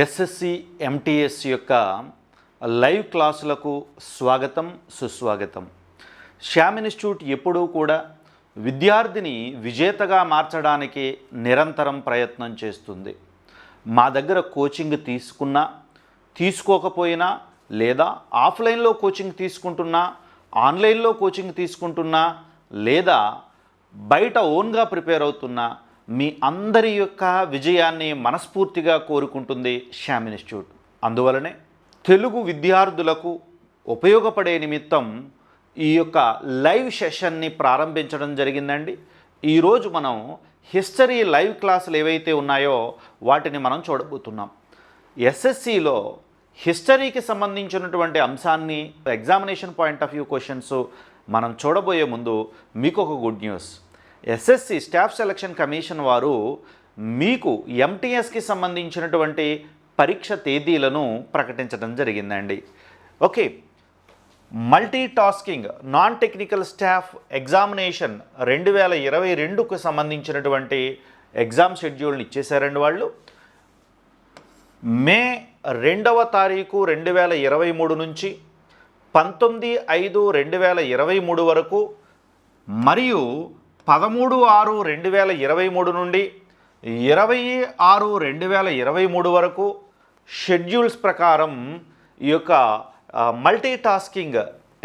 SSC MTS యొక్క live క్లాసులకు స్వాగతం సుస్వాగతం. శ్యామ్ ఇన్స్టిట్యూట్ ఎప్పుడూ కూడా విద్యార్థిని విజేతగా మార్చడానికి నిరంతరం ప్రయత్నం చేస్తుంది. మా దగ్గర కోచింగ్ తీసుకున్నా తీసుకోకపోయినా, లేదా ఆఫ్లైన్లో కోచింగ్ తీసుకుంటున్నా, ఆన్లైన్లో కోచింగ్ తీసుకుంటున్నా, లేదా బయట ఓన్గా ప్రిపేర్ అవుతున్నా, మీ అందరి యొక్క విజయాన్ని మనస్ఫూర్తిగా కోరుకుంటుంది శ్యామ్ ఇన్స్టిట్యూట్. అందువలనే తెలుగు విద్యార్థులకు ఉపయోగపడే నిమిత్తం ఈ యొక్క లైవ్ సెషన్ని ప్రారంభించడం జరిగిందండి. ఈరోజు మనం హిస్టరీ లైవ్ క్లాసులు ఏవైతే ఉన్నాయో వాటిని మనం చూడబోతున్నాం. ఎస్ఎస్సిలో హిస్టరీకి సంబంధించినటువంటి అంశాన్ని examination point of view questions మనం చూడబోయే ముందు మీకు ఒక good news. SSC staff selection commission వారు మీకు ఎంటీఎస్కి సంబంధించినటువంటి పరీక్ష తేదీలను ప్రకటించడం జరిగిందండి. Okay, multi tasking non technical staff examination 2022కు సంబంధించినటువంటి ఎగ్జామ్ షెడ్యూల్ని ఇచ్చేశారండి వాళ్ళు. మే 2వ తారీఖు 2023 నుంచి 19/5/2023 వరకు మరియు 13/6/2023 నుండి 20/6/2023 వరకు షెడ్యూల్స్ ప్రకారం ఈ యొక్క మల్టీ టాస్కింగ్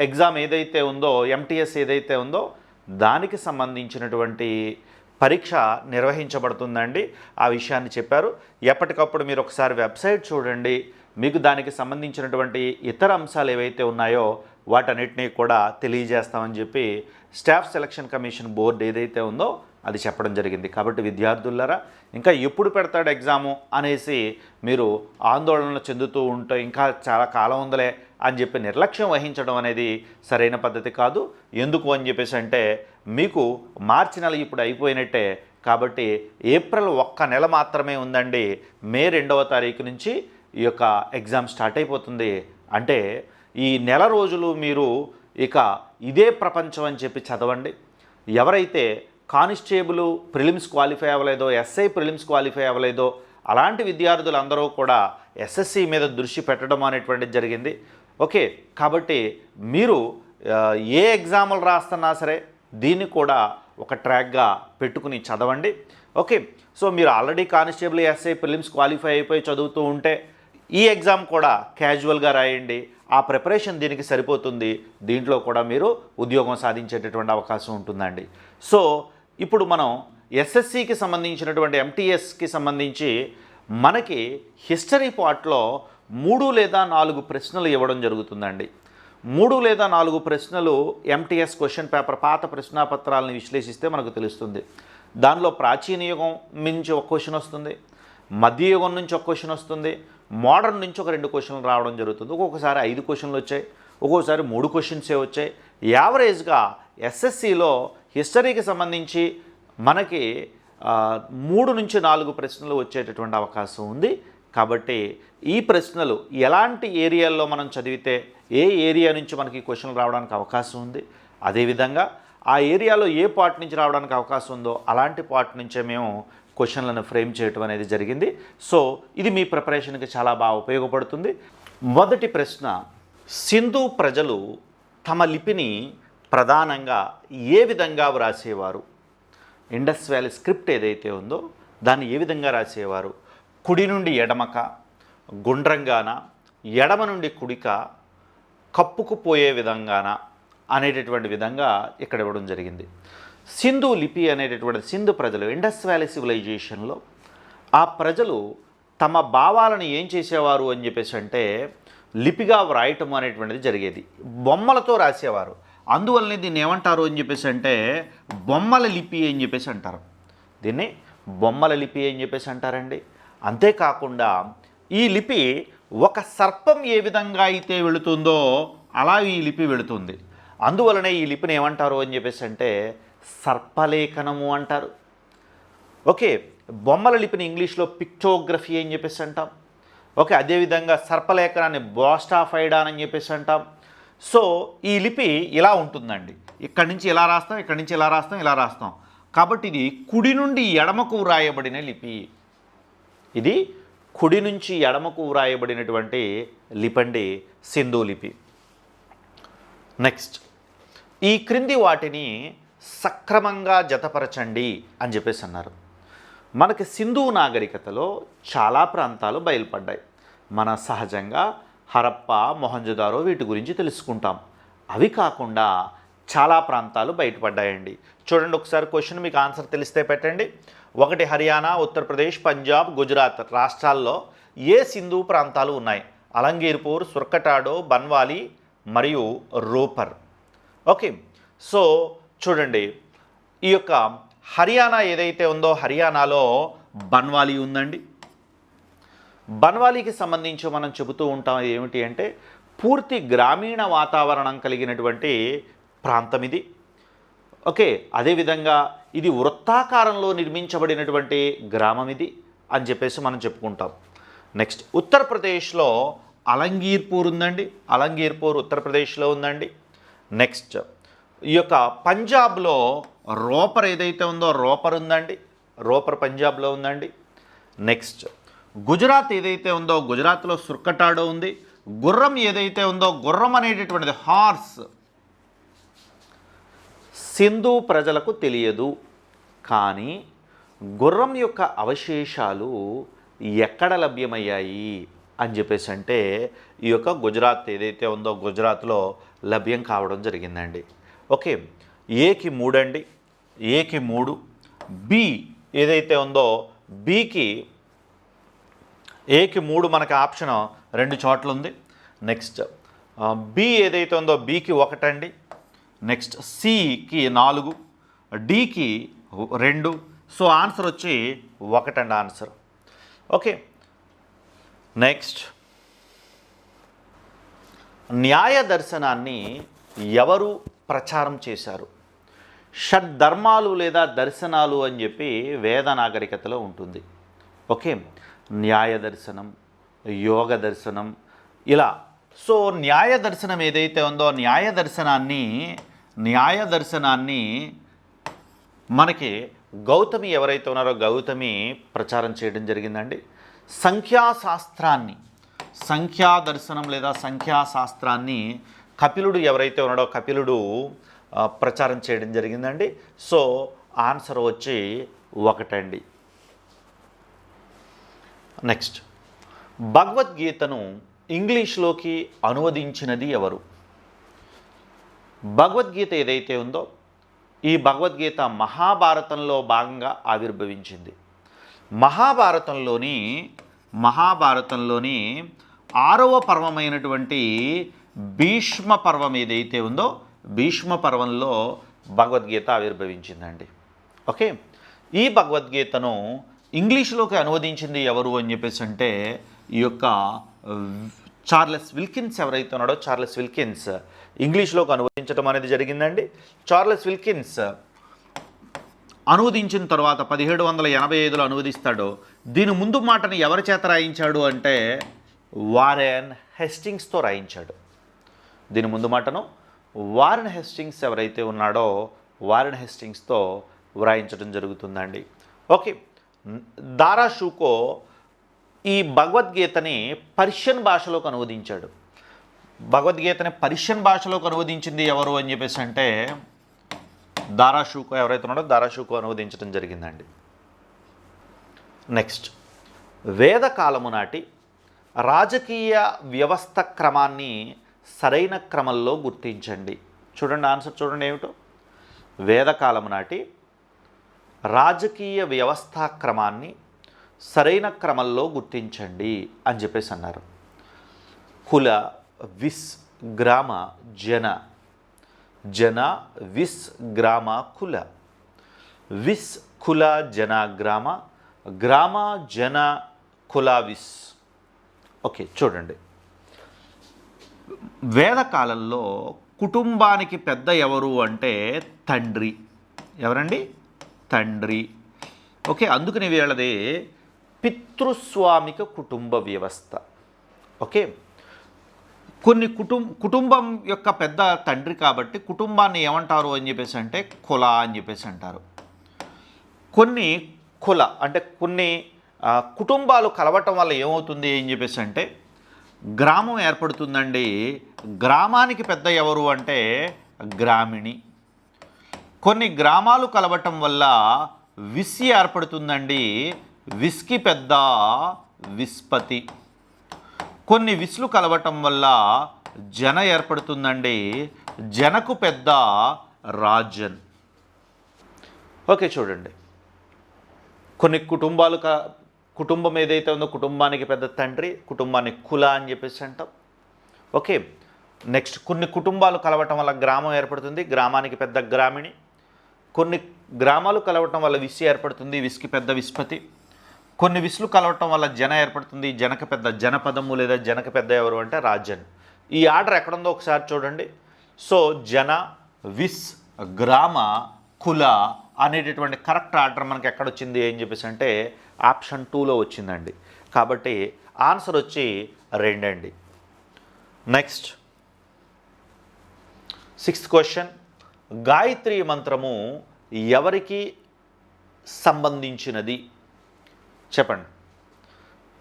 ఎగ్జామ్ ఏదైతే ఉందో, ఎంటీఎస్ ఏదైతే ఉందో దానికి సంబంధించినటువంటి పరీక్ష నిర్వహించబడుతుందండి. ఆ విషయాన్ని చెప్పారు. ఎప్పటికప్పుడు మీరు ఒకసారి వెబ్సైట్ చూడండి. మీకు దానికి సంబంధించినటువంటి ఇతర అంశాలు ఏవైతే ఉన్నాయో వాటన్నిటినీ కూడా తెలియజేస్తామని చెప్పి స్టాఫ్ సెలక్షన్ కమిషన్ బోర్డు ఏదైతే ఉందో అది చెప్పడం జరిగింది. కాబట్టి విద్యార్థులారా, ఇంకా ఎప్పుడు పెడతాడు ఎగ్జాము అనేసి మీరు ఆందోళన చెందుతూ ఉంటే ఇంకా చాలా కాలం ఉందలే అని చెప్పి నిర్లక్ష్యం వహించడం అనేది సరైన పద్ధతి కాదు. ఎందుకు అని చెప్పేసి అంటే మీకు మార్చి నెల ఇప్పుడు అయిపోయినట్టే. కాబట్టి ఏప్రిల్ 1 నెల మాత్రమే ఉందండి. మే 2వ తారీఖు నుంచి ఈ యొక్క ఎగ్జామ్ స్టార్ట్ అయిపోతుంది. అంటే ఈ నెల రోజులు మీరు ఇక ఇదే ప్రపంచం అని చెప్పి చదవండి. ఎవరైతే కానిస్టేబుల్ ప్రిలిమ్స్ క్వాలిఫై అవ్వలేదో, ఎస్ఐ ప్రిలిమ్స్ క్వాలిఫై అవ్వలేదో అలాంటి విద్యార్థులందరూ కూడా ఎస్ఎస్సి మీద దృష్టి పెట్టడం అనేటువంటిది జరిగింది. ఓకే, కాబట్టి మీరు ఏ ఎగ్జాములు రాస్తున్నా సరే దీన్ని కూడా ఒక ట్రాక్గా పెట్టుకుని చదవండి. ఓకే, సో మీరు already constable SI prelims qualify అయిపోయి చదువుతూ ఉంటే ఈ ఎగ్జామ్ కూడా క్యాజువల్గా రాయండి. ఆ ప్రిపరేషన్ దీనికి సరిపోతుంది. దీంట్లో కూడా మీరు ఉద్యోగం సాధించేటటువంటి అవకాశం ఉంటుందండి. సో ఇప్పుడు మనం ఎస్ఎస్సికి సంబంధించినటువంటి ఎంటీఎస్కి సంబంధించి మనకి హిస్టరీ పార్ట్లో 3 లేదా 4 ప్రశ్నలు ఇవ్వడం జరుగుతుందండి. 3 లేదా 4 ప్రశ్నలు ఎంటీఎస్ క్వశ్చన్ పేపర్ పాత ప్రశ్నాపత్రాలను విశ్లేషిస్తే మనకు తెలుస్తుంది. దానిలో ప్రాచీన యుగం నుంచి ఒక క్వశ్చన్ వస్తుంది, మధ్యయుగం నుంచి ఒక క్వశ్చన్ వస్తుంది, మోడర్న్ నుంచి ఒక 2 క్వశ్చన్లు రావడం జరుగుతుంది. ఒక్కొక్కసారి 5 క్వశ్చన్లు వచ్చాయి, ఒక్కొక్కసారి 3 క్వశ్చన్సే వచ్చాయి. యావరేజ్గా ఎస్ఎస్సిలో హిస్టరీకి సంబంధించి మనకి 3 నుంచి 4 ప్రశ్నలు వచ్చేటటువంటి అవకాశం ఉంది. కాబట్టి ఈ ప్రశ్నలు ఎలాంటి ఏరియాల్లో మనం చదివితే ఏ ఏరియా నుంచి మనకి క్వశ్చన్లు రావడానికి అవకాశం ఉంది, అదేవిధంగా ఆ ఏరియాలో ఏ పార్ట్ నుంచి రావడానికి అవకాశం ఉందో అలాంటి పార్ట్ నుంచే మేము క్వశ్చన్లను ఫ్రేమ్ చేయటం అనేది జరిగింది. సో ఇది మీ ప్రిపరేషన్కి చాలా బాగా ఉపయోగపడుతుంది. మొదటి ప్రశ్న, సింధు ప్రజలు తమ లిపిని ప్రధానంగా ఏ విధంగా వ్రాసేవారు? ఇండస్ వ్యాలీ స్క్రిప్ట్ ఏదైతే ఉందో దాన్ని ఏ విధంగా రాసేవారు? కుడి నుండి ఎడమక, గుండ్రంగాన, ఎడమ నుండి కుడిక, కప్పుకు పోయే విధంగాన అనేటటువంటి విధంగా ఇక్కడ ఇవ్వడం జరిగింది. సింధు లిపి అనేటటువంటి సింధు ప్రజలు ఇండస్ వ్యాలీ సివిలైజేషన్లో ఆ ప్రజలు తమ భావాలను ఏం చేసేవారు అని చెప్పేసి అంటే లిపిగా వ్రాయటం అనేటువంటిది జరిగేది. బొమ్మలతో రాసేవారు. అందువల్లనే దీన్ని ఏమంటారు అని చెప్పేసి అంటే బొమ్మల లిపి అని చెప్పేసి అంటారు. దీన్ని బొమ్మల లిపి అని చెప్పేసి అంటారండి. అంతేకాకుండా ఈ లిపి ఒక సర్పం ఏ విధంగా అయితే వెళుతుందో అలా ఈ లిపి వెళుతుంది. అందువలనే ఈ లిపిని ఏమంటారు అని చెప్పేసి అంటే సర్పలేఖనము అంటారు. ఓకే, బొమ్మల లిపిని ఇంగ్లీష్లో పిక్టోగ్రఫీ అని చెప్పేసి అంటాం. ఓకే, అదేవిధంగా సర్పలేఖనాన్ని బోస్టాఫైడాన్ అని చెప్పేసి అంటాం. సో ఈ లిపి ఇలా ఉంటుందండి. ఇక్కడి నుంచి ఇలా రాస్తాం, ఇక్కడి నుంచి ఇలా రాస్తాం, ఇలా రాస్తాం. కాబట్టి ఇది కుడి నుండి ఎడమకు వ్రాయబడిన లిపి. ఇది కుడి నుంచి ఎడమకు వ్రాయబడినటువంటి లిపండి సింధు లిపి. నెక్స్ట్, ఈ క్రింది వాటిని సక్రమంగా జతపరచండి అని చెప్పేసి అన్నారు. మనకి సింధు నాగరికతలో చాలా ప్రాంతాలు బయలుపడ్డాయి. మన సహజంగా హరప్ప, మొహంజదారో వీటి గురించి తెలుసుకుంటాం. అవి కాకుండా చాలా ప్రాంతాలు బయటపడ్డాయండి. చూడండి ఒకసారి క్వశ్చన్, మీకు ఆన్సర్ తెలిస్తే పెట్టండి. 1 హర్యానా, ఉత్తరప్రదేశ్, పంజాబ్, గుజరాత్ రాష్ట్రాల్లో ఏ సింధు ప్రాంతాలు ఉన్నాయి? అలంగీర్పూర్, సుర్కటాడో, బన్వాలి మరియు రోపర్. ఓకే, సో చూడండి, ఈ యొక్క హర్యానా ఏదైతే ఉందో హర్యానాలో బన్వాలి ఉందండి. బన్వాలీకి సంబంధించి మనం చెబుతూ ఉంటాం ఏమిటి అంటే పూర్తి గ్రామీణ వాతావరణం కలిగినటువంటి ప్రాంతం ఇది. ఓకే, అదేవిధంగా ఇది వృత్తాకారంలో నిర్మించబడినటువంటి గ్రామం ఇది అని చెప్పేసి మనం చెప్పుకుంటాం. నెక్స్ట్, ఉత్తరప్రదేశ్లో అలంగీర్పూర్ ఉందండి. అలంగీర్పూర్ ఉత్తరప్రదేశ్లో ఉందండి. నెక్స్ట్, ఈ యొక్క పంజాబ్లో రోపర్ ఏదైతే ఉందో రోపర్ ఉందండి. రోపర్ పంజాబ్లో ఉందండి. నెక్స్ట్, గుజరాత్ ఏదైతే ఉందో గుజరాత్లో సుర్కటాడో ఉంది. గుర్రం ఏదైతే ఉందో గుర్రం అనేటటువంటిది హార్స్ సింధు ప్రజలకు తెలియదు, కానీ గుర్రం యొక్క అవశేషాలు ఎక్కడ లభ్యమయ్యాయి అని చెప్పేసి అంటే ఈ యొక్క గుజరాత్ ఏదైతే ఉందో గుజరాత్లో లభ్యం కావడం జరిగిందండి. ఓకే, ఏకి 3 అండి. ఏకి 3. బి ఏదైతే ఉందో ఏకి 3 మనకి ఆప్షన్ 2 చోట్ల ఉంది. నెక్స్ట్, బి ఏదైతే ఉందో బికి 1 అండి. నెక్స్ట్, సికి 4, డికి 2. సో ఆన్సర్ వచ్చి 1 అండి ఆన్సర్. ఓకే, నెక్స్ట్, న్యాయ దర్శనాన్ని ఎవరు ప్రచారం చేశారు? షడ్ధర్మాలు లేదా దర్శనాలు అని చెప్పి వేద నాగరికతలో ఉంటుంది. ఓకే, న్యాయ దర్శనం, యోగ దర్శనం ఇలా. సో న్యాయ దర్శనం ఏదైతే ఉందో న్యాయ దర్శనాన్ని మనకి గౌతమి ఎవరైతే ఉన్నారో గౌతమి ప్రచారం చేయడం జరిగిందండి. సంఖ్యా దర్శనం లేదా సంఖ్యాశాస్త్రాన్ని కపిలుడు ఎవరైతే ఉన్నాడో కపిలుడు ప్రచారం చేయడం జరిగిందండి. సో ఆన్సర్ వచ్చి 1 అండి. నెక్స్ట్, భగవద్గీతను ఇంగ్లీష్లోకి అనువదించినది ఎవరు? భగవద్గీత ఏదైతే ఉందో ఈ భగవద్గీత మహాభారతంలో భాగంగా ఆవిర్భవించింది. మహాభారతంలోని 6వ పర్వమైనటువంటి భీష్మ పర్వం ఏదైతే ఉందో భీష్మ పర్వంలో భగవద్గీత ఆవిర్భవించిందండి. ఓకే, ఈ భగవద్గీతను ఇంగ్లీష్లోకి అనువదించింది ఎవరు అని చెప్పేసి అంటే ఈ యొక్క చార్లెస్ విల్కిన్స్ ఎవరైతే ఉన్నాడో చార్లెస్ విల్కిన్స్ ఇంగ్లీష్లోకి అనువదించడం అనేది జరిగిందండి. చార్లెస్ విల్కిన్స్ అనువదించిన తర్వాత 1785లో అనువదిస్తాడు. దీని ముందు మాటని ఎవరి చేత రాయించాడు అంటే వారెన్ హెస్టింగ్స్తో రాయించాడు. దీని ముందు మాటను వారెన్ హెస్టింగ్స్ ఎవరైతే ఉన్నాడో వారెన్ హెస్టింగ్స్తో వ్రాయించడం జరుగుతుందండి. ఓకే, దారా షూకో ఈ భగవద్గీతని పర్షియన్ భాషలోకి అనువదించాడు. భగవద్గీతని పర్షియన్ భాషలోకి అనువదించింది ఎవరు అని చెప్పేసి అంటే దారా షూకో ఎవరైతే ఉన్నాడో దారా షూకో అనువదించడం జరిగిందండి. నెక్స్ట్, వేదకాలము నాటి రాజకీయ వ్యవస్థ క్రమాన్ని సరైన క్రమంలో గుర్తించండి. చూడండి ఆన్సర్ చూడండి ఏమిటో. వేదకాలము నాటి రాజకీయ వ్యవస్థా క్రమాన్ని సరైన క్రమంలో గుర్తించండి అని చెప్పేసి అన్నారు. కుల, విస్, గ్రామ, జన, విస్, గ్రామ, కుల. విస్, కుల, జన, గ్రామ, గ్రామ, జన, కుల, విస్. ఓకే, చూడండి, వేదకాలంలో కుటుంబానికి పెద్ద ఎవరు అంటే తండ్రి. ఎవరండి? తండ్రి. ఓకే, అందుకని వీళ్ళది పితృస్వామిక కుటుంబ వ్యవస్థ. ఓకే, కొన్ని కుటుంబం యొక్క పెద్ద తండ్రి కాబట్టి కుటుంబాన్ని ఏమంటారు అని చెప్పేసి అంటే కుల అని చెప్పేసి అంటారు. కొన్ని కుల అంటే కొన్ని కుటుంబాలు కలవటం వల్ల ఏమవుతుంది అని చెప్పేసి అంటే గ్రామం ఏర్పడుతుందండి. గ్రామానికి పెద్ద ఎవరు అంటే గ్రామిణి. కొన్ని గ్రామాలు కలవటం వల్ల విస్ ఏర్పడుతుందండి. విస్కి పెద్ద విస్పతి. కొన్ని విస్లు కలవటం వల్ల జన ఏర్పడుతుందండి. జనకు పెద్ద రాజన్. ఓకే, చూడండి, కొన్ని కుటుంబం ఏదైతే ఉందో కుటుంబానికి పెద్ద తండ్రి, కుటుంబానికి కుల అని చెప్పేసి అంటాం. ఓకే, నెక్స్ట్ కొన్ని కుటుంబాలు కలవటం వల్ల గ్రామం ఏర్పడుతుంది. గ్రామానికి పెద్ద గ్రామిణి. కొన్ని గ్రామాలు కలవటం వల్ల విస్ ఏర్పడుతుంది. విస్కి పెద్ద విస్పతి. కొన్ని విస్లు కలవటం వల్ల జన ఏర్పడుతుంది. జనక పెద్ద జనపదము లేదా జనక పెద్ద ఎవరు అంటే రాజన్. ఈ ఆర్డర్ ఎక్కడుందో ఒకసారి చూడండి. సో జన, విస్, గ్రామ, కుల అనేటటువంటి కరెక్ట్ ఆర్డర్ మనకి ఎక్కడొచ్చింది అని చెప్పేసి అంటే ఆప్షన్ 2లో వచ్చిందండి. కాబట్టి ఆన్సర్ వచ్చి 2 అండి. Next 6th question. గాయత్రి మంత్రము ఎవరికి సంబంధించినది చెప్పండి.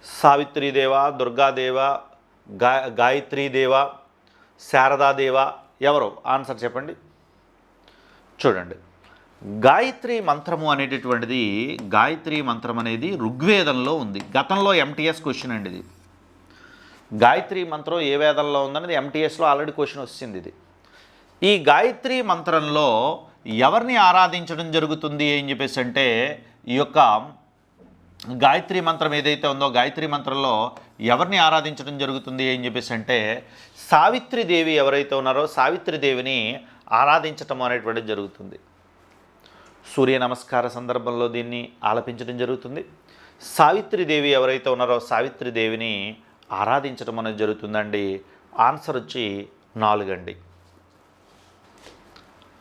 సావిత్రీదేవ, దుర్గాదేవ, గాయత్రీదేవ, శారదాదేవ, ఎవరు? ఆన్సర్ చెప్పండి. చూడండి, గాయత్రి మంత్రము అనేటటువంటిది, గాయత్రి మంత్రం అనేది ఋగ్వేదంలో ఉంది. గతంలో ఎంటీఎస్ క్వశ్చన్ అండి ఇది. గాయత్రి మంత్రం ఏ వేదంలో ఉందనేది ఎంటీఎస్లో ఆల్రెడీ క్వశ్చన్ వచ్చింది ఇది. ఈ గాయత్రి మంత్రంలో ఎవరిని ఆరాధించడం జరుగుతుంది అని చెప్పేసి అంటే ఈ యొక్క గాయత్రి మంత్రం ఏదైతే ఉందో గాయత్రి మంత్రంలో ఎవరిని ఆరాధించడం జరుగుతుంది అని చెప్పేసి అంటే సావిత్రిదేవి ఎవరైతే ఉన్నారో సావిత్రిదేవిని ఆరాధించటం అనేటువంటిది జరుగుతుంది. సూర్య నమస్కార సందర్భంలో దీన్ని ఆలపించడం జరుగుతుంది. సావిత్రిదేవి ఎవరైతే ఉన్నారో సావిత్రిదేవిని ఆరాధించడం అనేది జరుగుతుందండి. ఆన్సర్ వచ్చి 4 అండి.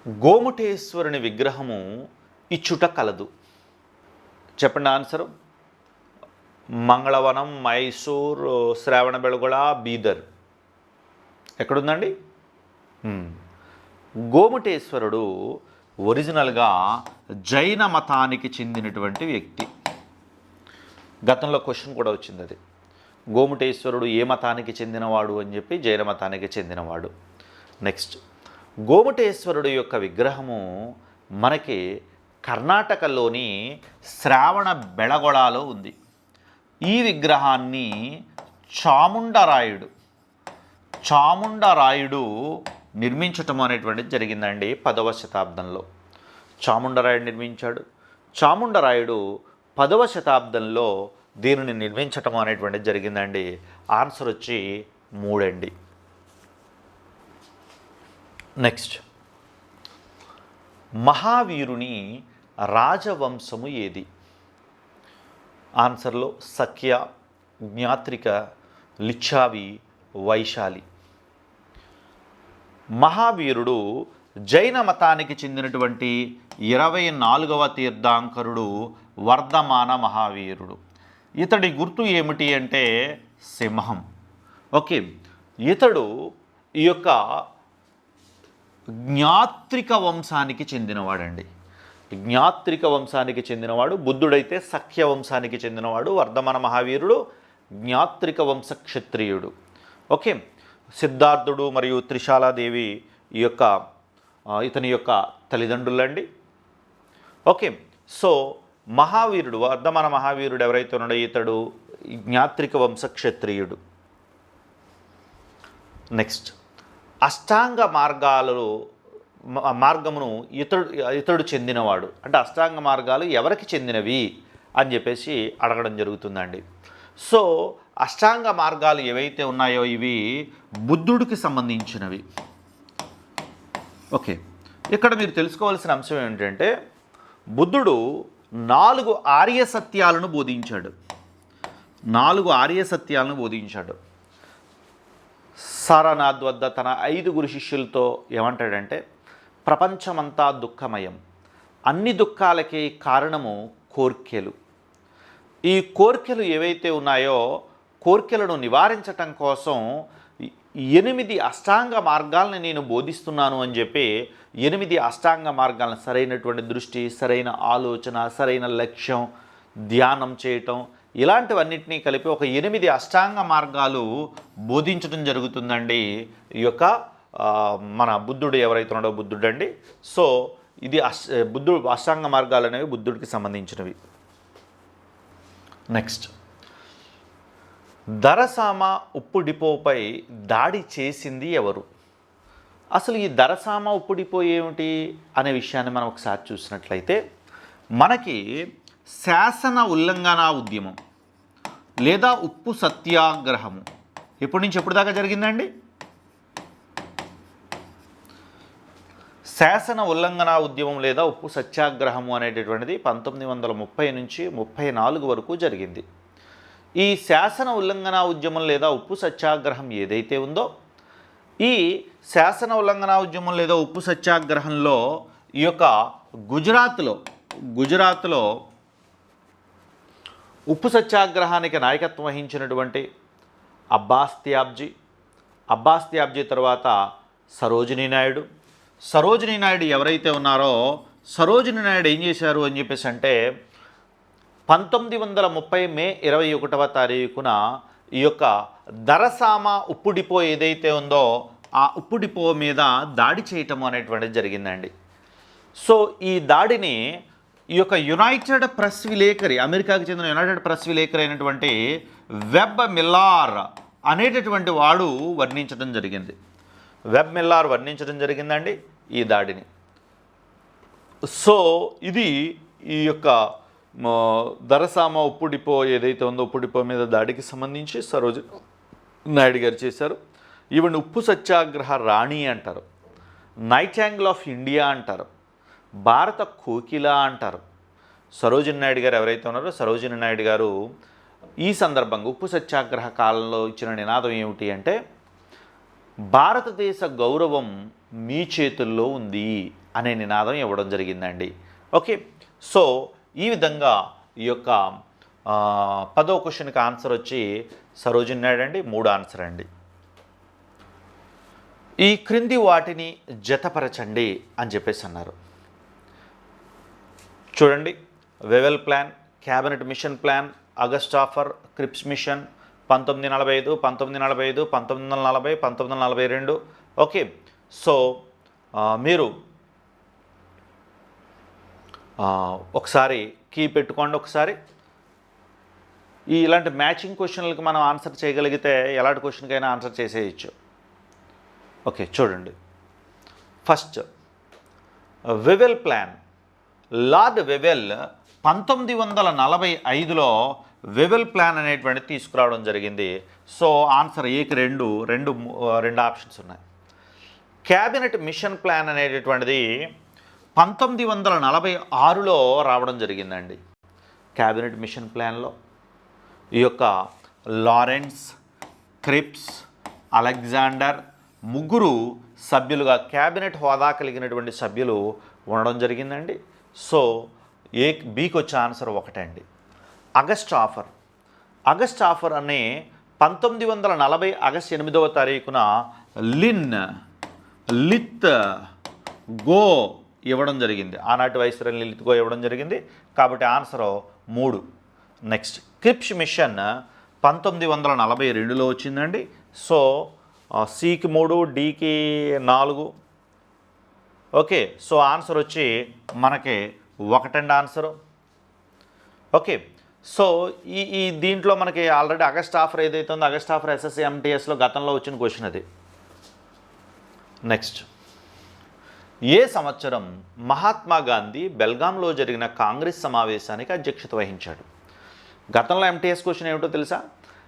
గోముటేశ్వరుని విగ్రహము ఇచ్చుట కలదు చెప్పండి ఆన్సరు. మంగళవనం, మైసూర్, శ్రావణబెళగొళ, బీదర్. ఎక్కడుందండి? గోముటేశ్వరుడు ఒరిజినల్గా జైన మతానికి చెందినటువంటి వ్యక్తి. గతంలో క్వశ్చన్ కూడా వచ్చింది అది. గోముటేశ్వరుడు ఏ మతానికి చెందినవాడు అని చెప్పి జైన మతానికి చెందినవాడు. నెక్స్ట్, గోముటేశ్వరుడు యొక్క విగ్రహము మనకి కర్ణాటకలోని శ్రావణ బెళగొళలో ఉంది. ఈ విగ్రహాన్ని చాముండరాయుడు నిర్మించటం అనేటువంటిది జరిగిందండి 10వ శతాబ్దంలో. చాముండరాయుడు నిర్మించాడు. చాముండరాయుడు 10వ శతాబ్దంలో దీనిని నిర్మించటం అనేటువంటిది జరిగిందండి. ఆన్సర్ వచ్చి 3 అండి. నెక్స్ట్, మహావీరుని రాజవంశము ఏది? ఆన్సర్లో సఖ్య, జ్ఞాత్రిక, లిచ్చావి, వైశాలి. మహావీరుడు జైన మతానికి చెందినటువంటి 24వ తీర్థాంకరుడు వర్ధమాన మహావీరుడు. ఇతడి గుర్తు ఏమిటి అంటే సింహం. ఓకే, ఇతడు ఈ యొక్క జ్ఞాత్రిక వంశానికి చెందినవాడండి. జ్ఞాత్రిక వంశానికి చెందినవాడు. బుద్ధుడైతే సఖ్య వంశానికి చెందినవాడు. వర్ధమాన మహావీరుడు జ్ఞాత్రిక వంశ క్షత్రియుడు. ఓకే, సిద్ధార్థుడు మరియు త్రిశాలాదేవి ఇతని యొక్క తల్లిదండ్రులండి. ఓకే, సో మహావీరుడు వర్ధమాన మహావీరుడు ఎవరైతే ఉన్నాడో ఇతడు జ్ఞాత్రిక వంశ క్షత్రియుడు. నెక్స్ట్, అష్టాంగ మార్గమును ఇతడు చెందినవాడు. అంటే అష్టాంగ మార్గాలు ఎవరికి చెందినవి అని చెప్పేసి అడగడం జరుగుతుందండి. సో అష్టాంగ మార్గాలు ఏవైతే ఉన్నాయో ఇవి బుద్ధుడికి సంబంధించినవి. ఓకే, ఇక్కడ మీరు తెలుసుకోవాల్సిన అంశం ఏంటంటే బుద్ధుడు 4 ఆర్య సత్యాలను బోధించాడు. 4 ఆర్య సత్యాలను బోధించాడు. సారనాథ్ వద్ద తన 5 శిష్యులతో ఏమంటాడంటే ప్రపంచమంతా దుఃఖమయం, అన్ని దుఃఖాలకి కారణము కోర్కెలు. ఈ కోర్కెలు ఏవైతే ఉన్నాయో కోర్కెలను నివారించటం కోసం 8 అష్టాంగ మార్గాలను నేను బోధిస్తున్నాను అని చెప్పి 8 అష్టాంగ మార్గాలను సరైనటువంటి దృష్టి, సరైన ఆలోచన, సరైన లక్ష్యం, ధ్యానం చేయటం, ఇలాంటివన్నిటినీ కలిపి ఒక 8 అష్టాంగ మార్గాలు బోధించడం జరుగుతుందండి ఈ యొక్క మన బుద్ధుడు ఎవరైతే ఉన్నాడో బుద్ధుడు అండి. సో ఇది బుద్ధుడు అష్టాంగ మార్గాలు అనేవి బుద్ధుడికి సంబంధించినవి. నెక్స్ట్, దరసామ ఉప్పు డిపోపై దాడి చేసింది ఎవరు? అసలు ఈ దరసామ ఉప్పు డిపో ఏమిటి అనే విషయాన్ని మనం ఒకసారి చూసినట్లయితే మనకి శాసన ఉల్లంఘన ఉద్యమం లేదా ఉప్పు సత్యాగ్రహము ఎప్పటి నుంచి ఎప్పుడు దాకా జరిగిందండి? శాసన ఉల్లంఘన ఉద్యమం లేదా ఉప్పు సత్యాగ్రహము అనేటటువంటిది 1930 నుంచి 34 వరకు జరిగింది. ఈ శాసన ఉల్లంఘన ఉద్యమం లేదా ఉప్పు సత్యాగ్రహం ఏదైతే ఉందో, ఈ శాసన ఉల్లంఘన ఉద్యమం లేదా ఉప్పు సత్యాగ్రహంలో ఈ యొక్క గుజరాత్లో ఉప్పు సత్యాగ్రహానికి నాయకత్వం వహించినటువంటి అబ్బాస్ త్యాబ్జీ తర్వాత సరోజినీ నాయుడు ఎవరైతే ఉన్నారో సరోజినీ నాయుడు ఏం చేశారు అని చెప్పేసి అంటే 1930 మే 21వ తారీఖున ఈ యొక్క దరసామ ఉప్పు డిపో ఏదైతే ఉందో ఆ ఉప్పు డిపో మీద దాడి చేయటం అనేటువంటిది జరిగిందండి. సో ఈ దాడిని ఈ యొక్క యునైటెడ్ ప్రెస్ విలేకరి, అమెరికాకు చెందిన యునైటెడ్ ప్రెస్ విలేకరి అయినటువంటి వెబ్ మిల్లార్ అనేటటువంటి వాడు వర్ణించడం జరిగిందండి ఈ దాడిని. సో ఇది ఈ యొక్క దరసామ ఉప్పు డిపో ఏదైతే ఉందో ఉప్పు డిపో మీద దాడికి సంబంధించి సరోజినీ నాయుడు గారు చేశారు. ఈవెన్ ఉప్పు సత్యాగ్రహ రాణి అంటారు, నైటాంగిల్ ఆఫ్ ఇండియా అంటారు, భారత కోకిల అంటారు. సరోజినీ నాయుడు గారు ఎవరైతే ఉన్నారో సరోజినీ నాయుడు గారు ఈ సందర్భంగా ఉప్పు సత్యాగ్రహ కాలంలో ఇచ్చిన నినాదం ఏమిటి అంటే భారతదేశ గౌరవం మీ చేతుల్లో ఉంది అనే నినాదం ఇవ్వడం జరిగిందండి. ఓకే, సో ఈ విధంగా ఈ యొక్క 10వ క్వశ్చన్కి ఆన్సర్ వచ్చి సరోజినీ నాయుడు అండి. 3 ఆన్సర్ అండి. ఈ క్రింది వాటిని జతపరచండి అని చెప్పేసి అన్నారు. చూడండి, వెవెల్ plan, cabinet mission plan, August offer, క్రిప్స్ machine 1945, 1940, 1942. Okay, so మీరు ఒకసారి కీ పెట్టుకోండి. ఒకసారి ఇలాంటి మ్యాచింగ్ క్వశ్చన్లకి మనం ఆన్సర్ చేయగలిగితే ఎలాంటి క్వశ్చన్కైనా ఆన్సర్ చేసేయచ్చు. ఓకే, చూడండి. First, Wavell plan. Lord Wavell 1945లో వెవెల్ ప్లాన్ అనేటువంటిది తీసుకురావడం జరిగింది. సో ఆన్సర్ ఏకి రెండు ఆప్షన్స్ ఉన్నాయి. క్యాబినెట్ మిషన్ ప్లాన్ అనేటటువంటిది 1946లో రావడం జరిగిందండి. క్యాబినెట్ మిషన్ ప్లాన్లో ఈ యొక్క లారెన్స్, క్రిప్స్, అలెగ్జాండర్ ముగ్గురు సభ్యులుగా క్యాబినెట్ హోదా కలిగినటువంటి సభ్యులు ఉండడం జరిగిందండి. సో బీకి వచ్చే ఆన్సర్ ఒకటే అండి. ఆగస్ట్ ఆఫర్ అనే 1940 ఆగస్ట్ 8వ తారీఖున లిత్ గో ఇవ్వడం జరిగింది. ఆనాటి వైస్రాయ్ లిత్ గో ఇవ్వడం జరిగింది. కాబట్టి ఆన్సర్ 3. నెక్స్ట్, క్రిప్స్ మిషన్ 1942లో వచ్చిందండి. సో సికి 3, డికి 4. ఓకే, సో ఆన్సర్ వచ్చి మనకి 1 ఆన్సరు. ఓకే, సో ఈ దీంట్లో మనకి ఆల్రెడీ ఆగస్ట్ ఆఫర్ ఏదైతే ఉందో ఆగస్ట్ ఆఫర్ ఎస్ఎస్సి ఎంటీఎస్లో గతంలో వచ్చిన క్వశ్చన్ అది. నెక్స్ట్, ఏ సంవత్సరం మహాత్మా గాంధీ బెల్గాంలో జరిగిన కాంగ్రెస్ సమావేశానికి అధ్యక్షత వహించాడు? గతంలో ఎంటీఎస్ క్వశ్చన్ ఏమిటో తెలుసా?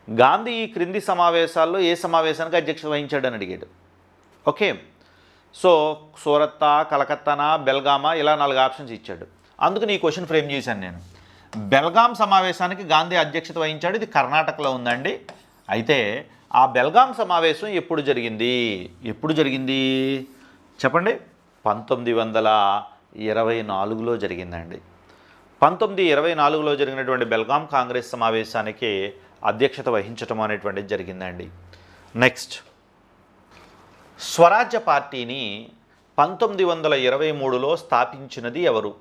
గాంధీ ఈ క్రింది సమావేశాల్లో ఏ సమావేశానికి అధ్యక్షత వహించాడు అని అడిగాడు. ఓకే, సో సూరత్తా, కలకత్తానా, బెల్గామా ఇలా 4 ఆప్షన్స్ ఇచ్చాడు. అందుకని ఈ క్వశ్చన్ ఫ్రేమ్ చేశాను నేను. బెల్గాం సమావేశానికి గాంధీ అధ్యక్షత వహించాడు. ఇది కర్ణాటకలో ఉందండి. అయితే ఆ బెల్గాం సమావేశం ఎప్పుడు జరిగింది చెప్పండి? 1924లో జరిగిందండి. 1924లో జరిగినటువంటి బెల్గాం కాంగ్రెస్ సమావేశానికి అధ్యక్షత వహించటం అనేటువంటిది జరిగిందండి. నెక్స్ట్, స్వరాజ్య పార్టీని 1923లో స్థాపించినది ఎవరు?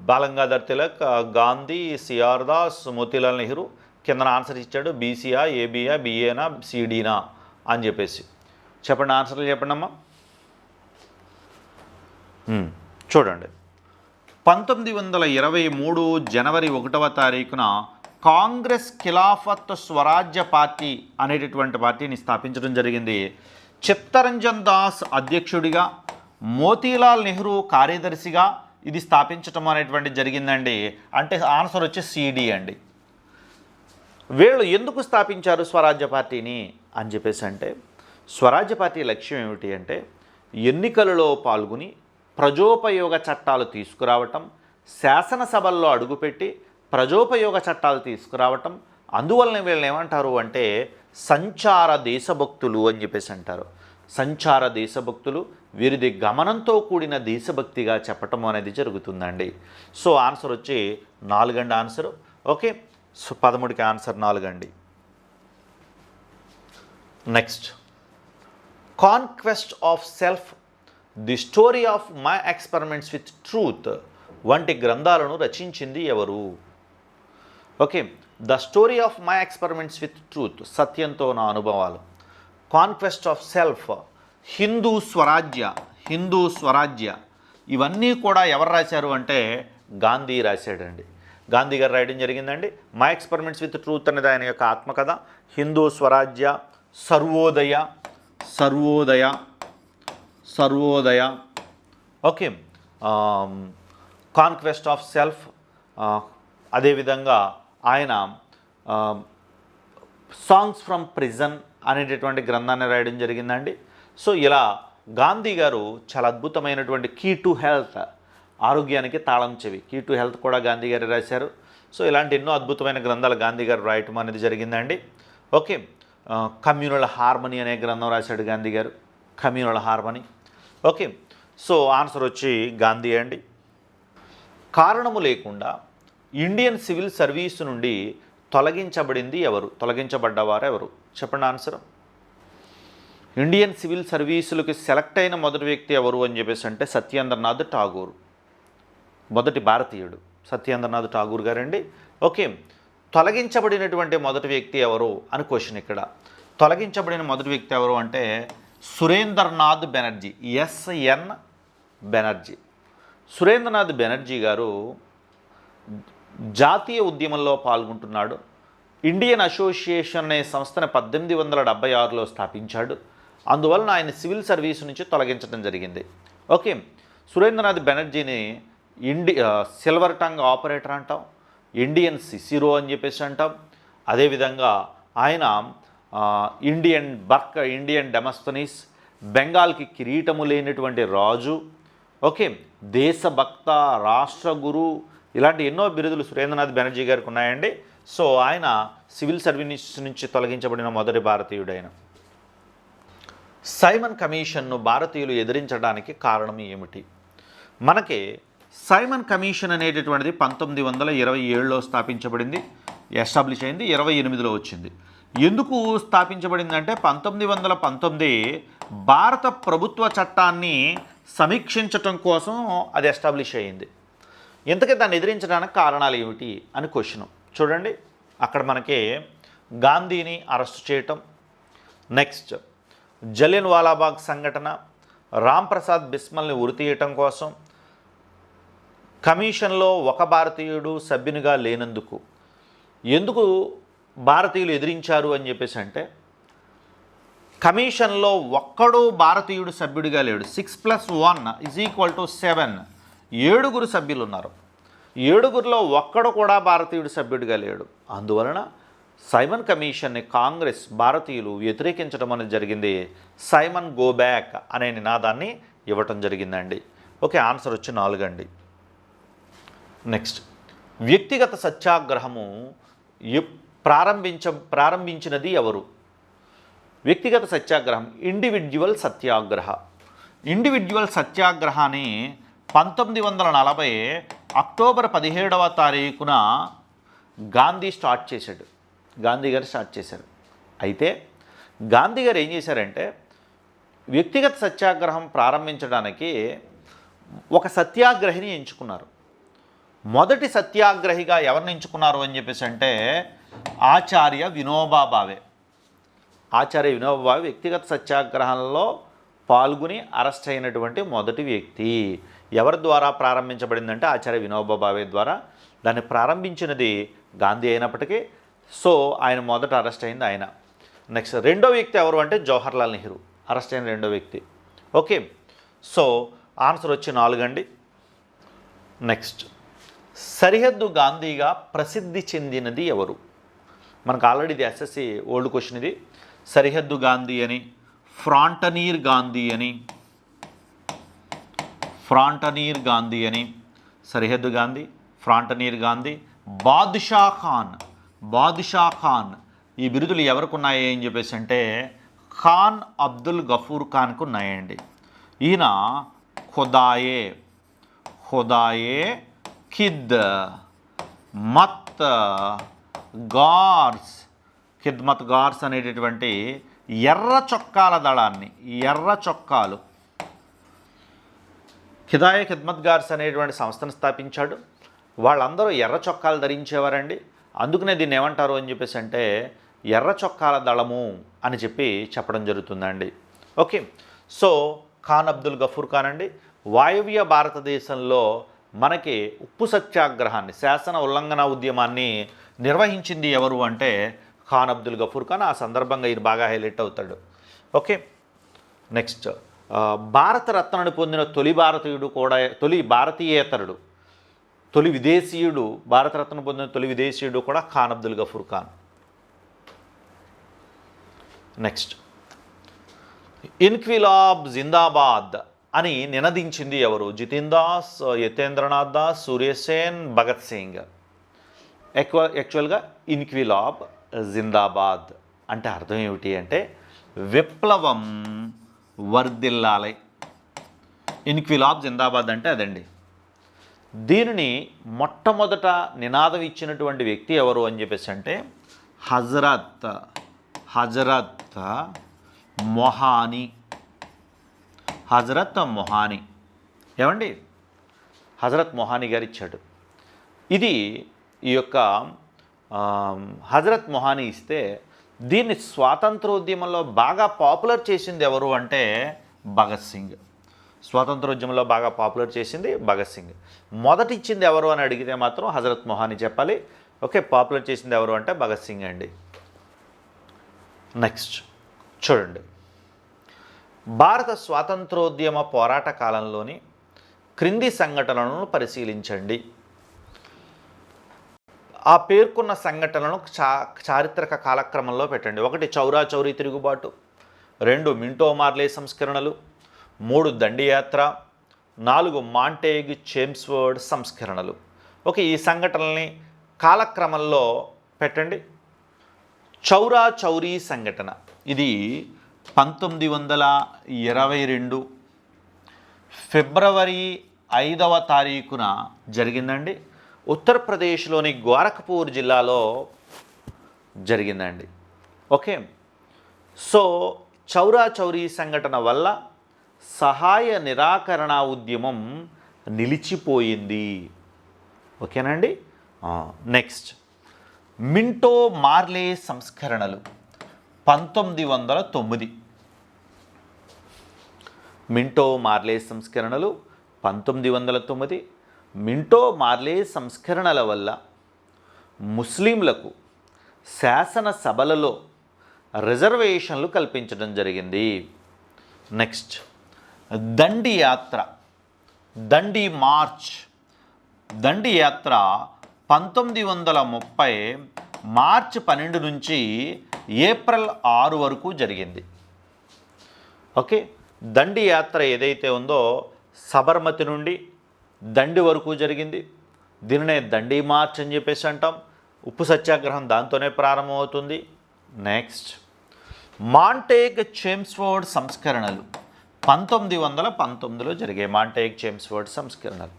బాలంగాధర్ తిలక్, గాంధీ, సిఆర్ దాస్, మోతీలాల్ నెహ్రూ. కిందన ఆన్సర్ ఇచ్చాడు బీసీయా, ఏబీయా, బిఏనా, సిడీనా అని చెప్పేసి. చెప్పండి ఆన్సర్లు చెప్పండి అమ్మా. చూడండి, 1923 జనవరి 1వ తారీఖున కాంగ్రెస్ ఖిలాఫత్ స్వరాజ్య పార్టీ అనేటటువంటి పార్టీని స్థాపించడం జరిగింది. చిత్తరంజన్ దాస్ అధ్యక్షుడిగా, మోతీలాల్ నెహ్రూ కార్యదర్శిగా ఇది స్థాపించటం అనేటువంటి జరిగిందండి. అంటే ఆన్సర్ వచ్చి సిడి అండి. వీళ్ళు ఎందుకు స్థాపించారు స్వరాజ్య పార్టీని అని చెప్పేసి అంటే, స్వరాజ్య పార్టీ లక్ష్యం ఏమిటి అంటే ఎన్నికలలో పాల్గొని ప్రజోపయోగ చట్టాలు తీసుకురావటం, శాసనసభల్లో అడుగుపెట్టి ప్రజోపయోగ చట్టాలు తీసుకురావటం. అందువలన వీళ్ళని ఏమంటారు అంటే సంచార దేశభక్తులు అని చెప్పేసి అంటారు. సంచార దేశభక్తులు, వీరిది గమనంతో కూడిన దేశభక్తిగా చెప్పటం అనేది జరుగుతుందండి. సో ఆన్సర్ వచ్చి 4 అండి ఆన్సరు. ఓకే, సో 13కి ఆన్సర్ 4 అండి. Next, conquest of self, the story of my experiments with truth వంటి గ్రంథాలను రచించింది ఎవరు? Okay, the story of my experiments with truth, సత్యంతో నా అనుభవాలు. కాన్క్వెస్ట్ ఆఫ్ సెల్ఫ్, హిందూ స్వరాజ్య ఇవన్నీ కూడా ఎవరు రాశారు అంటే గాంధీ రాశాడండి. గాంధీ గారు రాయడం జరిగిందండి. మై ఎక్స్పెరిమెంట్స్ విత్ ట్రూత్ అనేది ఆయన యొక్క ఆత్మకథ. హిందూ స్వరాజ్య, Sarvodaya, okay, conquest of self, అదేవిధంగా ఆయన సాంగ్స్ ఫ్రమ్ ప్రిజన్ అనేటటువంటి గ్రంథాన్ని రాయడం జరిగిందండి. సో ఇలా గాంధీ గారు చాలా అద్భుతమైనటువంటి కీ టు హెల్త్, ఆరోగ్యానికి తాళం చెవి, కీ టు హెల్త్ కూడా గాంధీ గారు రాశారు. సో ఇలాంటి ఎన్నో అద్భుతమైన గ్రంథాలు గాంధీ గారు రాయటం అనేది జరిగిందండి. ఓకే, కమ్యూనల్ హార్మనీ అనే గ్రంథం రాశాడు గాంధీ గారు, communal harmony. Okay, so answer వచ్చి గాంధీ అండి. కారణము లేకుండా ఇండియన్ సివిల్ సర్వీస్ నుండి తొలగించబడింది ఎవరు? తొలగించబడ్డవారు ఎవరు? చెప్పండి ఆన్సర్. ఇండియన్ సివిల్ సర్వీసులకి సెలెక్ట్ అయిన మొదటి వ్యక్తి ఎవరు అని చెప్పేసి అంటే సత్యేంద్రనాథ్ ఠాగూర్, మొదటి భారతీయుడు సత్యేంద్రనాథ్ ఠాగూర్ గారండి. ఓకే, తొలగించబడినటువంటి మొదటి వ్యక్తి ఎవరు అని క్వశ్చన్ ఇక్కడ. తొలగించబడిన మొదటి వ్యక్తి ఎవరు అంటే సురేంద్రనాథ్ బెనర్జీ, ఎస్ఎన్ బెనర్జీ. సురేంద్రనాథ్ బెనర్జీ గారు జాతీయ ఉద్యమంలో పాల్గొంటున్నాడు. ఇండియన్ అసోసియేషన్ అనే సంస్థను 1876లో స్థాపించాడు. అందువలన ఆయన సివిల్ సర్వీస్ నుంచి తొలగించడం జరిగింది. ఓకే, సురేంద్రనాథ్ బెనర్జీని సిల్వర్ టంగ్ ఆపరేటర్ అంటాం, ఇండియన్ సిసిరో అని చెప్పేసి అంటాం. అదేవిధంగా ఆయన ఇండియన్ డెమస్తనీస్, బెంగాల్కి కిరీటము లేనటువంటి రాజు, ఓకే, దేశభక్త, రాష్ట్రగురు, ఇలాంటి ఎన్నో బిరుదులు సురేంద్రనాథ్ బెనర్జీ గారికి ఉన్నాయండి. సో ఆయన సివిల్ సర్వీస్ నుంచి తొలగించబడిన మొదటి భారతీయుడైన. సైమన్ కమిషన్ను భారతీయులు ఎదిరించడానికి కారణం ఏమిటి? మనకి సైమన్ కమిషన్ అనేటటువంటిది 1927లో స్థాపించబడింది, ఎస్టాబ్లిష్ అయింది, 28లో వచ్చింది. ఎందుకు స్థాపించబడిందంటే 1919 భారత ప్రభుత్వ చట్టాన్ని సమీక్షించటం కోసం అది ఎస్టాబ్లిష్ అయ్యింది. ఇంతకీ దాన్ని ఎదిరించడానికి కారణాలు ఏమిటి అని క్వశ్చన్. చూడండి, అక్కడ మనకి గాంధీని అరెస్ట్ చేయటం, నెక్స్ట్ జలియన్ వాలాబాగ్ సంఘటన, రామ్ ప్రసాద్ బిస్మల్ని ఉరితీయటం కోసం, కమిషన్లో ఒక భారతీయుడు సభ్యునిగా లేనందుకు. ఎందుకు భారతీయులు ఎదిరించారు అని చెప్పేసి అంటే కమిషన్లో ఒక్కడూ భారతీయుడు సభ్యుడిగా లేడు. 6+1 = 7, 7 సభ్యులు ఉన్నారు. 7లో ఒక్కడు కూడా భారతీయుడు సభ్యుడిగా లేడు. అందువలన సైమన్ కమిషన్ని కాంగ్రెస్, భారతీయులు వ్యతిరేకించడం అనేది జరిగింది. సైమన్ గో బ్యాక్ అనే నినాదాన్ని ఇవ్వటం జరిగిందండి. ఓకే, ఆన్సర్ వచ్చి 4 అండి. నెక్స్ట్, వ్యక్తిగత సత్యాగ్రహము ప్రారంభించినది ఎవరు? వ్యక్తిగత సత్యాగ్రహం ఇండివిడ్యువల్ సత్యాగ్రహాన్ని 1940 అక్టోబర్ 17వ తారీఖున గాంధీ గారు స్టార్ట్ చేశారు. అయితే గాంధీ గారు ఏం చేశారంటే వ్యక్తిగత సత్యాగ్రహం ప్రారంభించడానికి ఒక సత్యాగ్రహిని ఎంచుకున్నారు. మొదటి సత్యాగ్రహిగా ఎవరిని ఎంచుకున్నారు అని చెప్పేసి అంటే ఆచార్య వినోబా భావే. ఆచార్య వినోబా భావే వ్యక్తిగత సత్యాగ్రహంలో పాల్గొని అరెస్ట్ అయినటువంటి మొదటి వ్యక్తి. ఎవరి ద్వారా ప్రారంభించబడిందంటే ఆచార్య వినోబా భావే ద్వారా. దాన్ని ప్రారంభించినది గాంధీ అయినప్పటికీ ఆయన మొదట అరెస్ట్ అయింది ఆయన. నెక్స్ట్ రెండో వ్యక్తి ఎవరు అంటే జవహర్లాల్ నెహ్రూ, అరెస్ట్ అయిన రెండో వ్యక్తి. ఓకే, ఆన్సర్ వచ్చి 4 అండి. నెక్స్ట్ సరిహద్దు గాంధీగా ప్రసిద్ధి చెందినది ఎవరు? మనకు ఆల్రెడీ ఇది ఎస్ఎస్సి ఓల్డ్ క్వశ్చన్ ఇది. సరిహద్దు గాంధీ అని, ఫ్రాంటనీర్ గాంధీ అని, సరిహద్దు గాంధీ, ఫ్రాంటనీర్ గాంధీ, బాదుషా ఖాన్ ఈ బిరుదులు ఎవరికి ఉన్నాయి అని చెప్పేసి అంటే ఖాన్ అబ్దుల్ గఫూర్ ఖాన్కు ఉన్నాయండి. ఈయన ఖుదాయే ఖిద్మత్ గార్స్ అనేటటువంటి ఎర్ర చొక్కాల దళాన్ని, ఖిద్మత్ గార్స్ అనేటువంటి సంస్థను స్థాపించాడు. వాళ్ళందరూ ఎర్ర చొక్కాలు ధరించేవారండి. అందుకనే దీన్ని ఏమంటారు అని చెప్పేసి అంటే ఎర్ర చొక్కాల దళము అని చెప్పడం జరుగుతుందండి. ఓకే, ఖాన్ అబ్దుల్ గఫూర్ ఖాన్ అండి. వాయవ్య భారతదేశంలో మనకి ఉప్పు సత్యాగ్రహాన్ని, శాసన ఉల్లంఘన ఉద్యమాన్ని నిర్వహించింది ఎవరు అంటే ఖాన్ అబ్దుల్ గఫూర్ ఖాన్. ఆ సందర్భంగా ఈయన బాగా హైలైట్ అవుతాడు. ఓకే, నెక్స్ట్ భారతరత్నను పొందిన భారతరత్న పొందిన తొలి విదేశీయుడు కూడా ఖాన్ అబ్దుల్ గఫూర్ ఖాన్. నెక్స్ట్ ఇన్క్విలాబ్ జిందాబాద్ అని నినదించింది ఎవరు? జితిన్ దాస్, యతేంద్రనాథ్ దాస్, సూర్యసేన్, భగత్ సింగ్. యాక్చువల్గా ఇన్క్విలాబ్ జిందాబాద్ అంటే అర్థం ఏమిటి అంటే విప్లవం వర్ధిల్లాలి. ఇన్క్విలాబ్ జిందాబాద్ అంటే అదండి. దీనిని మొట్టమొదట నినాదం ఇచ్చినటువంటి వ్యక్తి ఎవరు అని చెప్పేసి అంటే హజరత్ మొహానీ. ఏమండి, హజరత్ మొహానీ గారు ఇచ్చాడు. ఇది ఈ యొక్క హజరత్ మొహానీ ఇస్తే దీన్ని స్వాతంత్రోద్యమంలో బాగా పాపులర్ చేసింది ఎవరు అంటే భగత్ సింగ్. స్వాతంత్రోద్యమంలో బాగా పాపులర్ చేసింది భగత్ సింగ్. మొదటి ఇచ్చింది ఎవరు అని అడిగితే మాత్రం హజరత్ మొహానీ చెప్పాలి. ఓకే, పాపులర్ చేసింది ఎవరు అంటే భగత్ సింగ్ అండి. నెక్స్ట్ చూడండి, భారత స్వాతంత్రోద్యమ పోరాట కాలంలోని క్రింది సంఘటనలను పరిశీలించండి. ఆ పేర్కొన్న సంఘటనలను చారిత్రక కాలక్రమంలో పెట్టండి. 1 చౌరా చౌరీ తిరుగుబాటు, 2 మింటో మార్లే సంస్కరణలు, 3 దండియాత్ర, 4 మాంటేగ్ చేమ్స్వర్డ్ సంస్కరణలు. ఓకే, ఈ సంఘటనల్ని కాలక్రమంలో పెట్టండి. చౌరా చౌరీ సంఘటన ఇది 1922 ఫిబ్రవరి 5వ తారీఖున జరిగిందండి. ఉత్తరప్రదేశ్లోని గోరఖ్పూర్ జిల్లాలో జరిగిందండి. ఓకే, చౌరా చౌరీ సంఘటన వల్ల సహాయ నిరాకరణ ఉద్యమం నిలిచిపోయింది. ఓకేనండి. నెక్స్ట్ మింటో మార్లే సంస్కరణలు 1909. మింటో మార్లే సంస్కరణలు 1909. మింటో మార్లే సంస్కరణల వల్ల ముస్లింలకు శాసనసభలలో రిజర్వేషన్లు కల్పించడం జరిగింది. నెక్స్ట్ దండి యాత్ర, దండి మార్చ్. దండి యాత్ర 1930 మార్చి 12 నుంచి ఏప్రిల్ 6 వరకు జరిగింది. ఓకే, దండి యాత్ర ఏదైతే ఉందో సబర్మతి నుండి దండి వరకు జరిగింది. దీనినే దండి మార్చ్ అని చెప్పేసి అంటాం. ఉప్పు సత్యాగ్రహం దాంతోనే ప్రారంభమవుతుంది. నెక్స్ట్ మాంటేగ్ చేమ్స్వర్డ్ సంస్కరణలు 1919లో జరిగాయి. మాంటేగ్ చేమ్స్వర్డ్ సంస్కరణలు.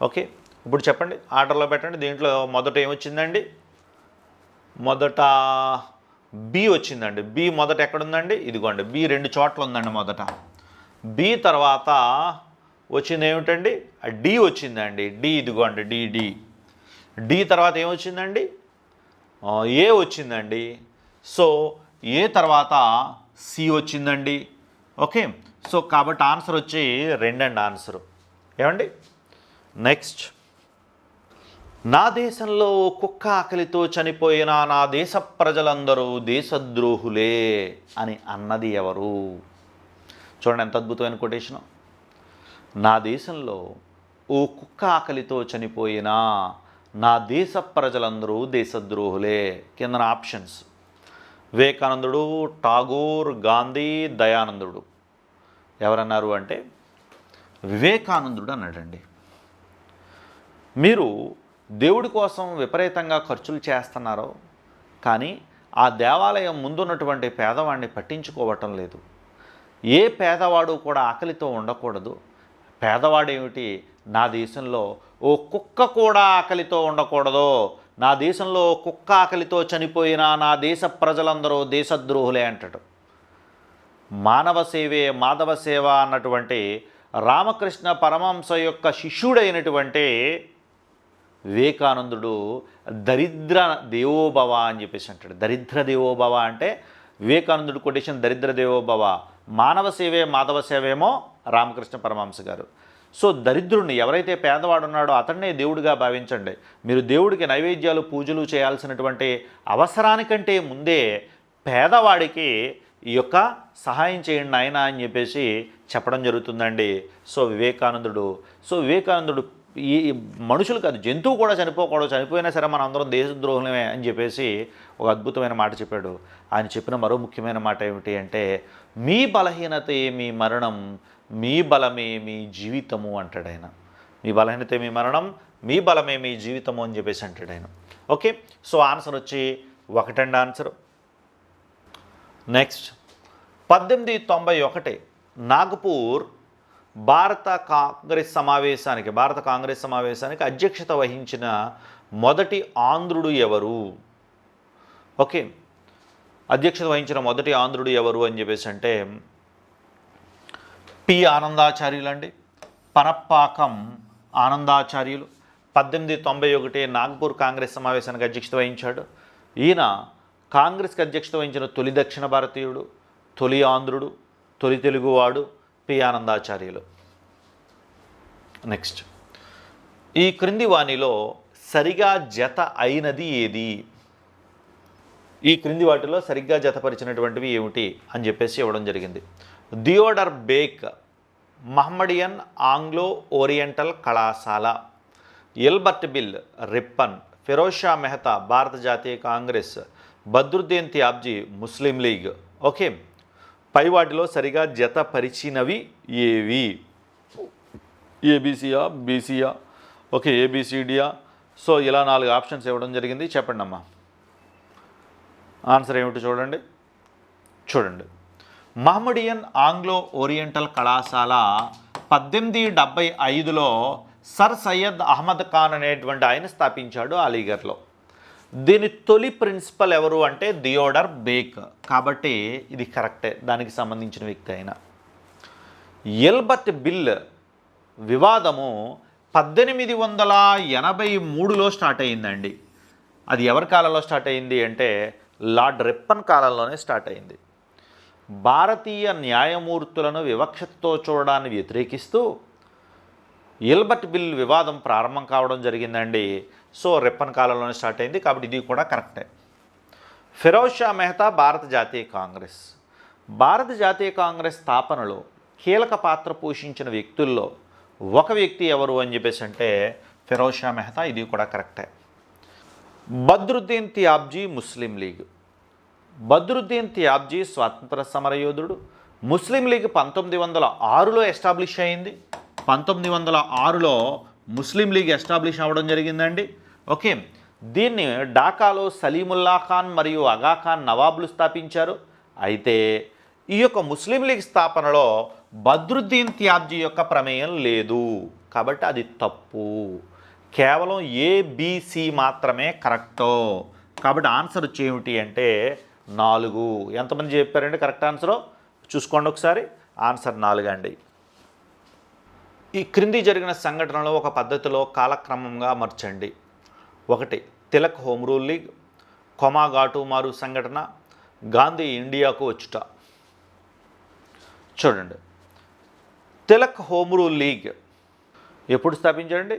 ఓకే, ఇప్పుడు చెప్పండి, ఆర్డర్లో పెట్టండి. దీంట్లో మొదట ఏమొచ్చిందండి? మొదట బి వచ్చిందండి. బి మొదట ఎక్కడుందండి? ఇదిగోండి, బి 2 చోట్ల ఉందండి. మొదట బి, తర్వాత వచ్చింది ఏమిటండి? డి వచ్చిందండి. డి ఇదిగోండి, డి డి డి తర్వాత ఏమొచ్చిందండి? ఏ వచ్చిందండి. సో ఏ తర్వాత సి వచ్చిందండి. ఓకే, సో కాబట్టి ఆన్సర్ వచ్చి 2 అండి ఆన్సరు. ఏమండి? నెక్స్ట్, నా దేశంలో కుక్క ఆకలితో చనిపోయిన నా దేశ ప్రజలందరూ దేశద్రోహులే అని అన్నది ఎవరు? చూడండి ఎంత అద్భుతమైన కొటేషను. నా దేశంలో ఓ కుక్క ఆకలితో చనిపోయిన నా దేశ ప్రజలందరూ దేశద్రోహులే. కిందన ఆప్షన్స్: వివేకానందుడు, ఠాగూర్, గాంధీ, దయానందుడు. ఎవరన్నారు అంటే వివేకానందుడు అన్నాడండి. మీరు దేవుడి కోసం విపరీతంగా ఖర్చులు చేస్తున్నారో కానీ ఆ దేవాలయం ముందున్నటువంటి పేదవాడిని పట్టించుకోవటం లేదు. ఏ పేదవాడు కూడా ఆకలితో ఉండకూడదు. పేదవాడేమిటి, నా దేశంలో ఓ కుక్క కూడా ఆకలితో ఉండకూడదు. నా దేశంలో కుక్క ఆకలితో చనిపోయినా నా దేశ ప్రజలందరూ దేశద్రోహులే అంటాడు. మానవ సేవే మాధవ సేవ అన్నటువంటి రామకృష్ణ పరమహంస యొక్క శిష్యుడైనటువంటి వివేకానందుడు దరిద్ర దేవోభవ అని చెప్పేసి అంటాడు. దరిద్ర దేవోభవ అంటే వివేకానందుడు కొటేషన్ దరిద్ర దేవోభవ. మానవ సేవే మాధవ సేవేమో రామకృష్ణ పరమహంస గారు. సో దరిద్రుడిని, ఎవరైతే పేదవాడు ఉన్నాడో అతన్నే దేవుడిగా భావించండి. మీరు దేవుడికి నైవేద్యాలు పూజలు చేయాల్సినటువంటి అవసరానికంటే ముందే పేదవాడికి ఈ యొక్క సహాయం చేయండి నాయన అని చెప్పేసి చెప్పడం జరుగుతుందండి. సో వివేకానందుడు ఈ మనుషులు కాదు, జంతువు కూడా చనిపోకూడదు, చనిపోయినా సరే మనం అందరం దేశద్రోహులమే అని చెప్పేసి ఒక అద్భుతమైన మాట చెప్పాడు. ఆయన చెప్పిన మరో ముఖ్యమైన మాట ఏమిటి అంటే, మీ బలహీనతే మీ మరణం, మీ బలమే మీ జీవితము అంటాడు ఆయన. మీ బలహీనతే మీ మరణం, మీ బలమే మీ జీవితము అని చెప్పేసి అంటాడు ఆయన. ఓకే, సో ఆన్సర్ వచ్చి 1 అండి ఆన్సర్. నెక్స్ట్, 1891 నాగపూర్ భారత కాంగ్రెస్ సమావేశానికి అధ్యక్షత వహించిన మొదటి ఆంధ్రుడు ఎవరు? ఓకే, అధ్యక్షత వహించిన మొదటి ఆంధ్రుడు ఎవరు అని చెప్పేసి అంటే పి ఆనందాచార్యులు అండి. పనప్పాకం ఆనందాచార్యులు 1891 నాగ్పూర్ కాంగ్రెస్ సమావేశానికి అధ్యక్షత వహించాడు. ఈయన కాంగ్రెస్కి అధ్యక్షత వహించిన తొలి దక్షిణ భారతీయుడు, తొలి ఆంధ్రుడు, తొలి తెలుగువాడు పి ఆనందాచార్యులు. నెక్స్ట్, ఈ క్రింది వాణిలో సరిగా జత అయినది ఏది? ఈ క్రింది వాటిలో సరిగ్గా జతపరిచినటువంటివి ఏమిటి అని చెప్పేసి ఇవ్వడం జరిగింది. Theodore Beck Mohammedan Anglo Oriental కళాశాల, Ilbert Bill Ripon, Firoz Shah Mehta భారత జాతీయ Congress, Badruddin Tyabji Muslim League. Okay, పై వాటిలో సరిగా జతపరిచినవి ఏవి? ఏబీసీయా, బీసీయా, ఓకే ఏబిసిడియా? సో ఇలా 4 ఆప్షన్స్ ఇవ్వడం జరిగింది. చెప్పండి అమ్మా, ఆన్సర్ ఏమిటి చూడండి. మహమ్మడియన్ ఆంగ్లో ఓరియంటల్ కళాశాల 1875లో సర్ సయ్యద్ అహ్మద్ ఖాన్ అనేటువంటి ఆయన స్థాపించాడు అలీగర్లో. దీని తొలి ప్రిన్సిపల్ ఎవరు అంటే థియోడర్ బేక్. కాబట్టి ఇది కరెక్టే, దానికి సంబంధించిన వ్యక్తి అయిన. ఎల్బర్ట్ బిల్ వివాదము 1883లో స్టార్ట్ అయిందండి. అది ఎవరి కాలంలో స్టార్ట్ అయింది అంటే లార్డ్ రిప్పన్ కాలంలోనే స్టార్ట్ అయింది. భారతీయ న్యాయమూర్తులను వివక్షతతో చూడడాన్ని వ్యతిరేకిస్తూ ఎల్బర్ట్ బిల్ వివాదం ప్రారంభం కావడం జరిగిందండి. సో రిప్పన్ కాలంలోనే స్టార్ట్ అయింది, కాబట్టి ఇది కూడా కరెక్టే. ఫిరోజ్ షా మెహతా భారత జాతీయ కాంగ్రెస్ స్థాపనలో కీలక పాత్ర పోషించిన వ్యక్తుల్లో ఒక వ్యక్తి ఎవరు అని చెప్పేసి అంటే ఫిరోజ్ షా మెహతా, ఇది కూడా కరెక్టే. Badruddin Tyabji Muslim league. బద్రుద్దీన్ త్యాబ్జీ స్వాతంత్ర సమరయోధుడు. ముస్లిం లీగ్ 1906లో ఎస్టాబ్లిష్ అయింది. 1906లో ముస్లిం లీగ్ ఎస్టాబ్లిష్ అవ్వడం జరిగిందండి. ఓకే, దీన్ని ఢాకాలో సలీముల్లా ఖాన్ మరియు అగా ఖాన్ నవాబులు స్థాపించారు. అయితే ఈ యొక్క ముస్లిం లీగ్ స్థాపనలో బద్రుద్దీన్ త్యాబ్జీ యొక్క ప్రమేయం లేదు, కాబట్టి అది తప్పు. కేవలం ఏబిసి మాత్రమే కరెక్టో. కాబట్టి ఆన్సర్ వచ్చి ఏమిటి అంటే 4. ఎంతమంది చెప్పారంటే కరెక్ట్ ఆన్సరు చూసుకోండి ఒకసారి. ఆన్సర్ 4 అండి. ఈ క్రింది జరిగిన సంఘటనలో ఒక పద్ధతిలో కాలక్రమంగా అమర్చండి. 1 తిలక్ హోమ్ రూల్ లీగ్, కొమాఘాటు మారు సంఘటన, గాంధీ ఇండియాకు వచ్చుట. చూడండి, తిలక్ హోమ్ రూల్ లీగ్ ఎప్పుడు స్థాపించారండి?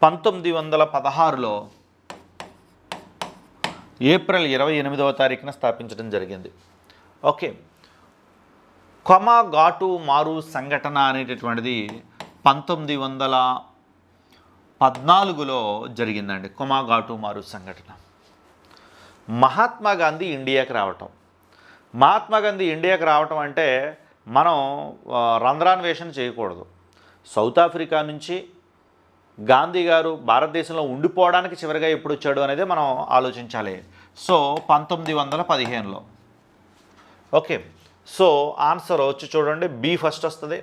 1916లో ఏప్రిల్ 28వ తారీఖున స్థాపించడం జరిగింది. ఓకే, కొమాఘాటు మారు సంఘటన అనేటటువంటిది 1914లో జరిగిందండి. కొమాఘాటు మారు సంఘటన. మహాత్మా గాంధీ ఇండియాకి రావటం. మహాత్మా గాంధీ ఇండియాకి రావటం అంటే మనం రంధ్రాన్వేషణ చేయకూడదు. సౌత్ ఆఫ్రికా నుంచి గాంధీ గారు భారతదేశంలో ఉండిపోవడానికి చివరిగా ఎప్పుడు వచ్చాడు అనేది మనం ఆలోచించాలి. సో 1915లో. ఓకే, సో ఆన్సర్ వచ్చి చూడండి, బి ఫస్ట్ వస్తుంది,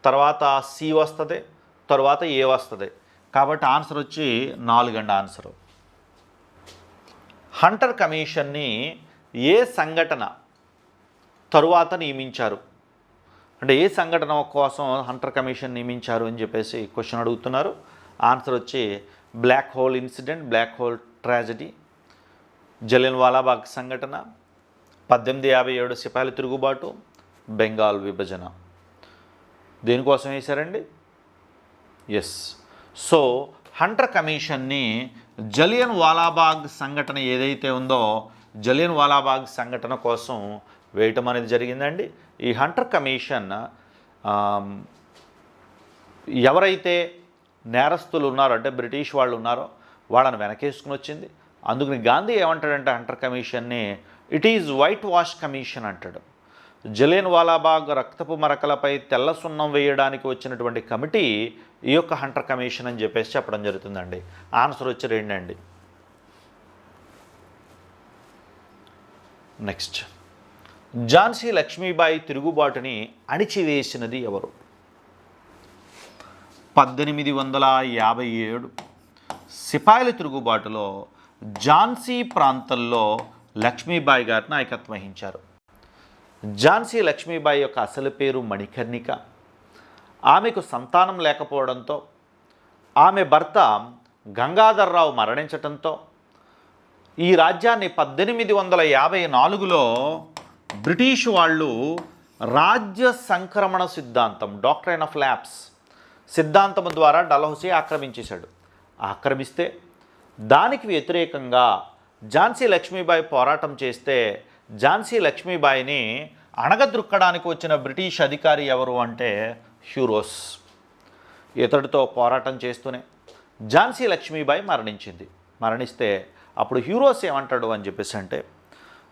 తర్వాత సి వస్తుంది, తర్వాత ఏ వస్తుంది. కాబట్టి ఆన్సర్ వచ్చి 4 అండి ఆన్సరు. హంటర్ కమిషన్ని ఏ సంఘటన తరువాత నియమించారు? అంటే ఏ సంఘటన కోసం హంటర్ కమిషన్ నియమించారు అని చెప్పేసి క్వశ్చన్ అడుగుతున్నారు. ఆన్సర్ వచ్చి black hole incident, black hole tragedy, Jallianwalabagh సంఘటన, 1857 సిపాయిల తిరుగుబాటు, బెంగాల్ విభజన. దేనికోసం వేశారండి? ఎస్. సో హంటర్ కమిషన్ని జలియన్వాలాబాగ్ సంఘటన ఏదైతే ఉందో జలియన్వాలాబాగ్ సంఘటన కోసం వేయటం అనేది జరిగిందండి. ఈ హంటర్ కమిషన్ ఎవరైతే నేరస్తులు ఉన్నారో, అంటే బ్రిటిష్ వాళ్ళు ఉన్నారో వాళ్ళని వెనకేసుకుని వచ్చింది. అందుకని గాంధీ ఏమంటాడంటే హంటర్ కమిషన్ని it is white wash commission అంటాడు. జలియన్వాలాబాగ్ రక్తపు మరకలపై తెల్ల సున్నం వేయడానికి వచ్చినటువంటి కమిటీ ఈ యొక్క హంటర్ కమిషన్ అని చెప్పేసి చెప్పడం జరుగుతుందండి. ఆన్సర్ వచ్చి 2 అండి. నెక్స్ట్, ఝాన్సీ లక్ష్మీబాయి తిరుగుబాటుని అణిచివేసినది ఎవరు? 1857 సిపాయిల తిరుగుబాటులో ఝాన్సీ ప్రాంతంలో లక్ష్మీబాయి గారు నాయకత్వం వహించారు. ఝాన్సీ లక్ష్మీబాయి యొక్క అసలు పేరు మణికర్ణిక. ఆమెకు సంతానం లేకపోవడంతో, ఆమె భర్త గంగాధర్రావు మరణించడంతో ఈ రాజ్యాన్ని 1854లో బ్రిటిష్ వాళ్ళు రాజ్య సంక్రమణ సిద్ధాంతం, డాక్ట్రైన్ ఆఫ్ ల్యాప్స్ సిద్ధాంతం ద్వారా డల్హౌసీ ఆక్రమించేశాడు. ఆక్రమిస్తే దానికి వ్యతిరేకంగా ఝాన్సీ లక్ష్మీబాయి పోరాటం చేస్తే ఝాన్సీ లక్ష్మీబాయిని అణగద్రొక్కడానికి వచ్చిన బ్రిటిష్ అధికారి ఎవరు అంటే హ్యూరోస్. ఇతడితో పోరాటం చేస్తూనే ఝాన్సీ లక్ష్మీబాయి మరణించింది. మరణిస్తే అప్పుడు హ్యూరోస్ ఏమంటాడు అని చెప్పేసి అంటే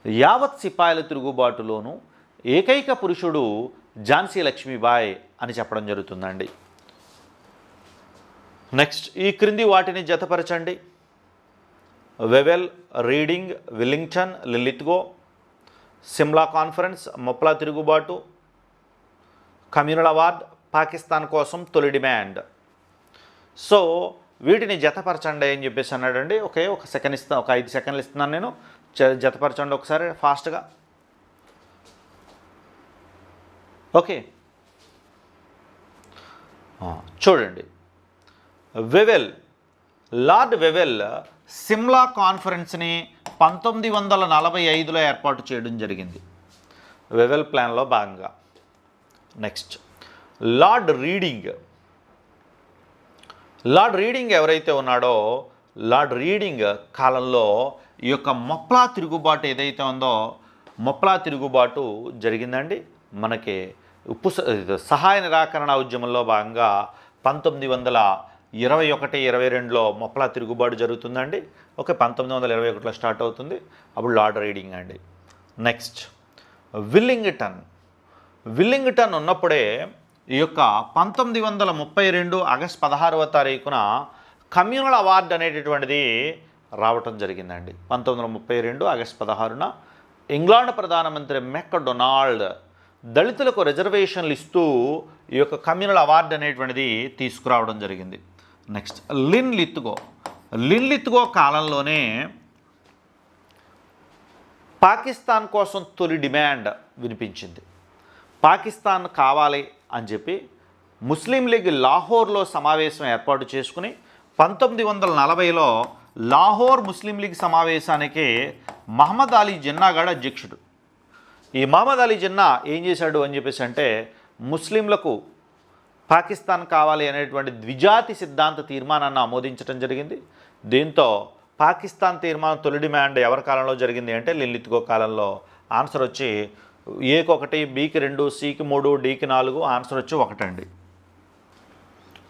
యావత్ సిపాయిల తిరుగుబాటులోనూ ఏకైక పురుషుడు ఝాన్సీ లక్ష్మీబాయి అని చెప్పడం జరుగుతుందండి. నెక్స్ట్, ఈ క్రింది వాటిని జతపరచండి. Wavell, Reading, Willingdon, Linlithgow, Simla conference, Moplah తిరుగుబాటు, కమ్యూనల్ అవార్డ్, పాకిస్తాన్ కోసం తొలి డిమాండ్. సో వీటిని జతపరచండి అని చెప్పేసి అన్నాడండి. ఓకే, ఒక 5 సెకండ్లు ఇస్తున్నాను నేను, జతపరచండి ఒకసారి ఫాస్ట్గా. ఓకే, చూడండి, లార్డ్ వెవెల్ సిమ్లా కాన్ఫరెన్స్ని 1945లో ఏర్పాటు చేయడం జరిగింది, వెవెల్ ప్లాన్లో భాగంగా. నెక్స్ట్, లార్డ్ రీడింగ్ ఎవరైతే ఉన్నాడో లార్డ్ రీడింగ్ కాలంలో ఈ యొక్క మొప్లా తిరుగుబాటు ఏదైతే ఉందో మొప్లా తిరుగుబాటు జరిగిందండి. మనకి సహాయ నిరాకరణ ఉద్యమంలో భాగంగా 1921-22లో మొప్లా తిరుగుబాటు జరుగుతుందండి. ఓకే, 1921లో స్టార్ట్ అవుతుంది. అప్పుడు లార్డ్ రీడింగ్ అండి. నెక్స్ట్, విల్లింగ్టన్ ఉన్నప్పుడే ఈ యొక్క 1932 ఆగస్టు 16వ తారీఖున కమ్యూనల్ అవార్డు అనేటటువంటిది రావటం జరిగిందండి. 1932 ఆగస్టు 16న ఇంగ్లాండ్ ప్రధానమంత్రి మెక్డొనాల్డ్ దళితులకు రిజర్వేషన్లు ఇస్తూ ఈ యొక్క కమ్యూనల్ అవార్డు అనేటువంటిది తీసుకురావడం జరిగింది. నెక్స్ట్, లిన్లిత్గో కాలంలోనే పాకిస్తాన్ కోసం తొలి డిమాండ్ వినిపించింది. పాకిస్తాన్ కావాలి అని చెప్పి ముస్లిం లీగ్ లాహోర్లో సమావేశం ఏర్పాటు చేసుకుని 1940లో లాహోర్ ముస్లిం లీగ్ సమావేశానికి మహమ్మద్ అలీ జిన్నా గారు అధ్యక్షుడు. ఈ మహమ్మద్ అలీ జిన్నా ఏం చేశాడు అని చెప్పేసి అంటే ముస్లింలకు పాకిస్తాన్ కావాలి అనేటువంటి ద్విజాతి సిద్ధాంత తీర్మానాన్ని ఆమోదించడం జరిగింది. దీంతో పాకిస్తాన్ తీర్మానం తొలి డిమాండ్ ఎవరి కాలంలో జరిగింది అంటే లిన్లిత్గో కాలంలో. ఆన్సర్ వచ్చి ఏకి 1, బికి 2, సికి 3, డికి 4. ఆన్సర్ వచ్చి 1 అండి.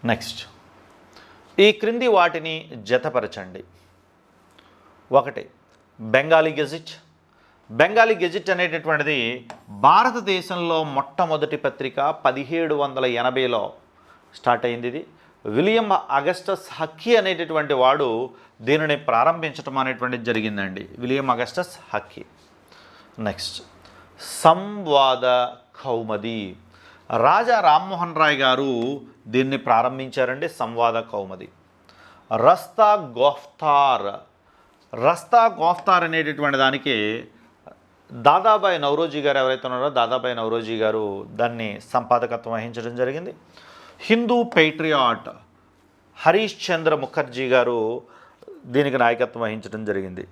నెక్స్ట్, ఈ క్రింది వాటిని జతపరచండి. 1 బెంగాలీ గెజిట్. బెంగాలీ గెజిట్ అనేటటువంటిది భారతదేశంలో మొట్టమొదటి పత్రిక 1780లో స్టార్ట్ అయింది. ఇది విలియం అగస్టస్ హక్కీ అనేటటువంటి వాడు దీనిని ప్రారంభించడం అనేటువంటిది జరిగిందండి. William Augustus Hicky. Next, Sambad Kaumudi. Raja Rammohan Roy గారు దీన్ని ప్రారంభించారండి. సంవాద కౌముది. రస్తా గోఫ్తార్. రస్తా గోఫ్తార్ అనేటటువంటి దానికి దాదాబాయి నౌరోజీ గారు ఎవరైతే ఉన్నారో దాదాబాయి నౌరోజీ గారు దాన్ని సంపాదకత్వం వహించడం జరిగింది. హిందూ పేట్రియాట్ హరీష్ చంద్ర ముఖర్జీ గారు దీనికి నాయకత్వం వహించడం జరిగింది.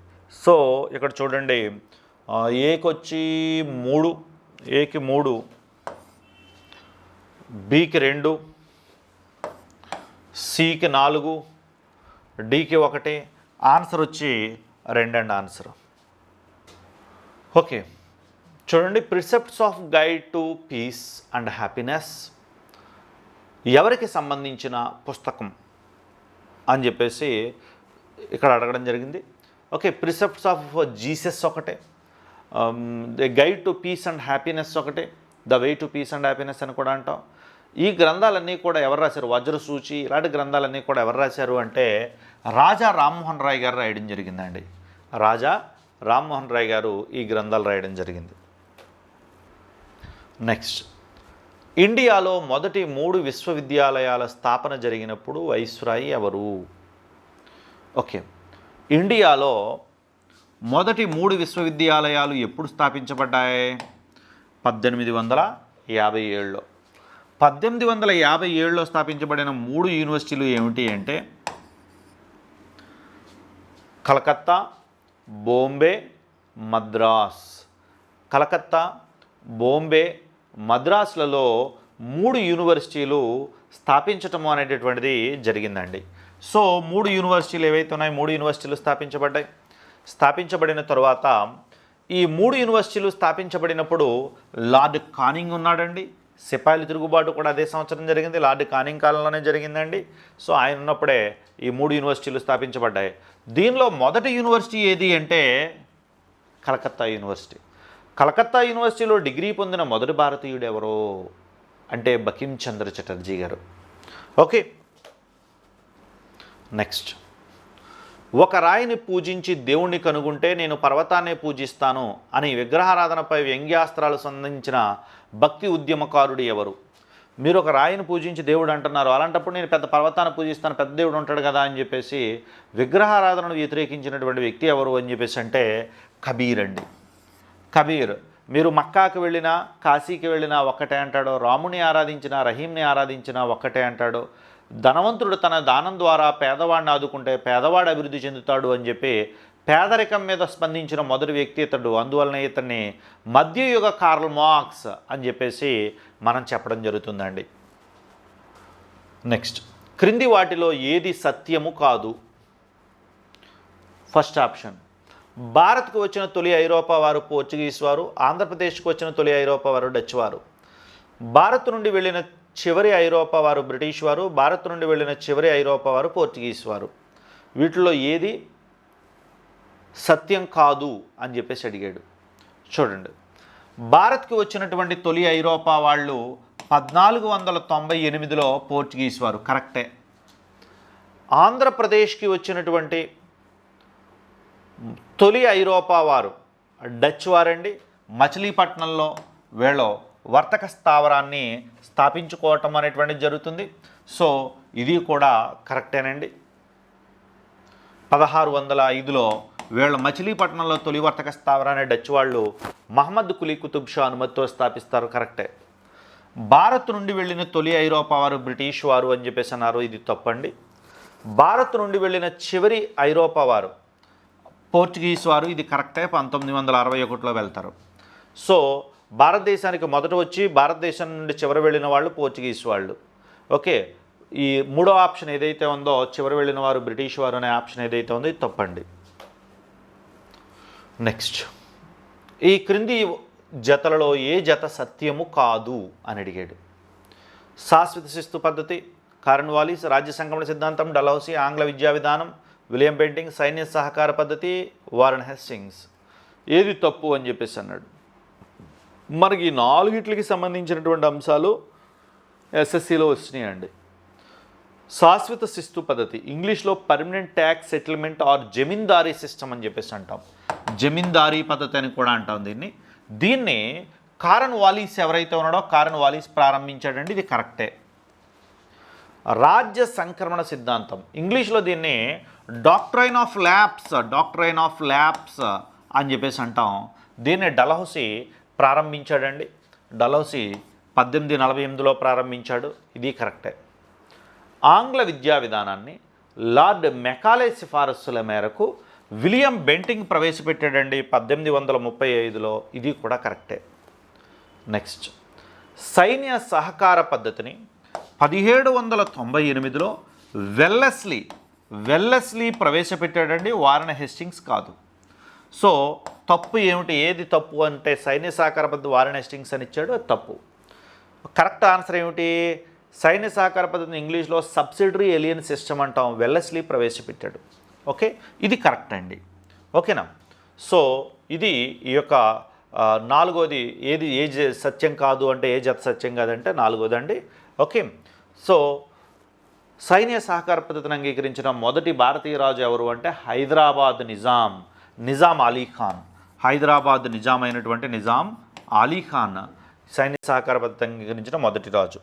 సో ఇక్కడ చూడండి, ఏకొచ్చి 3, ఏకి 3, బికి 2, సికి 4, డికి 1. ఆన్సర్ వచ్చి 2 అండి ఆన్సర్. ఓకే, చూడండి, precepts of guide to peace and happiness ఎవరికి సంబంధించిన పుస్తకం అని చెప్పేసి ఇక్కడ అడగడం జరిగింది. ఓకే, ప్రిసెప్ట్స్ ఆఫ్ జీసస్ ఒకటే, the guide to peace and happiness ఒకటే, the way to peace and happiness అని కూడా అంటాం. ఈ గ్రంథాలన్నీ కూడా ఎవరు రాశారు? వజ్రసూచి ఇలాంటి గ్రంథాలన్నీ కూడా ఎవరు రాశారు అంటే రాజా రామ్మోహన్ రాయ్ గారు రాయడం జరిగిందండి. రాజా రామ్మోహన్ రాయ్ గారు ఈ గ్రంథాలు రాయడం జరిగింది. నెక్స్ట్, ఇండియాలో మొదటి 3 విశ్వవిద్యాలయాల స్థాపన జరిగినప్పుడు వైస్రాయి ఎవరు? ఓకే, ఇండియాలో మొదటి 3 విశ్వవిద్యాలయాలు ఎప్పుడు స్థాపించబడ్డాయి? 1857లో. 1857లో స్థాపించబడిన 3 యూనివర్సిటీలు ఏమిటి అంటే కలకత్తా, బాంబే, మద్రాస్. కలకత్తా, బాంబే, మద్రాసులలో 3 యూనివర్సిటీలు స్థాపించటం అనేటటువంటిది జరిగిందండి. సో 3 యూనివర్సిటీలు ఏవైతే ఉన్నాయో 3 యూనివర్సిటీలు స్థాపించబడ్డాయి. స్థాపించబడిన తర్వాత ఈ 3 యూనివర్సిటీలు స్థాపించబడినప్పుడు లార్డ్ కానింగ్ ఉన్నాడండి. సిపాయిల తిరుగుబాటు కూడా అదే సంవత్సరం జరిగింది, లార్డ్ కానింగ్ కాలంలోనే జరిగిందండి. సో ఆయన ఉన్నప్పుడే ఈ 3 యూనివర్సిటీలు స్థాపించబడ్డాయి. దీనిలో మొదటి యూనివర్సిటీ ఏది అంటే కలకత్తా యూనివర్సిటీ. కలకత్తా యూనివర్సిటీలో డిగ్రీ పొందిన మొదటి భారతీయుడు ఎవరో అంటే బకిం చంద్ర చటర్జీ గారు. ఓకే, నెక్స్ట్, ఒక రాయిని పూజించి దేవుణ్ణి కనుగొంటే నేను పర్వతాన్నే పూజిస్తాను అని విగ్రహారాధనపై వ్యంగ్యాస్త్రాలు సంధించిన భక్తి ఉద్యమకారుడు ఎవరు? మీరు ఒక రాయిని పూజించి దేవుడు అంటున్నారు, అలాంటప్పుడు నేను పెద్ద పర్వతాన్ని పూజిస్తాను, పెద్ద దేవుడు ఉంటాడు కదా అని చెప్పేసి విగ్రహారాధనను వ్యతిరేకించినటువంటి వ్యక్తి ఎవరు అని చెప్పేసి అంటే కబీర్ అండి. కబీర్. మీరు మక్కాకి వెళ్ళినా కాశీకి వెళ్ళినా ఒక్కటే అంటాడు, రాముని ఆరాధించినా రహీంని ఆరాధించినా ఒక్కటే అంటాడు. ధనవంతుడు తన దానం ద్వారా పేదవాడిని ఆదుకుంటే పేదవాడు అభివృద్ధి చెందుతాడు అని చెప్పి పేదరికం మీద స్పందించిన మొదటి వ్యక్తి ఇతడు. అందువలన ఇతన్ని మధ్యయుగ కార్ల్ మార్క్స్ అని చెప్పేసి మనం చెప్పడం జరుగుతుందండి. నెక్స్ట్, క్రింది వాటిలో ఏది సత్యము కాదు? ఫస్ట్ ఆప్షన్, భారత్కు వచ్చిన తొలి ఐరోపా వారు పోర్చుగీస్ వారు, ఆంధ్రప్రదేశ్కు వచ్చిన తొలి ఐరోపా వారు డచ్ వారు. భారత్ నుండి వెళ్ళిన చివరి ఐరోపా వారు బ్రిటిష్ వారు, భారత్ నుండి వెళ్ళిన చివరి ఐరోపా వారు పోర్చుగీస్ వారు. వీటిలో ఏది సత్యం కాదు అని చెప్పేసి అడిగాడు. చూడండి, భారత్కి వచ్చినటువంటి తొలి ఐరోపా వాళ్ళు 1498లో పోర్చుగీస్ వారు, కరెక్టే. ఆంధ్రప్రదేశ్కి వచ్చినటువంటి తొలి ఐరోపా వారు డచ్ వారండి. మచిలీపట్నంలో వీళ్ళు వర్తక స్థావరాన్ని స్థాపించుకోవటం అనేటువంటిది జరుగుతుంది. సో ఇది కూడా కరెక్టేనండి. 1605లో వీళ్ళు మచిలీపట్నంలో తొలి వర్తక స్థావరాన్ని డచ్ వాళ్ళు మహమ్మద్ కులీ కుతుబ్ షా అనుమతితో స్థాపిస్తారు, కరెక్టే. భారత్ నుండి వెళ్ళిన తొలి ఐరోపా వారు బ్రిటిష్ వారు అని చెప్పేసి అన్నారు. ఇది తప్పండి. భారత్ నుండి వెళ్ళిన చివరి ఐరోపా వారు పోర్చుగీస్ వారు. ఇది కరెక్టే. 1961లో వెళ్తారు. సో భారతదేశానికి మొదట వచ్చి భారతదేశం నుండి చివరి వెళ్ళిన వాళ్ళు పోర్చుగీస్ వాళ్ళు. ఓకే, ఈ మూడో ఆప్షన్ ఏదైతే ఉందో చివరి వెళ్ళిన వారు బ్రిటిష్ వారు అనే ఆప్షన్ ఏదైతే ఉందో ఇది తప్పండి. నెక్స్ట్, ఈ క్రింది జతలలో ఏ జత సత్యము కాదు అని అడిగాడు. శాశ్వత శిస్తు పద్ధతి, కార్న్వాలిస్, రాజ్య సంక్రమణ సిద్ధాంతం, డల్హౌసీ, ఆంగ్ల విద్యా విధానం, విలియం బెంటింగ్, సైన్య సహకార పద్ధతి, వారన్ హెస్టింగ్స్. ఏది తప్పు అని చెప్పేసి అన్నాడు. మనకి ఈ నాలుగిట్లకి సంబంధించినటువంటి అంశాలు ఎస్ఎస్సిలో వచ్చినాయండి. శాశ్వత శిస్తు పద్ధతి, ఇంగ్లీష్లో permanent tax settlement or zamindari system అని చెప్పేసి అంటాం. జమీందారీ పద్ధతి అని కూడా అంటాం దీన్ని కార్న్వాలిస్ ఎవరైతే ఉన్నాడో కార్న్వాలిస్ ప్రారంభించాడండి. ఇది కరెక్టే. రాజ్య సంక్రమణ సిద్ధాంతం, ఇంగ్లీష్లో దీన్ని డాక్ట్రైన్ ఆఫ్ ల్యాప్స్ అని చెప్పేసి అంటాం. దీన్ని డల్హౌసీ ప్రారంభించాడండి. డల్హౌసీ 1848లో ప్రారంభించాడు. ఇది కరెక్టే. ఆంగ్ల విద్యా విధానాన్ని లార్డ్ మెకాలే సిఫారసుల మేరకు విలియం బెంటింగ్ ప్రవేశపెట్టాడండి 1835లో. ఇది కూడా కరెక్టే. నెక్స్ట్, సైన్య సహకార పద్ధతిని 1798లో వెల్లెస్లీ ప్రవేశపెట్టాడండి. వారన్ హెస్టింగ్స్ కాదు. సో తప్పు ఏమిటి? ఏది తప్పు అంటే సైన్య సహకార పద్ధతి వారన్ హెస్టింగ్స్ అని ఇచ్చాడు, అది తప్పు. కరెక్ట్ ఆన్సర్ ఏమిటి? సైన్య సహకార పద్ధతిని ఇంగ్లీష్లో సబ్సిడరీ ఎలియన్ సిస్టమ్ అంటాం. వెల్లెస్లీ ప్రవేశపెట్టాడు. ఓకే, ఇది కరెక్ట్ అండి. ఓకేనా? సో ఇది ఈ యొక్క నాలుగోది ఏది ఏ సత్యం కాదు అంటే ఏ జత సత్యం కాదంటే నాలుగోదండి. ఓకే, సో సైన్య సహకార పద్ధతిని అంగీకరించిన మొదటి భారతీయ రాజు ఎవరు అంటే హైదరాబాద్ నిజాం అలీ ఖాన్. హైదరాబాద్ నిజాం అయినటువంటి నిజాం అలీ ఖాన్ సైన్య సహకార పద్ధతి అంగీకరించిన మొదటి రాజు.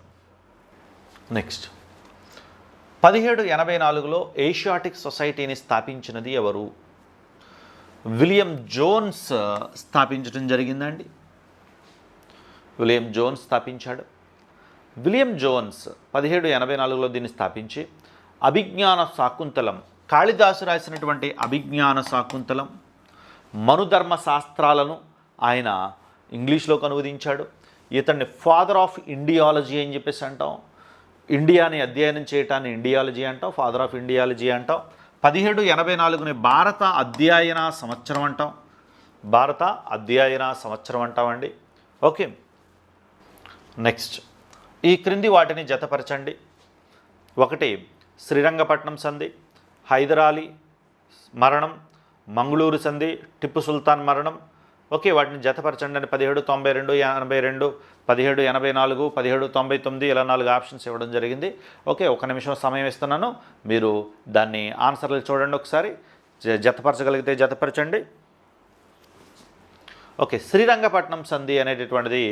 నెక్స్ట్, 1784లో ఏషియాటిక్ సొసైటీని స్థాపించినది ఎవరు? విలియం జోన్స్ స్థాపించడం జరిగిందండి. విలియం జోన్స్ స్థాపించాడు. విలియం జోన్స్ 1784లో దీన్ని స్థాపించి అభిజ్ఞాన శాకుంతలం, కాళిదాసు రాసినటువంటి అభిజ్ఞాన శాకుంతలం, మనుధర్మ శాస్త్రాలను ఆయన ఇంగ్లీష్లోకి అనువదించాడు. ఇతన్ని ఫాదర్ ఆఫ్ ఇండియాలజీ అని చెప్పేసి అంటాం. ఇండియాని అధ్యయనం చేయటాన్ని ఇండియాలజీ అంటాం, ఫాదర్ ఆఫ్ ఇండియాలజీ అంటాం. 1784ని భారత అధ్యయన సంవత్సరం అంటాం. భారత అధ్యయన సంవత్సరం అంటామండి. ఓకే, నెక్స్ట్, ఈ క్రింది వాటిని జతపరచండి. 1 శ్రీరంగపట్నం సంధి, హైదరాలీ మరణం, మంగళూరు సంధి, టిప్పు సుల్తాన్ మరణం. ఓకే, వాటిని జతపరచండి అని 1792, 82, 1784, 1799 ఇలా 4 ఆప్షన్స్ ఇవ్వడం జరిగింది. ఓకే, 1 నిమిషం సమయం ఇస్తున్నాను. మీరు దాన్ని ఆన్సర్లు చూడండి ఒకసారి. జతపరచగలిగితే జతపరచండి. ఓకే, శ్రీరంగపట్నం సంధి అనేటటువంటిది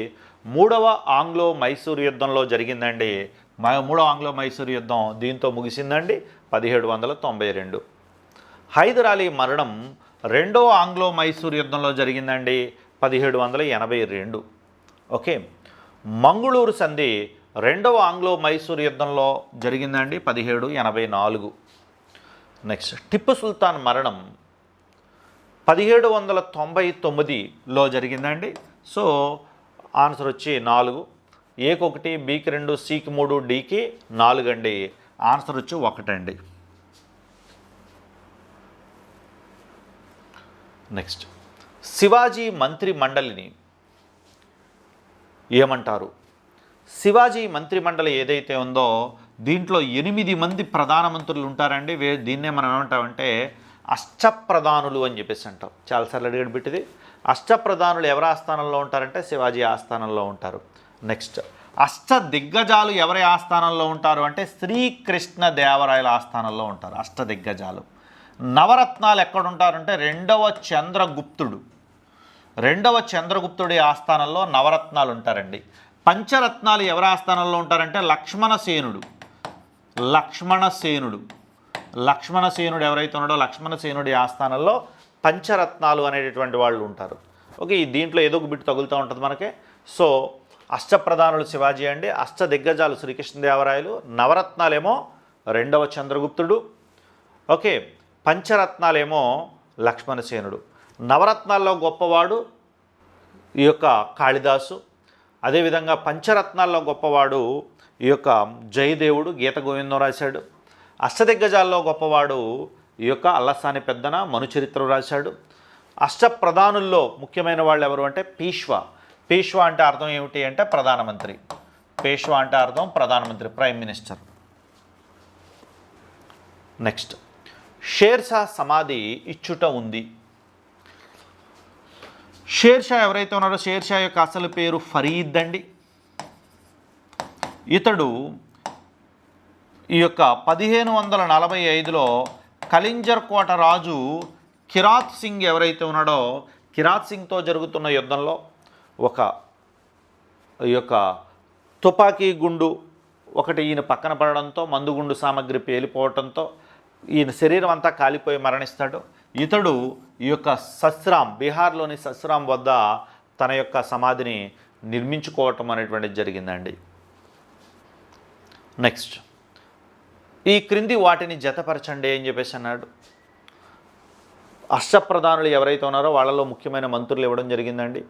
3వ ఆంగ్లో మైసూర్ యుద్ధంలో జరిగిందండి. 3వ ఆంగ్లో మైసూర్ యుద్ధం దీంతో ముగిసిందండి 1792. హైదరాలీ మరణం 2వ ఆంగ్లో మైసూర్ యుద్ధంలో జరిగిందండి 1782. ఓకే, మంగళూరు సంధి 2వ ఆంగ్లో మైసూర్ యుద్ధంలో జరిగిందండి 1784. నెక్స్ట్, టిప్పు సుల్తాన్ మరణం 1799లో జరిగిందండి. సో ఆన్సర్ వచ్చి 4. ఏకి 1, బికి 2, సికి 3, డికి 4 అండి. ఆన్సర్ వచ్చి 1 అండి. నెక్స్ట్, శివాజీ మంత్రి మండలిని ఏమంటారు? శివాజీ మంత్రి మండలి ఏదైతే ఉందో దీంట్లో 8 మంది ప్రధానమంత్రులు ఉంటారండి. దీన్నే మనం ఏమంటామంటే అష్టప్రధానులు అని చెప్పేసి అంటాం. చాలాసార్లు అడిగాడు బిట్టిది. అష్టప్రధానులు ఎవరి ఆస్థానంలో ఉంటారంటే శివాజీ ఆస్థానంలో ఉంటారు. నెక్స్ట్, అష్ట దిగ్గజాలు ఎవరి ఆస్థానంలో ఉంటారు అంటే శ్రీకృష్ణదేవరాయల ఆస్థానంలో ఉంటారు అష్ట దిగ్గజాలు. నవరత్నాలు ఎక్కడ ఉంటారంటే రెండవ చంద్రగుప్తుడి ఆస్థానంలో నవరత్నాలు ఉంటారండి. పంచరత్నాలు ఎవరి ఆస్థానంలో ఉంటారంటే లక్ష్మణసేనుడు ఎవరైతే ఉన్నాడో లక్ష్మణసేనుడి ఆస్థానంలో పంచరత్నాలు అనేటటువంటి వాళ్ళు ఉంటారు. ఓకే, దీంట్లో ఏదో ఒక బిట్ తగులుతూ ఉంటుంది మనకి. సో అష్టప్రధానులు శివాజీ అండి, అష్టదిగ్గజాలు శ్రీకృష్ణదేవరాయలు, నవరత్నాలేమో రెండవ చంద్రగుప్తుడు, ఓకే, పంచరత్నాలేమో లక్ష్మణసేనుడు. నవరత్నాల్లో గొప్పవాడు ఈ యొక్క కాళిదాసు, అదేవిధంగా పంచరత్నాల్లో గొప్పవాడు ఈ యొక్క జయదేవుడు గీత గోవిందం రాశాడు. అష్టదిగ్గజాల్లో గొప్పవాడు ఈ యొక్క అల్లసాని పెద్దన మనుచరిత్ర రాశాడు. అష్టప్రధానుల్లో ముఖ్యమైన వాళ్ళు ఎవరు అంటే పీష్వా. పీష్వా అంటే అర్థం ఏమిటి అంటే ప్రధానమంత్రి. పేష్వా అంటే అర్థం ప్రధానమంత్రి, ప్రైమ్ మినిస్టర్. నెక్స్ట్, షేర్షా సమాధి ఇచ్చుట ఉంది. షేర్షా ఎవరైతే ఉన్నారో షేర్షా యొక్క అసలు పేరు ఫరీద్ అండి. ఇతడు ఈ యొక్క 1545లో కలింజర్ కోట రాజు కిరాత్ సింగ్ ఎవరైతే ఉన్నాడో కిరాత్ సింగ్తో జరుగుతున్న యుద్ధంలో ఈ యొక్క తుపాకీ గుండు ఒకటి ఈయన పక్కన పడడంతో, మందుగుండు సామగ్రి పేలిపోవడంతో ఈయన శరీరం అంతా కాలిపోయి మరణిస్తాడు. ఇతడు ఈ యొక్క సస్రాం, బీహార్లోని సస్రాం వద్ద తన యొక్క సమాధిని నిర్మించుకోవటం అనేటువంటిది జరిగిందండి. నెక్స్ట్, ఈ క్రింది వాటిని జతపరచండి అని చెప్పేసి అన్నాడు. అష్టప్రధానులు ఎవరైతే ఉన్నారో వాళ్ళలో ముఖ్యమైన మంత్రులు ఇవ్వడం జరిగిందండి.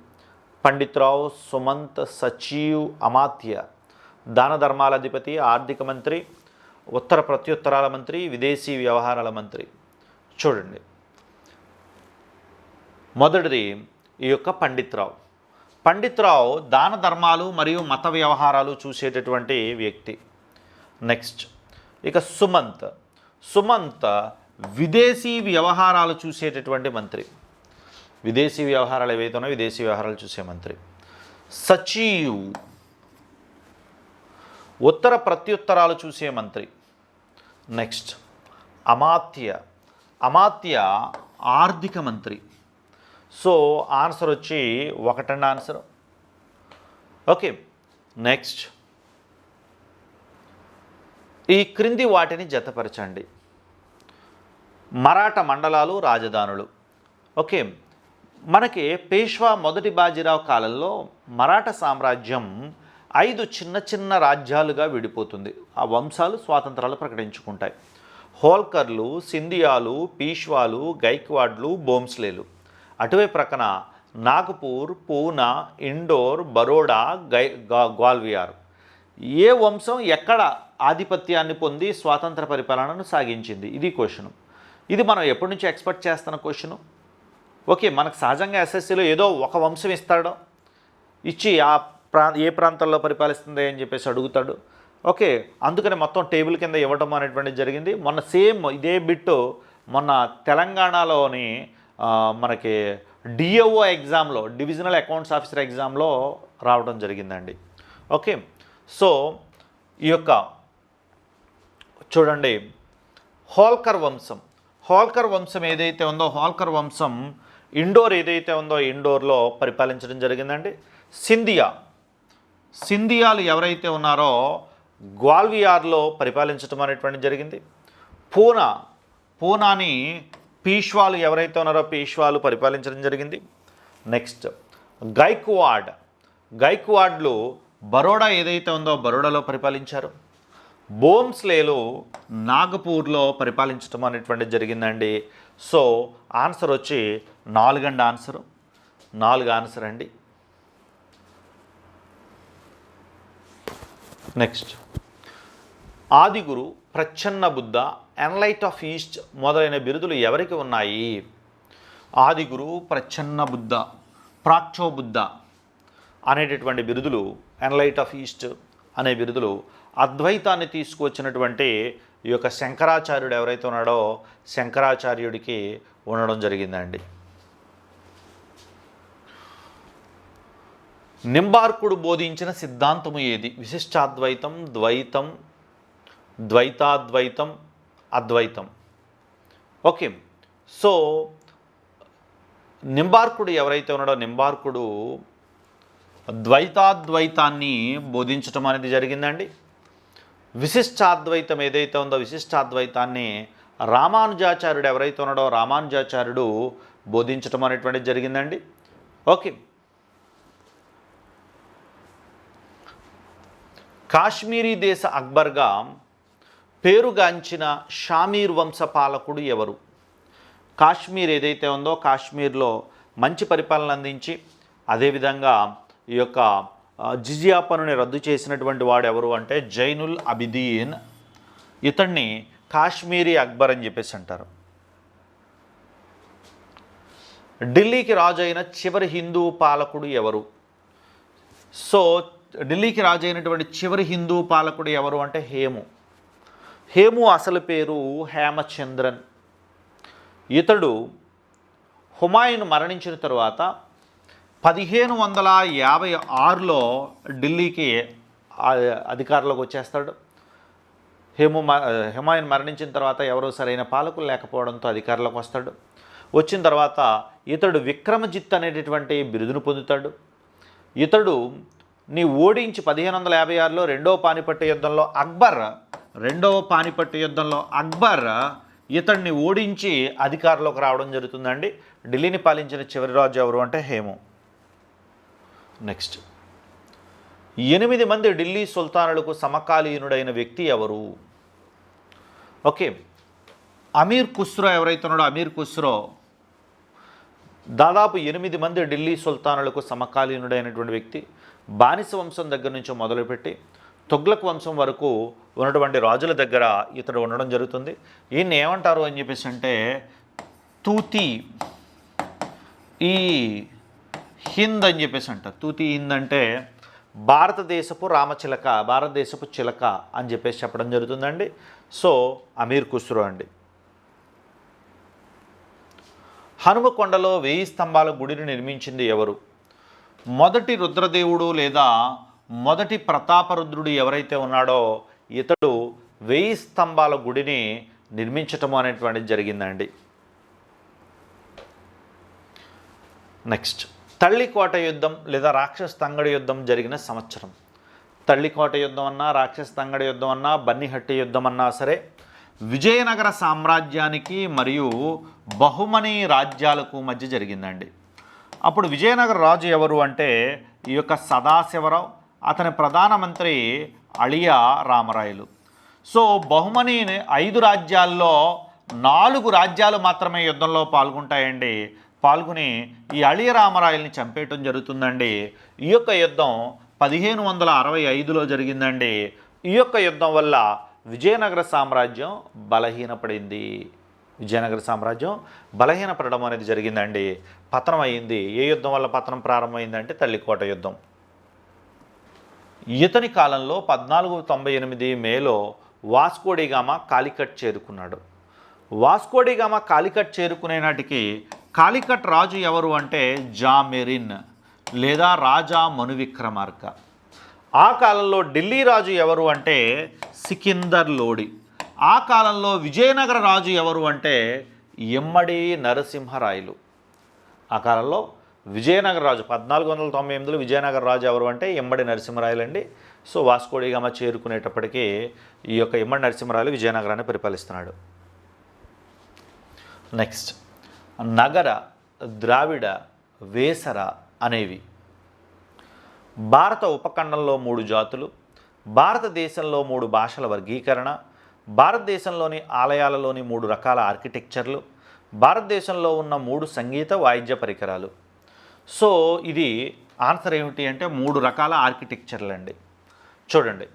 పండిత్రావు, సుమంత్, సచీవ్, అమాత్య, దాన ధర్మాల అధిపతి, ఆర్థిక మంత్రి, ఉత్తర ప్రత్యుత్తరాల మంత్రి, విదేశీ వ్యవహారాల మంత్రి. చూడండి, మొదటిది ఈ యొక్క పండిత్రావు. పండిత్రావు దాన ధర్మాలు మరియు మత వ్యవహారాలు చూసేటటువంటి వ్యక్తి. నెక్స్ట్, ఇక సుమంత్. సుమంత్ విదేశీ వ్యవహారాలు చూసేటటువంటి మంత్రి. విదేశీ వ్యవహారాలు ఏవైతే ఉన్నాయో విదేశీ వ్యవహారాలు చూసే మంత్రి. సచీవ్ ఉత్తర ప్రత్యుత్తరాలు చూసే మంత్రి. నెక్స్ట్, అమాత్య. అమాత్య ఆర్థిక మంత్రి. సో ఆన్సర్ వచ్చి ఒకటండి ఆన్సర్. ఓకే, నెక్స్ట్, ఈ క్రింది వాటిని జతపరచండి. మరాఠా మండలాలు, రాజధానులు. ఓకే, మనకి పేష్వా మొదటి బాజీరావు కాలంలో మరాఠా సామ్రాజ్యం 5 చిన్న చిన్న రాజ్యాలుగా విడిపోతుంది. ఆ వంశాలు స్వాతంత్రాలు ప్రకటించుకుంటాయి. హోల్కర్లు, సింధియాలు, పీష్వాలు, గైక్వాడ్లు, బోంస్లేలు. అటువైపు ప్రక్కన నాగపూర్, పూనా, ఇండోర్, బరోడా, గ్వాల్వియార్. ఏ వంశం ఎక్కడ ఆధిపత్యాన్ని పొంది స్వాతంత్ర పరిపాలనను సాగించింది? ఇది క్వశ్చను. ఇది మనం ఎప్పటి నుంచి ఎక్స్పెక్ట్ చేస్తున్న క్వశ్చను. ఓకే, మనకు సహజంగా ఎస్ఎస్సీలో ఏదో ఒక వంశం ఇస్తాడు, ఇచ్చి ఏ ప్రాంతాల్లో పరిపాలిస్తుంది అని చెప్పేసి అడుగుతాడు. ఓకే, అందుకని మొత్తం టేబుల్ కింద ఇవ్వడం అనేటువంటిది జరిగింది. మొన్న సేమ్ ఇదే బిట్టు మొన్న తెలంగాణలోని మనకి డిఓ ఎగ్జామ్లో, డివిజనల్ అకౌంట్స్ ఆఫీసర్ ఎగ్జామ్లో రావడం జరిగిందండి. ఓకే, సో ఈ యొక్క చూడండి, హోల్కర్ వంశం. హోల్కర్ వంశం ఏదైతే ఉందో హోల్కర్ వంశం ఇండోర్ ఏదైతే ఉందో ఇండోర్లో పరిపాలించడం జరిగిందండి. సింధియాలు ఎవరైతే ఉన్నారో గ్వాల్వియార్లో పరిపాలించడం అనేటువంటి జరిగింది. పూనాని పీష్వాలు ఎవరైతే ఉన్నారో పీష్వాలు పరిపాలించడం జరిగింది. నెక్స్ట్, గైక్వాడ్లు బరోడా ఏదైతే ఉందో బరోడాలో పరిపాలించారు. బోంస్లేలు నాగపూర్లో పరిపాలించడం అనేటువంటిది జరిగిందండి. సో ఆన్సర్ వచ్చి 4 అండి ఆన్సరు. 4 ఆన్సర్ అండి. నెక్స్ట్, ఆదిగురు, ప్రచ్ఛన్న బుద్ధ, ఎన్లైట్ ఆఫ్ ఈస్ట్ మొదలైన బిరుదులు ఎవరికి ఉన్నాయి? ఆదిగురు, ప్రచ్ఛన్న బుద్ధ, ప్రాచ్యో బుద్ధ అనేటటువంటి బిరుదులు, ఎన్లైట్ ఆఫ్ ఈస్ట్ అనే బిరుదులు అద్వైతాన్ని తీసుకువచ్చినటువంటి ఈ యొక్క శంకరాచార్యుడు ఎవరైతే ఉన్నాడో శంకరాచార్యుడికి ఉండడం జరిగిందండి. నింబార్కుడు బోధించిన సిద్ధాంతము ఏది? విశిష్టాద్వైతం, ద్వైతం, ద్వైతాద్వైతం, అద్వైతం. ఓకే, సో నింబార్కుడు ఎవరైతే ఉన్నాడో నింబార్కుడు ద్వైతాద్వైతాన్ని బోధించటం అనేది జరిగిందండి. విశిష్టాద్వైతం ఏదైతే ఉందో విశిష్టాద్వైతాన్ని రామానుజాచార్యుడు ఎవరైతే ఉన్నాడో రామానుజాచార్యుడు బోధించటం అనేటువంటిది జరిగిందండి. ఓకే, కాశ్మీరీ దేశ అక్బర్గా పేరుగాంచిన షామీర్ వంశ పాలకుడు ఎవరు? కాశ్మీర్ ఏదైతే ఉందో కాశ్మీర్లో మంచి పరిపాలన అందించి అదేవిధంగా ఈ యొక్క జిజియా పన్నుని రద్దు చేసినటువంటి వాడు ఎవరు అంటే జైనుల్ అబిదీన్. ఇతన్ని కాశ్మీరీ అక్బర్ అని చెప్పేసి అంటారు. ఢిల్లీకి రాజు అయిన చివరి హిందూ పాలకుడు ఎవరు? సో ఢిల్లీకి రాజు అయినటువంటి చివరి హిందూ పాలకుడు ఎవరు అంటే హేము అసలు పేరు హేమచంద్రన్. ఇతడు హుమాయూన్ మరణించిన తరువాత 1556లో ఢిల్లీకి అధికారంలోకి వచ్చేస్తాడు. హుమాయూన్ మరణించిన తర్వాత ఎవరో సరైన పాలకులు లేకపోవడంతో అధికారంలోకి వస్తాడు. వచ్చిన తర్వాత ఇతడు విక్రమజిత్ అనేటటువంటి బిరుదును పొందుతాడు. ఇతడు ఓడించి 1556లో రెండవ పానిపట్టు యుద్ధంలో అక్బర్ ఇతడిని ఓడించి అధికారంలోకి రావడం జరుగుతుందండి. ఢిల్లీని పాలించిన చివరి రాజు ఎవరు అంటే హేము. నెక్స్ట్ 8 మంది ఢిల్లీ సుల్తానులకు సమకాలీనుడైన వ్యక్తి ఎవరు? ఓకే, అమీర్ ఖుస్రో ఎవరైతే ఉన్నాడో అమీర్ ఖుస్రో దాదాపు 8 మంది ఢిల్లీ సుల్తానులకు సమకాలీనుడైనటువంటి వ్యక్తి. బానిస వంశం దగ్గర నుంచి మొదలుపెట్టి తుగ్లక్ వంశం వరకు ఉన్నటువంటి రాజుల దగ్గర ఇతడు ఉండడం జరుగుతుంది. ఈయన్ని ఏమంటారు అని చెప్పేసి అంటే తూతి ఈ హింద్ అని చెప్పేసి అంటారు. తూతి హింద్ అంటే భారతదేశపు చిలక అని చెప్పేసి చెప్పడం జరుగుతుందండి. సో అమీర్ ఖుస్రో అండి. హనుమకొండలో 1000 స్తంభాల గుడిని నిర్మించింది ఎవరు? మొదటి రుద్రదేవుడు లేదా మొదటి ప్రతాపరుద్రుడు ఎవరైతే ఉన్నాడో ఇతడు 1000 స్తంభాల గుడిని నిర్మించటం అనేటువంటిది జరిగిందండి. నెక్స్ట్ తల్లికోట యుద్ధం లేదా రాక్షస తంగడి యుద్ధం జరిగిన సంవత్సరం. తల్లికోట యుద్ధం అన్నా, రాక్షస తంగడి యుద్ధం అన్నా, బన్నిహట్టి యుద్ధం అన్నా సరే విజయనగర సామ్రాజ్యానికి మరియు బహుమని రాజ్యాలకు మధ్య జరిగిందండి. అప్పుడు విజయనగర రాజు ఎవరు అంటే ఈ యొక్క సదాశివరావు, అతని ప్రధానమంత్రి అళియా రామరాయలు. సో బహుమని 5 రాజ్యాల్లో 4 రాజ్యాలు మాత్రమే యుద్ధంలో పాల్గొని ఈ అళియ రామరాయల్ని చంపేయటం జరుగుతుందండి. ఈ యొక్క యుద్ధం 1565లో జరిగిందండి. ఈ యొక్క యుద్ధం వల్ల విజయనగర సామ్రాజ్యం బలహీనపడడం అనేది జరిగిందండి. పతనం అయింది. ఏ యుద్ధం వల్ల పతనం ప్రారంభమైందంటే తల్లికోట యుద్ధం. ఇతని కాలంలో 1498 మేలో వాస్కోడిగామా కాలికట్ చేరుకున్నాడు. వాస్కోడిగామా కాలికట్ చేరుకునే నాటికి కాలికట్ రాజు ఎవరు అంటే జామెరిన్ లేదా రాజా మనువిక్రమార్క. ఆ కాలంలో ఢిల్లీ రాజు ఎవరు అంటే సికిందర్ లోడి. ఆ కాలంలో విజయనగర రాజు ఎవరు అంటే ఇమ్మడి నరసింహరాయలు. ఆ కాలంలో విజయనగర రాజు 1498లో విజయనగర రాజు ఎవరు అంటే ఇమ్మడి నరసింహరాయలు అండి. సో వాస్కోడిగామా చేరుకునేటప్పటికీ ఈ యొక్క ఇమ్మడి నరసింహరాయలు విజయనగరాన్ని పరిపాలిస్తున్నాడు. నెక్స్ట్ నగర, ద్రావిడ, వేసర అనేవి భారత ఉపఖండంలో 3 జాతులు, భారతదేశంలో 3 భాషల వర్గీకరణ, భారతదేశంలోని ఆలయాలలోని 3 రకాల ఆర్కిటెక్చర్లు, భారతదేశంలో ఉన్న 3 సంగీత వాయిద్య పరికరాలు. సో ఇది ఆన్సర్ ఏమిటి అంటే 3 రకాల ఆర్కిటెక్చర్లు అండి. చూడండి,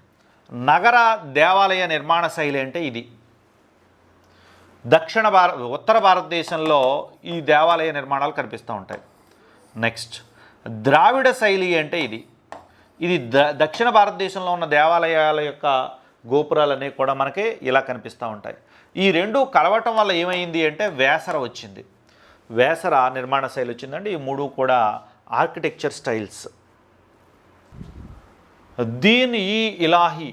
నగర దేవాలయ నిర్మాణ శైలి అంటే ఇది. ఉత్తర భారతదేశంలో ఈ దేవాలయ నిర్మాణాలు కనిపిస్తూ ఉంటాయి. నెక్స్ట్ ద్రావిడ శైలి అంటే ఇది దక్షిణ భారతదేశంలో ఉన్న దేవాలయాల యొక్క గోపురాలన్నీ కూడా మనకి ఇలా కనిపిస్తూ ఉంటాయి. ఈ 2 కలవటం వల్ల ఏమైంది అంటే వేసర వచ్చింది. వేసర నిర్మాణ శైలి వచ్చిందండి. ఈ 3 కూడా ఆర్కిటెక్చర్ స్టైల్స్. దీన్ ఈ ఇలాహీ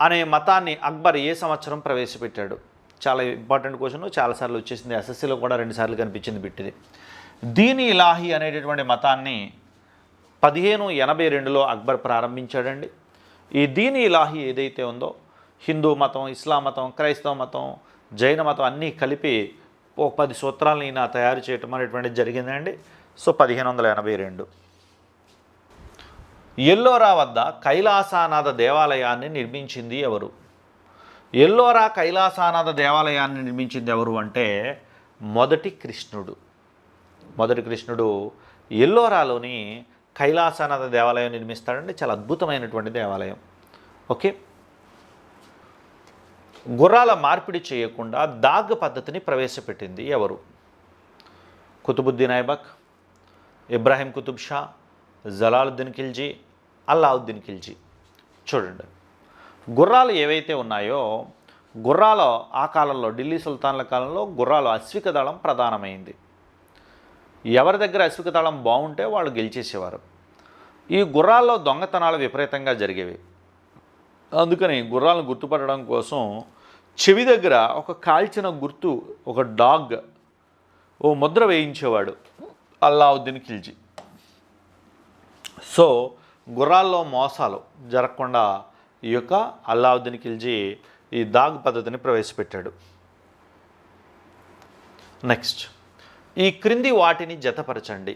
అనే మతాన్ని అక్బర్ ఏ సంవత్సరం ప్రవేశపెట్టాడు? చాలా ఇంపార్టెంట్ క్వశ్చన్, చాలాసార్లు వచ్చేసింది. ఎస్ఎస్సీలో కూడా 2 సార్లు కనిపించింది బిట్టిది. దీన్ ఇలాహీ అనేటటువంటి మతాన్ని 1582లో అక్బర్ ప్రారంభించాడండి. ఈ దీన్ ఇలాహీ ఏదైతే ఉందో హిందూ మతం, ఇస్లాం మతం, క్రైస్తవ మతం, జైన మతం అన్నీ కలిపి ఒక 10 సూత్రాలను ఈయన తయారు చేయటం అనేటువంటిది జరిగిందండి. సో 1582. ఎల్లోరా వద్ద కైలాసనాథ దేవాలయాన్ని నిర్మించింది ఎవరు? ఎల్లోరా కైలాసనాథ దేవాలయాన్ని నిర్మించింది ఎవరు అంటే మొదటి కృష్ణుడు. ఎల్లోరాలోని కైలాసనాథ దేవాలయం నిర్మిస్తాడంటే చాలా అద్భుతమైనటువంటి దేవాలయం. ఓకే. గుర్రాల మార్పిడి చేయకుండా దాగ్ పద్ధతిని ప్రవేశపెట్టింది ఎవరు? కుతుబుద్దీన్ ఐబక్, ఇబ్రాహిం కుతుబ్ షా, జలాలుద్దీన్ ఖిల్జీ, అల్లావుద్దీన్ ఖిల్జీ. చూడండి, గుర్రాలు ఏవైతే ఉన్నాయో గుర్రాల ఆ కాలంలో ఢిల్లీ సుల్తాన్ల కాలంలో గుర్రాలు అశ్విక దళం ప్రధానమైంది. ఎవరి దగ్గర అశ్విక దళం బాగుంటే వాళ్ళు గెలిచేసేవారు. ఈ గుర్రాల్లో దొంగతనాలు విపరీతంగా జరిగేవి. అందుకని గుర్రాలను గుర్తుపట్టడం కోసం చెవి దగ్గర ఒక కాల్చిన గుర్తు, ఒక డాగ్, ఓ ముద్ర వేయించేవాడు అల్లావుద్దీన్ ఖిల్జీ. సో గుర్రాల్లో మోసాలు జరగకుండా ఈ యొక్క అల్లావుద్దీన్ ఖిల్జీ ఈ దాగ్ పద్ధతిని ప్రవేశపెట్టాడు. నెక్స్ట్, ఈ క్రింది వాటిని జతపరచండి.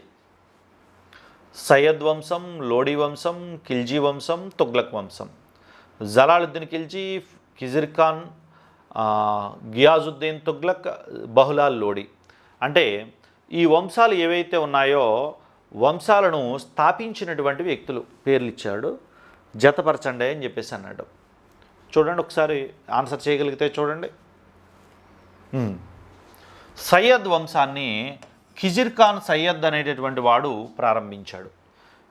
సయ్యద్ వంశం, లోడీ వంశం, ఖిల్జీ వంశం, తుగ్లక్ వంశం. జలాలుద్దీన్ ఖిల్జీ, ఖిజిర్ ఖాన్, గియాజుద్దీన్ తుగ్లక్, బహులాల్ లోడీ. అంటే ఈ వంశాలు ఏవైతే ఉన్నాయో వంశాలను స్థాపించినటువంటి వ్యక్తులు పేర్లు ఇచ్చాడు. జతపరచండి అని చెప్పేసి అన్నాడు. చూడండి, ఒకసారి ఆన్సర్ చేయగలిగితే చూడండి. సయ్యద్ వంశాన్ని ఖిజిర్ ఖాన్ సయ్యద్ అనేటటువంటి వాడు ప్రారంభించాడు.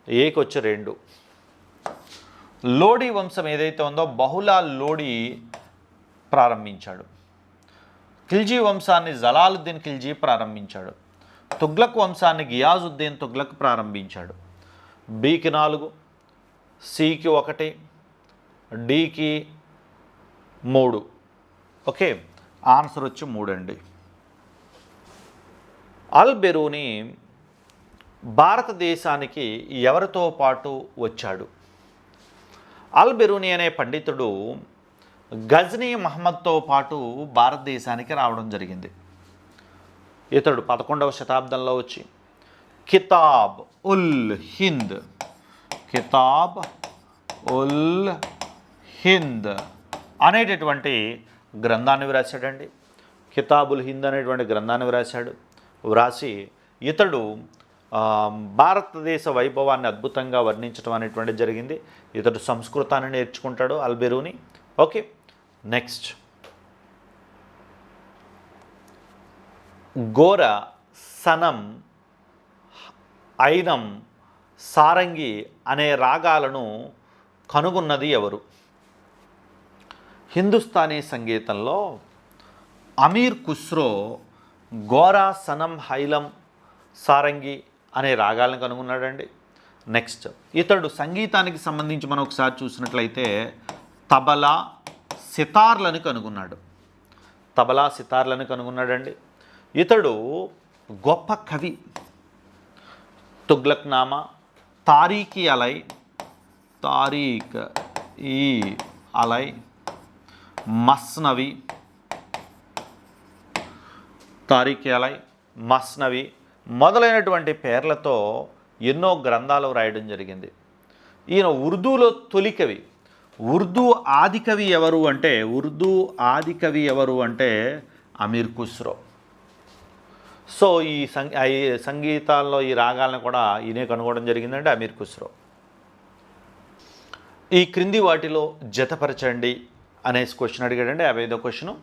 ఏకొచ్చి 2. లోడీ వంశం ఏదైతే ఉందో బహులాల్ లోడీ ప్రారంభించాడు. ఖిల్జీ వంశాన్ని జలాలుద్దీన్ ఖిల్జీ ప్రారంభించాడు. తుగ్లక్ వంశాన్ని గియాజుద్దీన్ తుగ్లక్ ప్రారంభించాడు. బికి 4, సికి 1, డికి 3. ఓకే, ఆన్సర్ వచ్చి 3 అండి. అల్ బెరూని భారతదేశానికి ఎవరితో పాటు వచ్చాడు? అల్ బెరూని అనే పండితుడు గజ్నీ మహమ్మద్తో పాటు భారతదేశానికి రావడం జరిగింది. ఇతడు 11వ శతాబ్దంలో వచ్చి కితాబ్ ఉల్ హింద్ అనేటటువంటి గ్రంథాన్ని వ్రాసాడండి. కితాబుల్ హింద్ అనేటువంటి గ్రంథాన్ని వ్రాసి ఇతడు భారతదేశ వైభవాన్ని అద్భుతంగా వర్ణించడం అనేటువంటిది జరిగింది. ఇతడు సంస్కృతాన్ని నేర్చుకుంటాడు అల్ బెరూని. ఓకే, నెక్స్ట్, గోర, సనం, ఐనం, సారంగి అనే రాగాలను కనుగొన్నది ఎవరు? హిందుస్థానీ సంగీతంలో అమీర్ ఖుస్రో గోరా, సనం, హైలం, సారంగి అనే రాగాలను కనుగొన్నాడండి. నెక్స్ట్, ఇతడు సంగీతానికి సంబంధించి మనం ఒకసారి చూసినట్లయితే తబలా, సితార్లను కనుగొన్నాడండి. ఇతడు గొప్ప కవి. తుగ్లక్ నామా, తారీఖీ అలై, మస్నవి మొదలైనటువంటి పేర్లతో ఎన్నో గ్రంథాలు రాయడం జరిగింది. ఈయన ఉర్దూలో తొలి కవి. ఉర్దూ ఆదికవి ఎవరు అంటే అమీర్ ఖుస్రో. సో ఈ సంగీతాల్లో ఈ రాగాలను కూడా ఈయనే కనుగొనడం జరిగిందంటే అమీర్ ఖుస్రో. ఈ క్రింది వాటిలో జతపరచండి అనేసి క్వశ్చన్ అడిగాడండి. 55వ క్వశ్చను.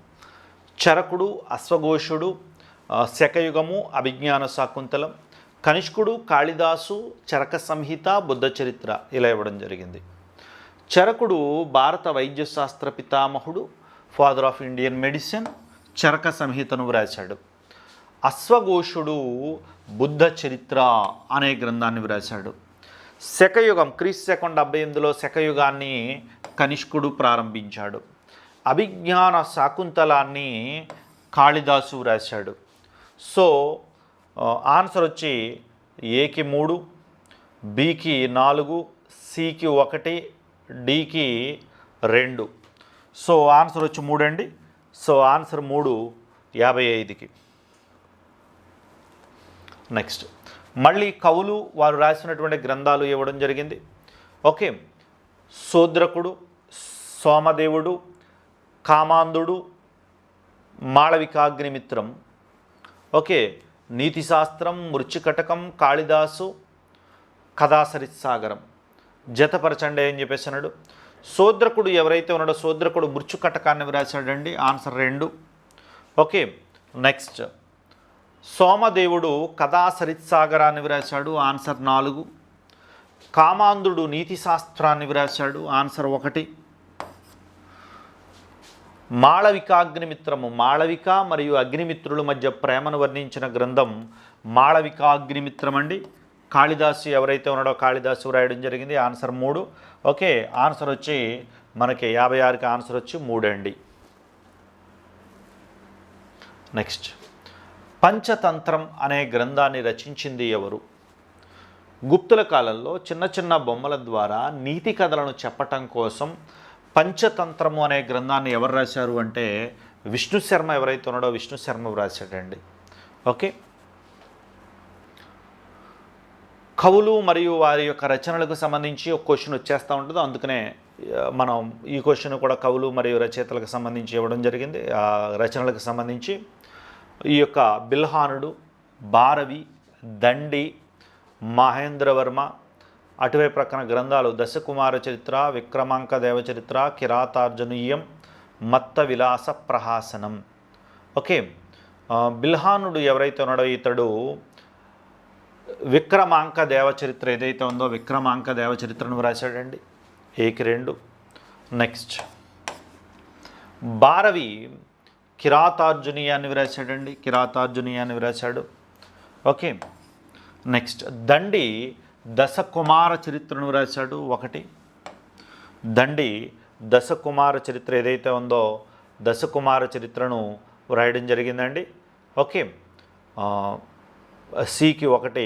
చరకుడు, అశ్వఘోషుడు, శకయుగము, అభిజ్ఞాన శాకుంతలం, కనిష్కుడు, కాళిదాసు, చరక సంహిత, బుద్ధ చరిత్ర ఇలా ఇవ్వడం జరిగింది. చరకుడు భారత వైద్యశాస్త్ర పితామహుడు, father of Indian medicine, Charaka సంహితను వ్రాశాడు. అశ్వఘోషుడు బుద్ధ చరిత్ర అనే గ్రంథాన్ని వ్రాశాడు. శకయుగం క్రీస్తు శకం 78లో శకయుగాన్ని కనిష్కుడు ప్రారంభించాడు. అభిజ్ఞాన శాకుంతలాన్ని కాళిదాసు వ్రాశాడు. సో ఆన్సర్ వచ్చి ఏకి 3, బికి 4, సికి 1, డికి 2. సో ఆన్సర్ వచ్చి 3 అండి. So answer 3, 55కి. నెక్స్ట్, మళ్ళీ కవులు వారు రాసినటువంటి గ్రంథాలు ఇవ్వడం జరిగింది. ఓకే, శూద్రకుడు, సోమదేవుడు, కామాంధుడు, మాళవికాగ్నిమిత్రం, ఓకే, నీతిశాస్త్రం, మృత్యుకటకం, కాళిదాసు, కథాసరిత్సాగరం. జతపరచండి అని చెప్పేసి అన్నాడు. శూద్రకుడు ఎవరైతే ఉన్నాడో శూద్రకుడు మృత్యుకటకాన్ని వ్రాసాడండి, ఆన్సర్ 2. ఓకే, నెక్స్ట్ సోమదేవుడు కథాసరిత్సాగరాన్ని వ్రాసాడు, ఆన్సర్ 4. కామాంధుడు నీతిశాస్త్రాన్ని వ్రాసాడు, ఆన్సర్ 1. మాళవికాగ్నిమిత్రము, మాళవిక మరియు అగ్నిమిత్రుల మధ్య ప్రేమను వర్ణించిన గ్రంథం మాళవికాగ్నిమిత్రం అండి. కాళిదాసు ఎవరైతే ఉన్నాడో కాళిదాసు రాయడం జరిగింది, ఆన్సర్ 3. ఓకే, ఆన్సర్ వచ్చి మనకి 56కి ఆన్సర్ వచ్చి 3 అండి. నెక్స్ట్ పంచతంత్రం అనే గ్రంథాన్ని రచించింది ఎవరు? గుప్తుల కాలంలో చిన్న చిన్న బొమ్మల ద్వారా నీతి కథలను చెప్పటం కోసం పంచతంత్రము అనే గ్రంథాన్ని ఎవరు రాశారు అంటే విష్ణు శర్మ ఎవరైతే ఉన్నాడో విష్ణు శర్మ వ్రాసాడండి. ఓకే, కవులు మరియు వారి యొక్క రచనలకు సంబంధించి ఒక క్వశ్చన్ వచ్చేస్తూ ఉంటుంది, అందుకనే మనం ఈ క్వశ్చన్ కూడా కవులు మరియు రచయితలకు సంబంధించి ఇవ్వడం జరిగింది. ఆ రచనలకు సంబంధించి ఈ యొక్క బిల్హానుడు, భారవి, దండి, మహేంద్రవర్మ, అటువైపు ప్రక్కన గ్రంథాలు దశకుమార చరిత్ర, విక్రమాంక దేవచరిత్ర, కిరాతార్జునీయం, మత్త విలాస ప్రహాసనం. ఓకే, బిల్హానుడు ఎవరైతే ఉన్నాడో ఇతడు విక్రమాంక దేవచరిత్ర ఏదైతే ఉందో విక్రమాంక దేవచరిత్రను వ్రాసాడండి, 2. నెక్స్ట్ భారవి కిరాతార్జునీయాన్ని వ్రాసాడండి, కిరాతార్జునీయాన్ని వ్రాసాడు. ఓకే, నెక్స్ట్ దండి దశకుమార చరిత్రను వ్రాసాడు, 1. దండి దశకుమార చరిత్ర ఏదైతే ఉందో దశకుమార చరిత్రను వ్రాయడం జరిగిందండి. ఓకే, సికి 1.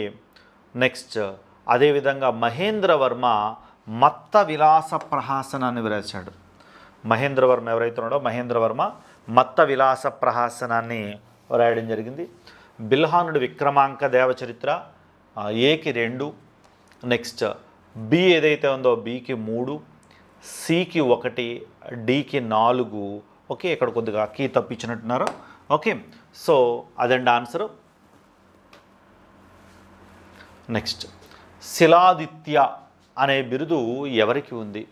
నెక్స్ట్ అదేవిధంగా మహేంద్రవర్మ మత్త విలాస ప్రహాసనాన్ని వ్రాసాడు. మహేంద్రవర్మ ఎవరైతే ఉన్నాడో మహేంద్రవర్మ మత్త విలాస ప్రహాసనాన్ని రాయడం జరిగింది. బిల్హానుడు విక్రమాంక దేవచరిత్ర ఏకి 2. నెక్స్ట్ బి ఏదైతే ఉందో బికి 3, సికి 1, డికి 4. ఓకే, ఇక్కడ కొద్దిగా కీ తప్పించినట్టున్నారు. ఓకే, సో అదండి ఆన్సరు. నెక్స్ట్ శిలాదిత్య అనే బిరుదు ఎవరికి ఉంది?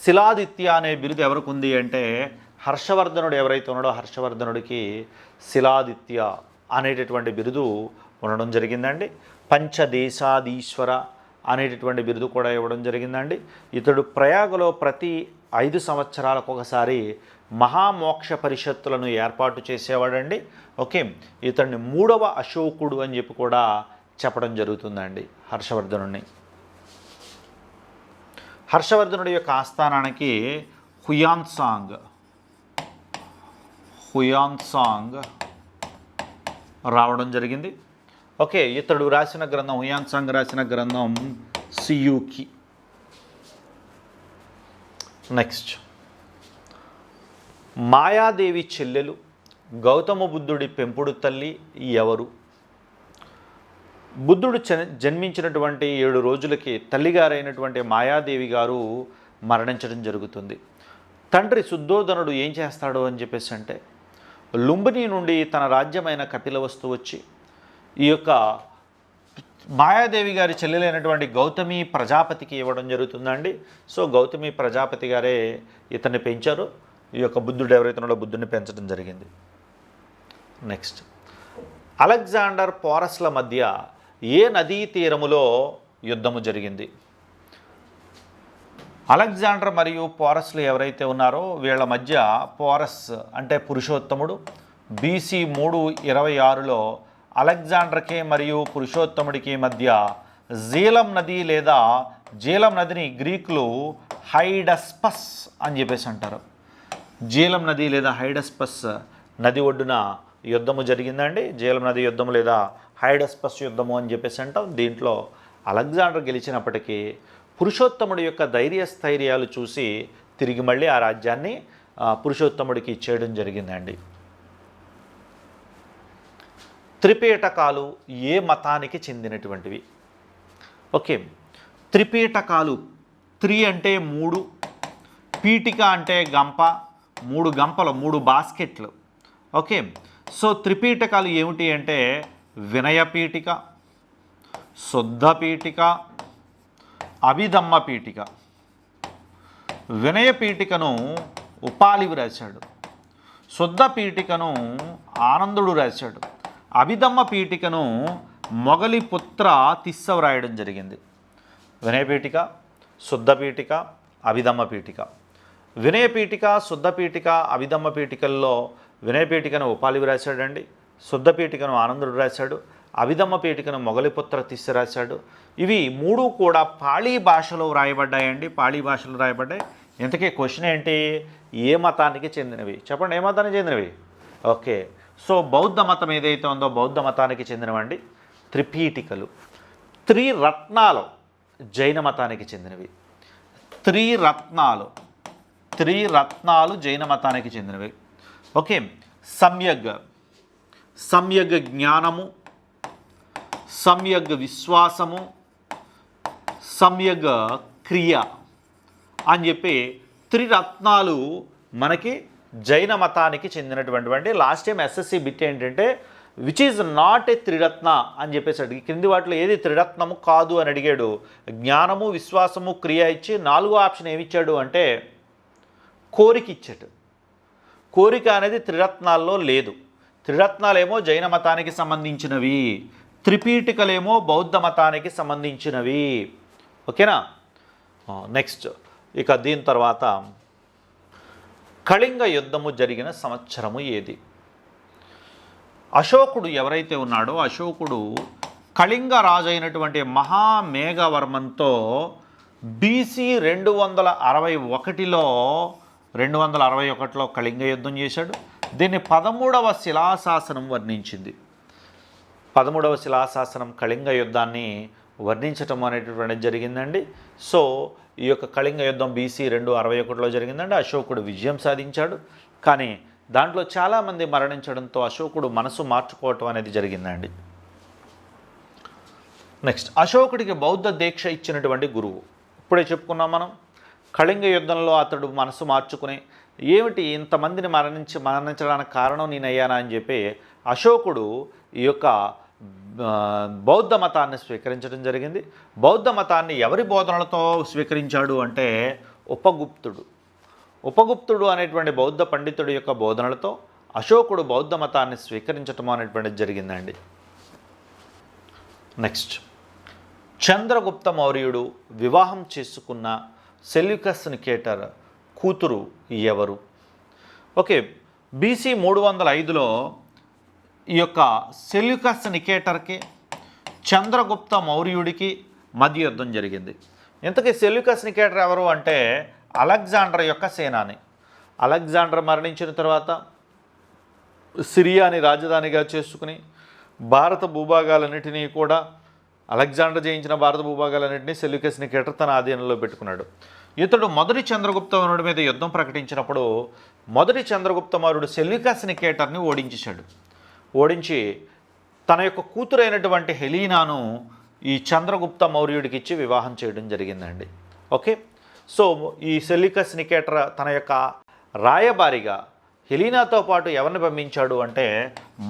శిలాదిత్య అనే బిరుదు ఎవరికి ఉంది అంటే హర్షవర్ధనుడు ఎవరైతే ఉన్నాడో హర్షవర్ధనుడికి శిలాదిత్య అనేటటువంటి బిరుదు ఉండడం జరిగిందండి. పంచదేశాధీశ్వర అనేటటువంటి బిరుదు కూడా ఇవ్వడం జరిగిందండి. ఇతడు ప్రయాగలో ప్రతి 5 సంవత్సరాలకు ఒకసారి మహామోక్ష పరిషత్తులను ఏర్పాటు చేసేవాడండి. ఓకే, ఇతడిని 3వ అశోకుడు అని చెప్పి కూడా చెప్పడం జరుగుతుందండి హర్షవర్ధనుడిని. హర్షవర్ధనుడి యొక్క ఆస్థానానికి హుయాన్సాంగ్ రావడం జరిగింది. ఓకే, ఇతడు రాసిన గ్రంథం హుయాన్సాంగ్ రాసిన గ్రంథం సియూకి. నెక్స్ట్ మాయాదేవి చెల్లెలు గౌతమ బుద్ధుడి పెంపుడు తల్లి ఎవరు? బుద్ధుడు జన్మించినటువంటి 7 రోజులకి తల్లిగారైనటువంటి మాయాదేవి గారు మరణించడం జరుగుతుంది. తండ్రి శుద్ధోదనుడు ఏం చేస్తాడు అని చెప్పేసి అంటే లుంబిని నుండి తన రాజ్యమైన కపిలవస్తు వచ్చి ఈ యొక్క మాయాదేవి గారి చెల్లెలైనటువంటి గౌతమి ప్రజాపతికి ఇవ్వడం జరుగుతుందండి. సో గౌతమి ప్రజాపతి గారే ఇతన్ని పెంచారు. ఈ యొక్క బుద్ధుడు ఎవరైతే ఉన్నాడో బుద్ధుడిని పెంచడం జరిగింది. నెక్స్ట్ అలెగ్జాండర్ పోరస్ల మధ్య ఏ నదీ తీరములో యుద్ధము జరిగింది? అలెగ్జాండర్ మరియు పోరస్లు ఎవరైతే ఉన్నారో వీళ్ళ మధ్య పోరస్ అంటే పురుషోత్తముడు BC 326లో అలెగ్జాండర్కి మరియు పురుషోత్తముడికి మధ్య జీలం నది లేదా జీలం నదిని గ్రీకులు హైడస్పస్ అని చెప్పేసి అంటారు. జీలం నది లేదా హైడస్పస్ నది ఒడ్డున యుద్ధము జరిగిందండి. జీలం నది యుద్ధము లేదా హైడస్పస్ యుద్ధము అని చెప్పేసి అంటాం. దీంట్లో అలెగ్జాండర్ గెలిచినప్పటికీ పురుషోత్తముడి యొక్క ధైర్యస్థైర్యాలు చూసి తిరిగి మళ్ళీ ఆ రాజ్యాన్ని పురుషోత్తముడికి ఇచ్చేయడం జరిగిందండి. త్రిపీటకాలు ఏ మతానికి చెందినటువంటివి? ఓకే, త్రిపీటకాలు త్రి అంటే 3, పీఠిక అంటే గంప, 3 గంపలు, 3 బాస్కెట్లు. ఓకే, సో త్రిపీఠకాలు ఏమిటి అంటే వినయ పీఠిక, శుద్ధ పీఠిక, అభిధమ్మ పీఠిక. వినయ పీఠికను ఉపాలివి రాశాడు, శుద్ధ పీఠికను ఆనందుడు రాశాడు, అభిధమ్మ పీఠికను మొగలిపుత్ర తిస్సవ రాయడం జరిగింది. వినయ పీఠిక, శుద్ధ పీఠిక, అభిధమ్మ పీఠిక. వినయ పీఠిక, శుద్ధ పీఠిక, అభిధమ్మ పీఠికల్లో వినయ పీఠికను ఉపాలివి రాశాడండి, శుద్ధ పీఠికను ఆనందుడు రాశాడు, అభిధమ్మ పీఠికను మొగలిపుత్ర తిస్స రాశాడు. ఇవి 3 కూడా పాళీ భాషలో వ్రాయబడ్డాయండి, పాళీ భాషలో రాయబడ్డాయి. ఇంతకీ క్వశ్చన్ ఏంటి, ఏ మతానికి చెందినవి చెప్పండి, ఏ మతానికి చెందినవి? ఓకే, సో బౌద్ధ మతం ఏదైతే ఉందో బౌద్ధ మతానికి చెందినవండి త్రిపీఠికలు. త్రిరత్నాలు జైన మతానికి చెందినవి. త్రిరత్నాలు జైన మతానికి చెందినవి. ఓకే, సమ్యగ్ జ్ఞానము, సమ్యగ్ విశ్వాసము, సమ్యగ్ క్రియ అని చెప్పి త్రిరత్నాలు మనకి జైన మతానికి చెందినటువంటి. లాస్ట్ టైం ఎస్ఎస్సి బిట్ ఏంటంటే which is not a Triratna అని చెప్పేసి అడిగి కింది వాటిలో ఏది త్రిరత్నము కాదు అని అడిగాడు. జ్ఞానము, విశ్వాసము, క్రియ ఇచ్చి 4వ ఆప్షన్ ఏమిచ్చాడు అంటే కోరిక ఇచ్చాడు. కోరిక అనేది త్రిరత్నాల్లో లేదు. త్రిరత్నాలేమో జైన మతానికి సంబంధించినవి, త్రిపీఠికలేమో బౌద్ధ మతానికి సంబంధించినవి. ఓకేనా? నెక్స్ట్ ఇక దీని తర్వాత కళింగ యుద్ధము జరిగిన సంవత్సరము ఏది? అశోకుడు ఎవరైతే ఉన్నాడో అశోకుడు కళింగ రాజు అయినటువంటి మహామేఘవర్మన్తో బీసీ 261లో కళింగ యుద్ధం చేశాడు. దీన్ని 13వ శిలాశాసనం వర్ణించింది. 13వ శిలాశాసనం కళింగ యుద్ధాన్ని వర్ణించటం అనేటటువంటిది జరిగిందండి. సో ఈ యొక్క కళింగ యుద్ధం బీసీ 261లో జరిగిందండి. అశోకుడు విజయం సాధించాడు. కానీ దాంట్లో చాలామంది మరణించడంతో అశోకుడు మనసు మార్చుకోవటం అనేది జరిగిందండి. నెక్స్ట్, అశోకుడికి బౌద్ధ దీక్ష ఇచ్చినటువంటి గురువు ఇప్పుడే చెప్పుకున్నాం మనం. కళింగ యుద్ధంలో అతడు మనసు మార్చుకుని ఏమిటి ఇంతమందిని మరణించడానికి కారణం నేనయ్యానా అని చెప్పి అశోకుడు ఈ యొక్క బౌద్ధ మతాన్ని స్వీకరించడం జరిగింది. బౌద్ధ మతాన్ని ఎవరి బోధనలతో స్వీకరించాడు అంటే ఉపగుప్తుడు అనేటువంటి బౌద్ధ పండితుడి యొక్క బోధనలతో అశోకుడు బౌద్ధ మతాన్ని స్వీకరించటం అనేటువంటిది జరిగిందండి. నెక్స్ట్, చంద్రగుప్త మౌర్యుడు వివాహం చేసుకున్న సెల్యూకస్ నికేటర్ కూతురు ఎవరు? ఓకే, బీసీ 305లో ఈ యొక్క సెల్యూకస్ నికేటర్కి చంద్రగుప్త మౌర్యుడికి మధ్య యుద్ధం జరిగింది. ఇంతకీ సెల్యూకస్ నికేటర్ ఎవరు అంటే అలెగ్జాండర్ యొక్క సేనాని. అలెగ్జాండర్ మరణించిన తర్వాత సిరియాని రాజధానిగా చేసుకుని భారత భూభాగాలన్నిటినీ కూడా అలెగ్జాండర్ జయించిన భారత భూభాగాలన్నింటినీ సెల్యూకస్ నికేటర్ తన ఆధీనంలో పెట్టుకున్నాడు. ఇతడు మొదటి చంద్రగుప్త మౌర్యుడి మీద యుద్ధం ప్రకటించినప్పుడు మొదటి చంద్రగుప్త మౌర్యుడు సెల్యూకస్ నికేటర్ని ఓడించి తన యొక్క కూతురైనటువంటి హెలీనాను ఈ చంద్రగుప్త మౌర్యుడికి ఇచ్చి వివాహం చేయడం జరిగిందండి. ఓకే, సో ఈ సెల్యూకస్ నికేటర్ తన యొక్క రాయబారిగా హెలీనాతో పాటు ఎవరిని పంపించాడు అంటే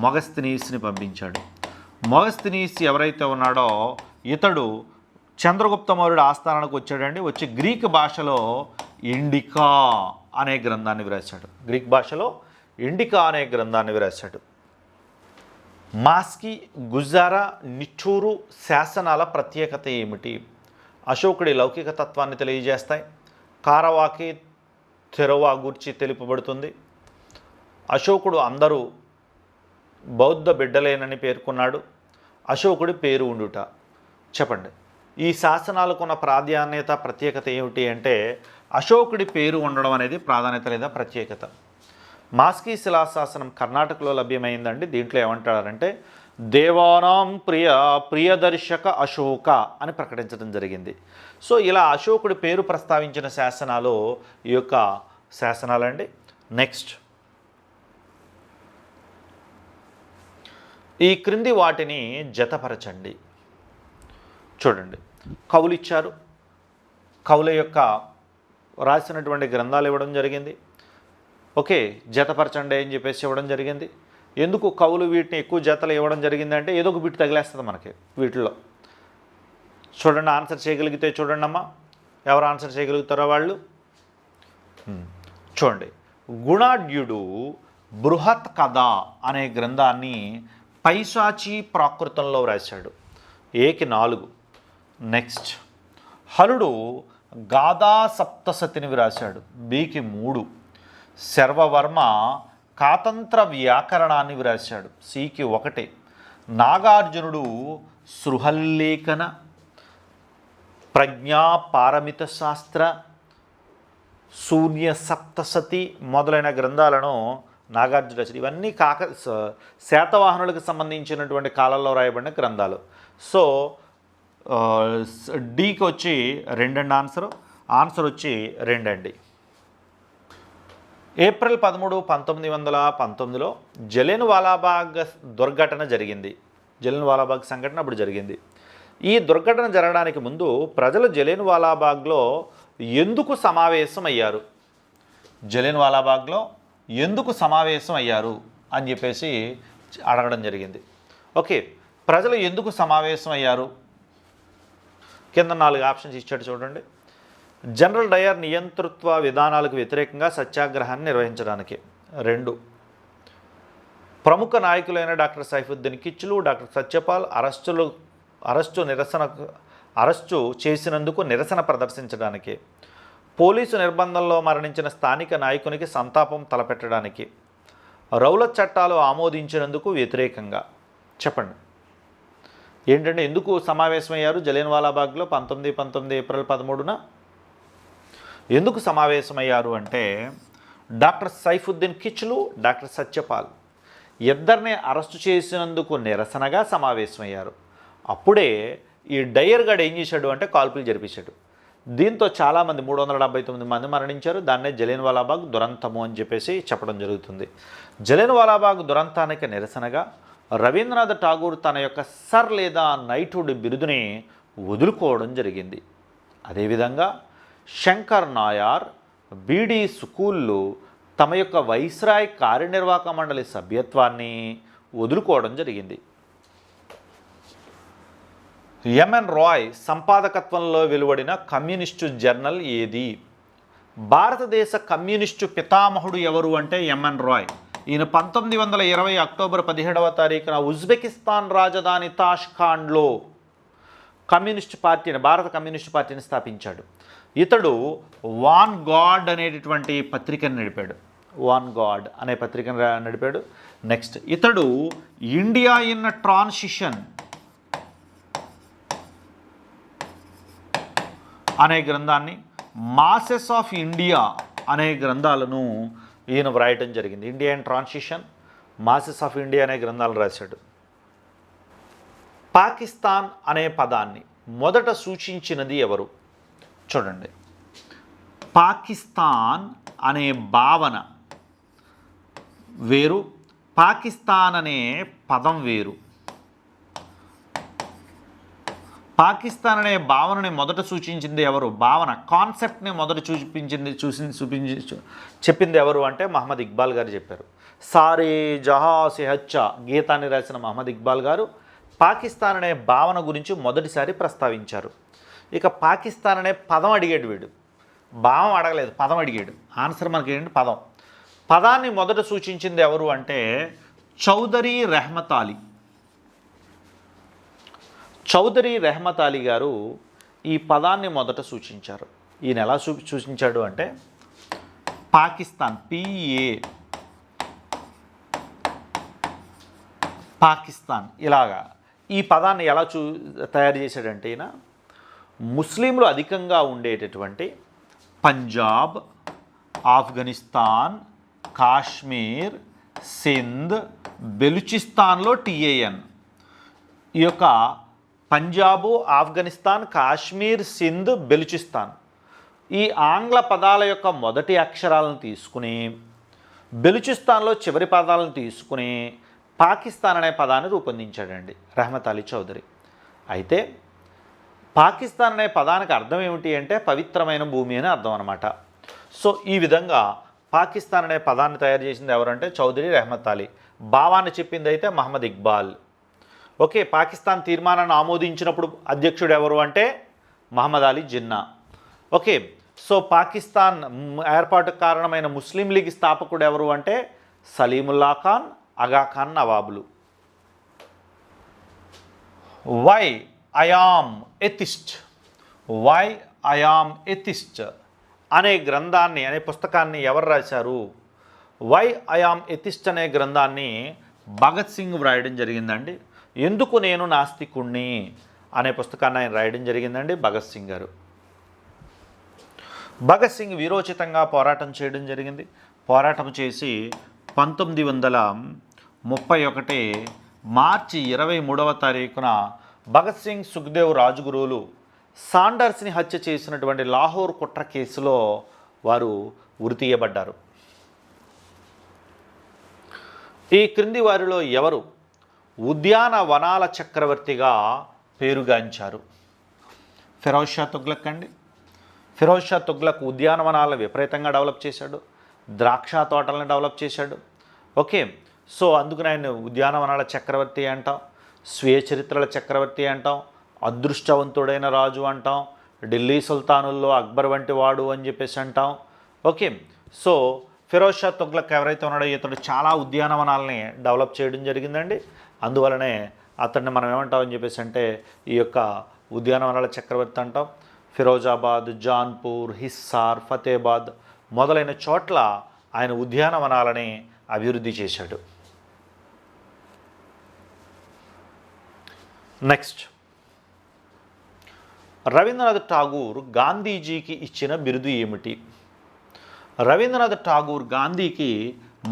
మొగస్తనీస్ని పంపించాడు. మొగస్తనీస్ ఎవరైతే ఉన్నాడో ఇతడు చంద్రగుప్త మౌర్యుడు ఆస్థానానికి వచ్చాడండి. వచ్చి గ్రీక్ భాషలో ఇండికా అనే గ్రంథాన్ని వ్రాశాడు. మాస్కి, గుజారా, నిట్టూరు శాసనాల ప్రత్యేకత ఏమిటి? అశోకుడి లౌకిక తత్వాన్ని తెలియజేస్తాయి. కారవాకి, తెరవా గురించి తెలుపబడుతుంది. అశోకుడు అందరూ బౌద్ధ బిడ్డలేనని పేర్కొన్నాడు. అశోకుడి పేరు ఉండుట. చెప్పండి, ఈ శాసనాలకు ఉన్న ప్రాధాన్యత ప్రత్యేకత ఏమిటి అంటే అశోకుడి పేరు ఉండడం అనేది ప్రాధాన్యత లేదా ప్రత్యేకత. మాస్కీ శిలాశాసనం కర్ణాటకలో లభ్యమైందండి. దీంట్లో ఏమంటారంటే దేవానాం ప్రియదర్శక అశోక అని ప్రకటించడం జరిగింది. సో ఇలా అశోకుడి పేరు ప్రస్తావించిన శాసనాలు ఈ యొక్క శాసనాలండి. నెక్స్ట్, ఈ క్రింది వాటిని జతపరచండి. చూడండి, కవులు ఇచ్చారు, కవుల యొక్క రాసినటువంటి గ్రంథాలు ఇవ్వడం జరిగింది. ఓకే, జతపరచండి అని చెప్పేసి ఇవ్వడం జరిగింది. ఎందుకు కవులు వీటిని ఎక్కువ జతలు ఇవ్వడం జరిగిందంటే ఏదో ఒక బిట్ తగిలేస్తుంది మనకి వీటిల్లో. చూడండి, ఆన్సర్ చేయగలిగితే చూడండి అమ్మా, ఎవరు ఆన్సర్ చేయగలుగుతారో వాళ్ళు. చూడండి, గుణాఢ్యుడు బృహత్ కథ అనే గ్రంథాన్ని పైశాచి ప్రాకృతంలో వ్రాశాడు. ఏకి 4. నెక్స్ట్, హలుడు గాథా సప్తసతిని వ్రాశాడు. బికి 3. శర్వవర్మ కాతంత్ర వ్యాకరణాన్ని వ్రాశాడు. సికి 1. నాగార్జునుడు సృహల్లేఖన, ప్రజ్ఞా పారమిత శాస్త్ర, శూన్య సప్తసతి మొదలైన గ్రంథాలను నాగార్జున రచన. ఇవన్నీ శాతవాహనులకు సంబంధించినటువంటి కాలంలో రాయబడిన గ్రంథాలు. సో డీకి వచ్చి 2 ఆన్సర్ వచ్చి 2 అండి. ఏప్రిల్ 13, 1919లో జలియన్ వాలాబాగ్ దుర్ఘటన జరిగింది. జలియన్ వాలాబాగ్ సంఘటన అప్పుడు జరిగింది. ఈ దుర్ఘటన జరగడానికి ముందు ప్రజలు జలియన్ వాలాబాగ్లో ఎందుకు సమావేశం అయ్యారు, జలియన్ వాలాబాగ్లో ఎందుకు సమావేశం అయ్యారు అని చెప్పేసి అడగడం జరిగింది. ఓకే, ప్రజలు ఎందుకు సమావేశం అయ్యారు? కింద 4 ఆప్షన్స్ ఇచ్చాడు చూడండి. జనరల్ డయర్ నియంతృత్వ విధానాలకు వ్యతిరేకంగా సత్యాగ్రహాన్ని నిర్వహించడానికి. 2, ప్రముఖ నాయకులైన doctor Saifuddin Kitchlew, doctor Satyapal arrest చేసినందుకు నిరసన ప్రదర్శించడానికి. పోలీసు నిర్బంధంలో మరణించిన స్థానిక నాయకునికి సంతాపం తలపెట్టడానికి. రౌలత్ చట్టాలు ఆమోదించినందుకు వ్యతిరేకంగా. చెప్పండి ఏంటంటే ఎందుకు సమావేశమయ్యారు జలియన్ వాలాబాగ్లో 1919 ఏప్రిల్ 13న? ఎందుకు సమావేశమయ్యారు అంటే డాక్టర్ సైఫుద్దీన్ కిచ్లు, డాక్టర్ సత్యపాల్ ఇద్దరిని అరెస్టు చేసినందుకు నిరసనగా సమావేశమయ్యారు. అప్పుడే ఈ డయర్ గాడు ఏం చేశాడు అంటే కాల్పులు జరిపించాడు. దీంతో చాలామంది 379 మంది మరణించారు. దాన్నే జలియన్ వాలాబాగ్ దురంతము అని చెప్పేసి చెప్పడం జరుగుతుంది. జలియన్ వాలాబాగ్ దురంతానికి నిరసనగా రవీంద్రనాథ్ ఠాగూర్ తన యొక్క సర్ లేదా నైట్హుడ్ బిరుదుని వదులుకోవడం జరిగింది. అదేవిధంగా శంకర్ నాయర్, బీడి స్కూళ్ళు తమ యొక్క వైస్రాయ్ కార్యనిర్వాహక మండలి సభ్యత్వాన్ని వదులుకోవడం జరిగింది. ఎంఎన్ రాయ్ సంపాదకత్వంలో వెలువడిన కమ్యూనిస్టు జర్నల్ ఏది? భారతదేశ కమ్యూనిస్టు పితామహుడు ఎవరు అంటే ఎంఎన్ రాయ్. ఈయన 1920 అక్టోబర్ 17వ తారీఖున ఉజ్బెకిస్తాన్ రాజధాని తాష్ఖాండ్లో భారత కమ్యూనిస్టు పార్టీని స్థాపించాడు. ఇతడు వాన్ గాడ్ అనేటటువంటి పత్రికను నడిపాడు. నెక్స్ట్, ఇతడు ఇండియా ఇన్ ట్రాన్సిషన్ అనే గ్రంథాన్ని, మాసెస్ ఆఫ్ ఇండియా అనే గ్రంథాలను ఈయన వ్రాయటం జరిగింది. India in transition, masses of India అనే గ్రంథాలు రాశాడు. పాకిస్తాన్ అనే పదాన్ని మొదట సూచించినది ఎవరు? చూడండి, పాకిస్తాన్ అనే భావన వేరు, పాకిస్తాన్ అనే పదం వేరు. పాకిస్తాన్ అనే భావనని మొదట సూచించింది ఎవరు? కాన్సెప్ట్ని మొదట చెప్పింది ఎవరు అంటే మహమ్మద్ ఇక్బాల్ గారు చెప్పారు. సారే జహా సే అచ్చా గీతాన్ని రాసిన మహమ్మద్ ఇక్బాల్ గారు పాకిస్తాన్ అనే భావన గురించి మొదటిసారి ప్రస్తావించారు. ఇక పాకిస్తాన్ అనే పదం అడిగాడు వీడు, భావం అడగలేదు, పదం అడిగాడు. ఆన్సర్ మనకి ఏంటి? పదాన్ని మొదట సూచించింది ఎవరు అంటే చౌదరీ రెహమత్ అలీ గారు ఈ పదాన్ని మొదట సూచించారు. ఈయన ఎలా సూచించాడు అంటే పాకిస్తాన్, పాకిస్తాన్ ఇలాగా ఈ పదాన్ని ఎలా తయారు చేశాడంటే ఈయన ముస్లింలు అధికంగా ఉండేటటువంటి పంజాబ్, ఆఫ్ఘనిస్తాన్, కాశ్మీర్, సింధ్, బెలుచిస్తాన్లో టిఏఎన్. ఈ యొక్క పంజాబు, ఆఫ్ఘనిస్తాన్, కాశ్మీర్, సింధ్, బెలుచిస్తాన్ ఈ ఆంగ్ల పదాల యొక్క మొదటి అక్షరాలను తీసుకుని బెలుచిస్తాన్లో చివరి పదాలను తీసుకుని పాకిస్తాన్ అనే పదాన్ని రూపొందించాడండి రెహమత్ అలీ చౌదరి. అయితే పాకిస్తాన్ అనే పదానికి అర్థం ఏమిటి అంటే పవిత్రమైన భూమి అని అర్థం అనమాట. సో ఈ విధంగా పాకిస్తాన్ అనే పదాన్ని తయారు చేసింది ఎవరంటే చౌదరి రెహమత్ అలీ. భావాన్ని చెప్పింది అయితే మహమ్మద్ ఇక్బాల్. ఓకే, పాకిస్తాన్ తీర్మానాన్ని ఆమోదించినప్పుడు అధ్యక్షుడు ఎవరు అంటే మహమ్మద్ అలీ జిన్నా. ఓకే, సో పాకిస్తాన్ ఏర్పాటుకు కారణమైన ముస్లిం లీగ్ స్థాపకుడు ఎవరు అంటే సలీముల్లా ఖాన్, అగా ఖాన్ నవాబులు. Why I am atheist, why I am atheist అనే గ్రంథాన్ని, అనే పుస్తకాన్ని ఎవరు రాశారు? వై ఐఆమ్ ఎథిస్ట్ అనే గ్రంథాన్ని భగత్ సింగ్ వ్రాయడం జరిగిందండి. ఎందుకు నేను నాస్తికుణ్ణి అనే పుస్తకాన్ని ఆయన రాయడం జరిగిందండి భగత్ సింగ్ గారు. భగత్ సింగ్ వీరోచితంగా పోరాటం చేయడం జరిగింది. పోరాటం చేసి 1931 మార్చి 23వ తారీఖున భగత్ సింగ్, సుఖ్దేవ్, రాజ్గురువులు సాండర్స్ని హత్య చేసినటువంటి లాహోర్ కుట్ర కేసులో వారు ఉరి తీయబడ్డారు. ఈ క్రింది వారిలో ఎవరు ఉద్యానవనాల చక్రవర్తిగా పేరుగాంచారు? ఫిరోజ్ షా తుగ్లక్ అండి. ఫిరోజ్ షా తుగ్లక్ ఉద్యానవనాలను విపరీతంగా డెవలప్ చేశాడు, ద్రాక్ష తోటలను డెవలప్ చేశాడు. ఓకే, సో అందుకని ఆయన ఉద్యానవనాల చక్రవర్తి అంటాం, స్వీయ చరిత్రల చక్రవర్తి అంటాం, అదృష్టవంతుడైన రాజు అంటాం, ఢిల్లీ సుల్తానుల్లో అక్బర్ వంటి వాడు అని చెప్పేసి అంటాం. ఓకే, సో ఫిరోజ్ షా తుగ్లక్ ఎవరైతే ఉన్నాడో ఇతడు చాలా ఉద్యానవనాలని డెవలప్ చేయడం జరిగిందండి. అందువలనే అతన్ని మనం ఏమంటాం అని చెప్పేసి అంటే ఈ యొక్క ఉద్యానవనాల చక్రవర్తి అంటాం. ఫిరోజాబాద్, జాన్పూర్, హిస్సార్, ఫతేబాద్ మొదలైన చోట్ల ఆయన ఉద్యానవనాలని అభివృద్ధి చేశాడు. నెక్స్ట్, రవీంద్రనాథ్ ఠాగూర్ గాంధీజీకి ఇచ్చిన బిరుదు ఏమిటి? రవీంద్రనాథ్ ఠాగూర్ గాంధీకి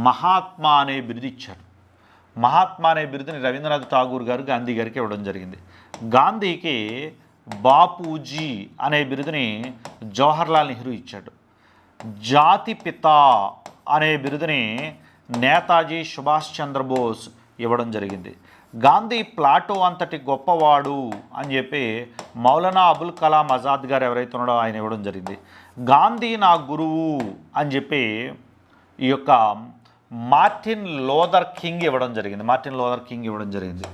మహాత్మా అనే బిరుదు ఇచ్చారు. మహాత్మా అనే బిరుదుని రవీంద్రనాథ్ ఠాగూర్ గారు గాంధీ గారికి ఇవ్వడం జరిగింది. గాంధీకి బాపూజీ అనే బిరుదుని జవహర్లాల్ నెహ్రూ ఇచ్చాడు. జాతి పిత అనే బిరుదుని నేతాజీ సుభాష్ చంద్రబోస్ ఇవ్వడం జరిగింది. గాంధీ ప్లాటో అంతటి గొప్పవాడు అని చెప్పి మౌలానా అబుల్ కలాం ఆజాద్ గారు ఎవరైతే ఉన్నాడో ఆయన ఇవ్వడం జరిగింది. గాంధీ నా గురువు అని చెప్పి ఈ యొక్క మార్టిన్ లూథర్ కింగ్ ఇవ్వడం జరిగింది. మార్టిన్ లూథర్ కింగ్ ఇవ్వడం జరిగింది.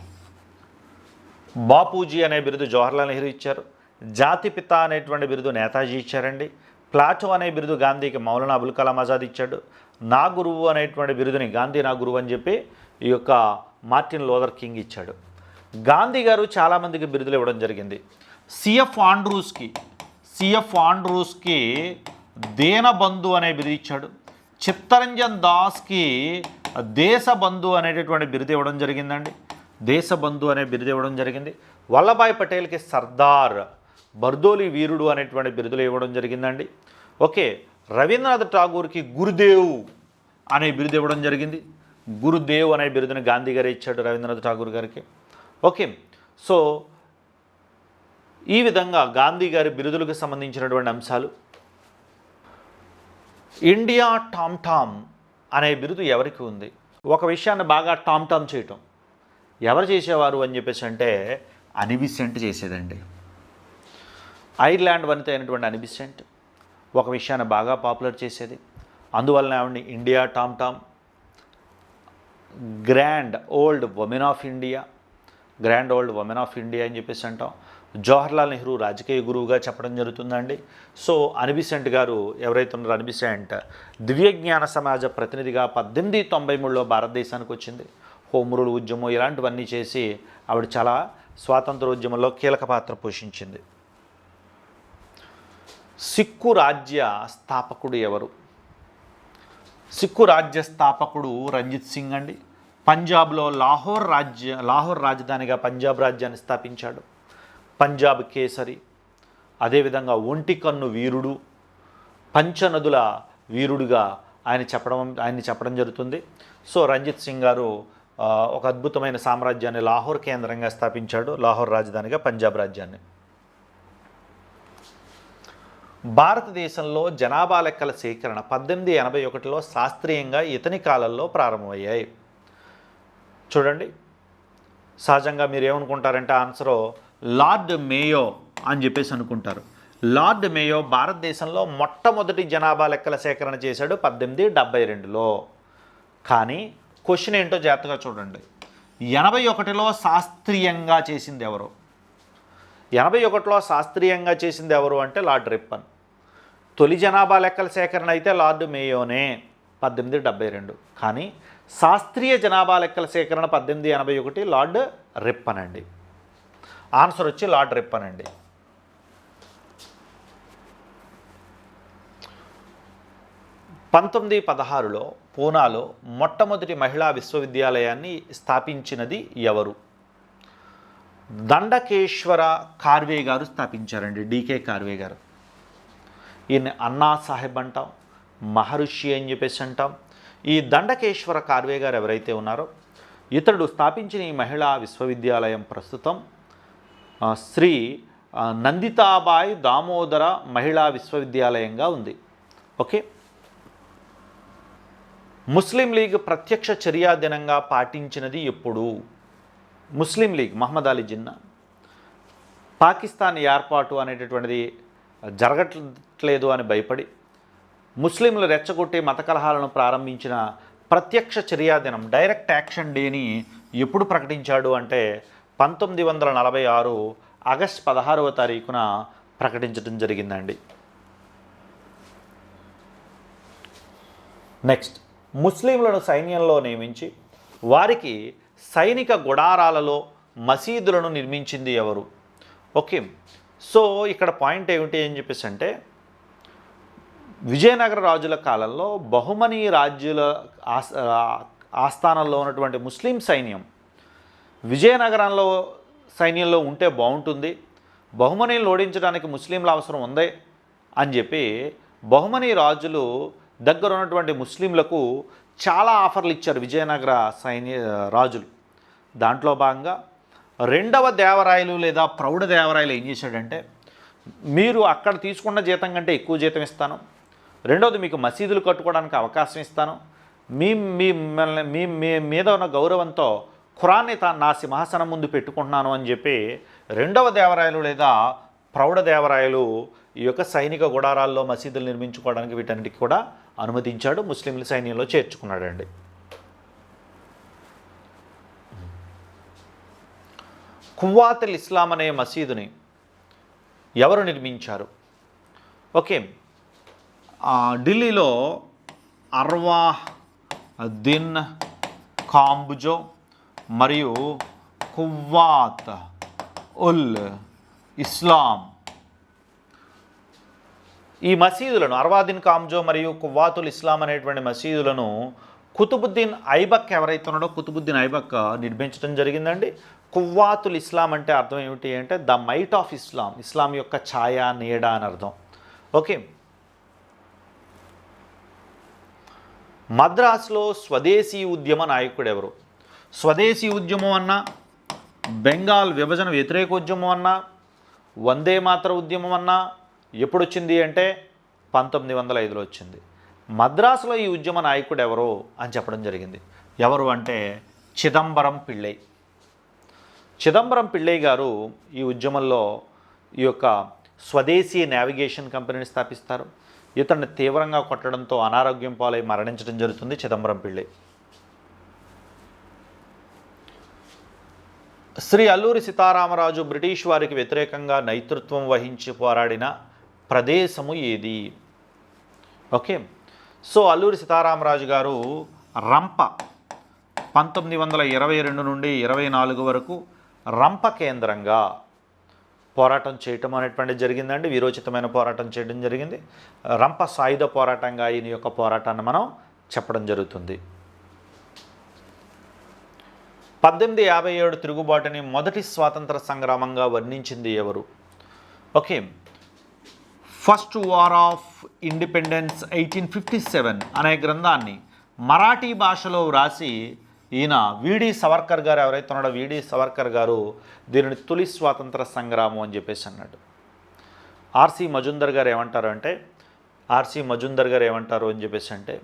బాపూజీ అనే బిరుదు జవహర్లాల్ నెహ్రూ ఇచ్చారు. జాతిపిత అనేటువంటి బిరుదు నేతాజీ ఇచ్చారండి. ప్లాటో అనే బిరుదు గాంధీకి మౌలానా అబుల్ కలాం ఆజాద్ ఇచ్చాడు. నా గురువు అనేటువంటి బిరుదుని గాంధీ నా గురువు అని చెప్పి ఈ యొక్క మార్టిన్ లూథర్ కింగ్ ఇచ్చాడు. గాంధీ గారు చాలామందికి బిరుదులు ఇవ్వడం జరిగింది. సిఎఫ్ ఆండ్రూస్కి దేనబంధు అనే బిరుదు ఇచ్చాడు. చిత్తరంజన్ దాస్కి దేశబంధు అనేటటువంటి బిరుదు ఇవ్వడం జరిగిందండి. దేశబంధు అనే బిరుదు ఇవ్వడం జరిగింది. వల్లభాయ్ పటేల్కి సర్దార్, బర్దోలి వీరుడు అనేటువంటి బిరుదులు ఇవ్వడం జరిగిందండి. ఓకే, రవీంద్రనాథ్ ఠాగూర్కి గురుదేవ్ అనే బిరుదు ఇవ్వడం జరిగింది. గురుదేవ్ అనే బిరుదుని గాంధీ గారు ఇచ్చాడు రవీంద్రనాథ్ ఠాగూర్ గారికి. ఓకే, సో ఈ విధంగా గాంధీ గారి బిరుదులకు సంబంధించినటువంటి అంశాలు. ఇండియా టామ్ టామ్ అనే బిరుదు ఎవరికి ఉంది? ఒక విషయాన్ని బాగా టామ్ టామ్ చేయటం ఎవరు చేసేవారు అని చెప్పేసి అంటే అనిబిసెంట్ చేసేదండి. ఐర్లాండ్ వనిత అయినటువంటి అనిబిసెంట్ ఒక విషయాన్ని బాగా పాపులర్ చేసేది. అందువలన ఆవిడని India Tom Tom, grand old women of India అని చెప్పేసి అంటాం. జవహర్లాల్ నెహ్రూ రాజకీయ గురువుగా చెప్పడం జరుగుతుందండి. సో అనిబిసెంట్ గారు ఎవరైతే ఉన్నారో అనిబిసెంట్ దివ్యజ్ఞాన సమాజ ప్రతినిధిగా 1893లో భారతదేశానికి వచ్చింది. హోమ్ రూల్ ఉద్యమం ఇలాంటివన్నీ చేసి ఆవిడ చాలా స్వాతంత్ర ఉద్యమంలో కీలక పాత్ర పోషించింది. సిక్కు రాజ్య స్థాపకుడు ఎవరు? సిక్కు రాజ్య స్థాపకుడు రంజిత్ సింగ్ అండి. పంజాబ్లో లాహోర్ రాజధానిగా పంజాబ్ రాజ్యాన్ని స్థాపించాడు. పంజాబ్ కేసరి, అదేవిధంగా ఒంటి కన్ను వీరుడు, పంచనదుల వీరుడుగా ఆయన్ని చెప్పడం జరుగుతుంది. సో రంజిత్ సింగ్ గారు ఒక అద్భుతమైన సామ్రాజ్యాన్ని లాహోర్ కేంద్రంగా స్థాపించాడు, లాహోర్ రాజధానిగా పంజాబ్ రాజ్యాన్ని. భారతదేశంలో జనాభా లెక్కల సేకరణ 1881లో శాస్త్రీయంగా ఇతని కాలంలో ప్రారంభమయ్యాయి. చూడండి, సహజంగా మీరు ఏమనుకుంటారంటే ఆన్సరు లార్డ్ మేయో అని చెప్పేసి అనుకుంటారు. లార్డ్ మేయో భారతదేశంలో మొట్టమొదటి జనాభా లెక్కల సేకరణ చేశాడు 1872లో. కానీ క్వశ్చన్ ఏంటో జాగ్రత్తగా చూడండి. 81లో శాస్త్రీయంగా చేసింది ఎవరు? 81లో శాస్త్రీయంగా చేసింది ఎవరు అంటే లార్డ్ రిప్పన్. తొలి జనాభా లెక్కల సేకరణ అయితే లార్డ్ మేయోనే 1872. కానీ శాస్త్రీయ జనాభా లెక్కల సేకరణ 1881 లార్డ్ రిప్పన్ అండి. ఆన్సర్ వచ్చి లార్డ్ రిప్పన్ అండి. 1916లో పూనాలో మొట్టమొదటి మహిళా విశ్వవిద్యాలయాన్ని స్థాపించినది ఎవరు? దండకేశ్వర కార్వే గారు స్థాపించారండి. డికే కార్వే గారు. ఈయన అన్నా సాహెబ్ అంటాం, మహర్షి అని చెప్పేసి అంటాం. ఈ దండకేశ్వర కార్వే గారు ఎవరైతే ఉన్నారో ఇతడు స్థాపించిన ఈ మహిళా విశ్వవిద్యాలయం ప్రస్తుతం శ్రీ నందితాబాయి దామోదర మహిళా విశ్వవిద్యాలయంగా ఉంది. ఓకే. ముస్లిం లీగ్ ప్రత్యక్ష చర్యా దినంగా పాటించినది ఎప్పుడు? ముస్లిం లీగ్ మహమ్మద్ అలీ జిన్నా పాకిస్తాన్ ఏర్పాటు అనేటటువంటిది జరగట్లేదు అని భయపడి ముస్లింలు రెచ్చగొట్టి మత కలహాలను ప్రారంభించిన ప్రత్యక్ష చర్యా దినం డైరెక్ట్ యాక్షన్ డేని ఎప్పుడు ప్రకటించాడు అంటే 1946 ఆగస్టు 16వ తారీఖున ప్రకటించడం జరిగిందండి. నెక్స్ట్, ముస్లింలను సైన్యంలో నియమించి వారికి సైనిక గుడారాలలో మసీదులను నిర్మించింది ఎవరు? ఓకే. సో ఇక్కడ పాయింట్ ఏమిటి అని చెప్పేసి అంటే విజయనగర రాజుల కాలంలో బహుమనీ రాజ్యుల ఆస్థానంలో ఉన్నటువంటి ముస్లిం సైన్యం విజయనగరంలో సైన్యంలో ఉంటే బాగుంటుంది, బహుమనీలు ఓడించడానికి ముస్లింల అవసరం ఉంది అని చెప్పి బహుమనీ రాజులు దగ్గర ఉన్నటువంటి ముస్లింలకు చాలా ఆఫర్లు ఇచ్చారు విజయనగర రాజులు. దాంట్లో భాగంగా రెండవ దేవరాయలు లేదా ప్రౌఢ దేవరాయలు ఏం చేశాడంటే, మీరు అక్కడ తీసుకున్న జీతం కంటే ఎక్కువ జీతం ఇస్తాను, రెండవది మీకు మసీదులు కట్టుకోవడానికి అవకాశం ఇస్తాను, మీ మీ మీ మీ మీద ఉన్న గౌరవంతో ఖురాన్ని నా సింహాసనం ముందు పెట్టుకుంటున్నాను అని చెప్పి రెండవ దేవరాయలు లేదా ప్రౌఢ దేవరాయలు ఈ యొక్క సైనిక గుడారాల్లో మసీదులు నిర్మించుకోవడానికి వీటన్నిటికీ కూడా అనుమతించాడు, ముస్లింల సైన్యంలో చేర్చుకున్నాడండి. కువ్వాతుల్ ఇస్లాం అనే మసీదుని ఎవరు నిర్మించారు? ఓకే. ఢిల్లీలో అర్వాదిన్ కాంబుజో మరియు కువ్వాత్ ఉల్ ఇస్లాం ఈ మసీదులను అర్వాదిన్ కాంబుజో మరియు కువ్వాతుల్ ఇస్లాం అనేటువంటి మసీదులను కుతుబుద్దీన్ ఐబక్ ఎవరైతే ఉన్నాడో కుతుబుద్దీన్ ఐబక్ నిర్మించడం జరిగిందండి. కువ్వాతుల్ ఇస్లాం అంటే అర్థం ఏమిటి అంటే ద మైట్ ఆఫ్ ఇస్లాం, ఇస్లాం యొక్క ఛాయ నీడ అని అర్థం. ఓకే. మద్రాసులో స్వదేశీ ఉద్యమ నాయకుడు ఎవరు? స్వదేశీ ఉద్యమం అన్నా, బెంగాల్ విభజన వ్యతిరేక ఉద్యమం అన్నా, వందే మాతర ఉద్యమం అన్నా ఎప్పుడు వచ్చింది అంటే 1905లో వచ్చింది. మద్రాసులో ఈ ఉద్యమ నాయకుడు ఎవరు అని చెప్పడం జరిగింది. ఎవరు అంటే చిదంబరం పిళ్ళై. చిదంబరం పిళ్ళై గారు ఈ ఉద్యమంలో ఈ యొక్క స్వదేశీ నావిగేషన్ కంపెనీని స్థాపిస్తారు. ఇతన్ని తీవ్రంగా కొట్టడంతో అనారోగ్యం పాలై మరణించడం జరుగుతుంది చిదంబరం పిళ్ళై. శ్రీ అల్లూరి సీతారామరాజు బ్రిటిష్ వారికి వ్యతిరేకంగా నేతృత్వం వహించి పోరాడిన ప్రదేశము ఏది? ఓకే. సో అల్లూరి సీతారామరాజు గారు రంప 1922 నుండి 24 వరకు రంప కేంద్రంగా పోరాటం చేయటం అనేటువంటిది జరిగిందండి. వీరోచితమైన పోరాటం చేయడం జరిగింది. రంప సాయుధ పోరాటంగా ఈయన యొక్క పోరాటాన్ని మనం చెప్పడం జరుగుతుంది. 1857 తిరుగుబాటుని మొదటి స్వాతంత్ర సంగ్రామంగా వర్ణించింది ఎవరు? Okay. First war of independence 1857 అనే గ్రంథాన్ని మరాఠీ భాషలో వ్రాసి ఈయన విడి సవర్కర్ గారు ఎవరైతే ఉన్నాడో విడి సవర్కర్ గారు దీనిని తొలి స్వాతంత్ర సంగ్రామం అని చెప్పేసి అన్నాడు. ఆర్సి మజుందర్ గారు ఏమంటారు అని చెప్పేసి అంటే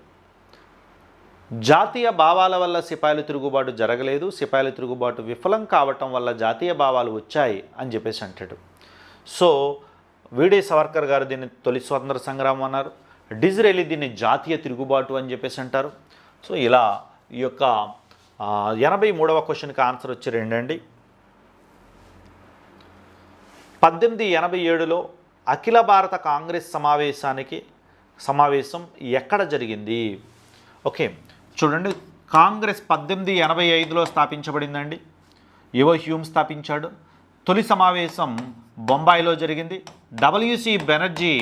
జాతీయ భావాల వల్ల సిపాయిల తిరుగుబాటు జరగలేదు, సిపాయిల తిరుగుబాటు విఫలం కావటం వల్ల జాతీయ భావాలు వచ్చాయి అని చెప్పేసి అంటాడు. సో వీడే సవర్కర్ గారు దీన్ని తొలి స్వాతంత్ర సంగ్రామం అన్నారు. డిజ్రేలి దీన్ని జాతీయ తిరుగుబాటు అని చెప్పేసి అంటారు. సో ఇలా ఈ యొక్క 83వ క్వశ్చన్కి ఆన్సర్ వచ్చి 2 అండి. 1887లో అఖిల భారత కాంగ్రెస్ సమావేశం ఎక్కడ జరిగింది? ఓకే చూడండి, కాంగ్రెస్ 1885లో స్థాపించబడిందండి. యువ హ్యూమ్ స్థాపించాడు. తొలి సమావేశం బొంబాయిలో జరిగింది. డబ్ల్యూసి బెనర్జీ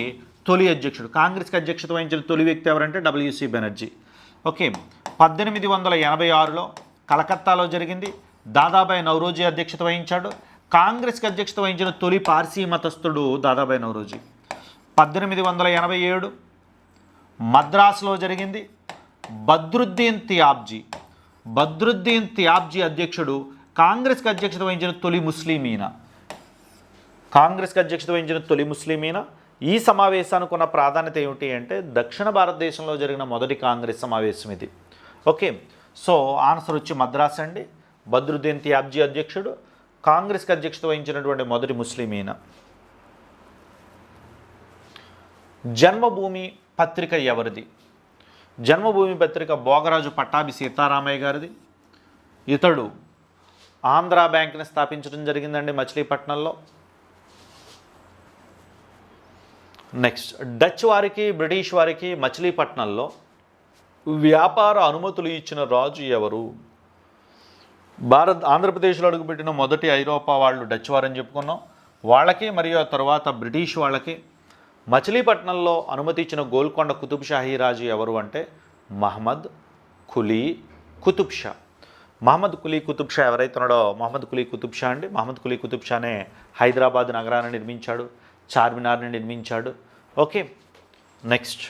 తొలి అధ్యక్షుడు. కాంగ్రెస్కి అధ్యక్షత వహించిన తొలి వ్యక్తి ఎవరంటే డబ్ల్యూసి బెనర్జీ. ఓకే 1886లో కలకత్తాలో జరిగింది. దాదాబాయి నౌరోజీ అధ్యక్షత వహించాడు. కాంగ్రెస్కి అధ్యక్షత వహించిన తొలి పార్సీ మతస్థుడు దాదాబాయి నౌరోజీ. 1887 మద్రాసులో జరిగింది. బద్రుద్దీన్ తియాబ్జీ అధ్యక్షుడు. కాంగ్రెస్కి అధ్యక్షత వహించిన తొలి ముస్లిమీనా. ఈ సమావేశానికి ఉన్న ప్రాధాన్యత ఏమిటి అంటే దక్షిణ భారతదేశంలో జరిగిన మొదటి కాంగ్రెస్ సమావేశం ఇది. ఓకే సో ఆన్సర్ వచ్చి మద్రాస్ అండి. బద్రుద్దీన్ తియాబ్జీ అధ్యక్షుడు. కాంగ్రెస్కి అధ్యక్షత వహించినటువంటి మొదటి ముస్లిమీనా. జన్మభూమి పత్రిక ఎవరిది? జన్మభూమి పత్రిక భోగరాజు పట్టాభి సీతారామయ్య గారిది. ఇతడు ఆంధ్రా బ్యాంక్ని స్థాపించడం జరిగిందండి మచిలీపట్నంలో. నెక్స్ట్, డచ్ వారికి బ్రిటిష్ వారికి మచిలీపట్నంలో వ్యాపార అనుమతులు ఇచ్చిన రాజు ఎవరు? ఆంధ్రప్రదేశ్లో అడుగుపెట్టిన మొదటి ఐరోపా వాళ్ళు డచ్ వారని చెప్పుకున్నాం. వాళ్ళకి మరియు ఆ తర్వాత బ్రిటిష్ వాళ్ళకి మచిలీపట్నంలో అనుమతి ఇచ్చిన గోల్కొండ కుతుబ్ షాహీ రాజు ఎవరు అంటే మహమ్మద్ కులీ కుతుబ్ షా. మహమ్మద్ కులీ కుతుబ్ షా ఎవరైతే ఉన్నాడో మహమ్మద్ కులీ కుతుబ్ షా అండి. మహమ్మద్ కులీ కుతుబ్ షానే హైదరాబాద్ నగరాన్ని నిర్మించాడు, చార్మినార్ని నిర్మించాడు. ఓకే నెక్స్ట్,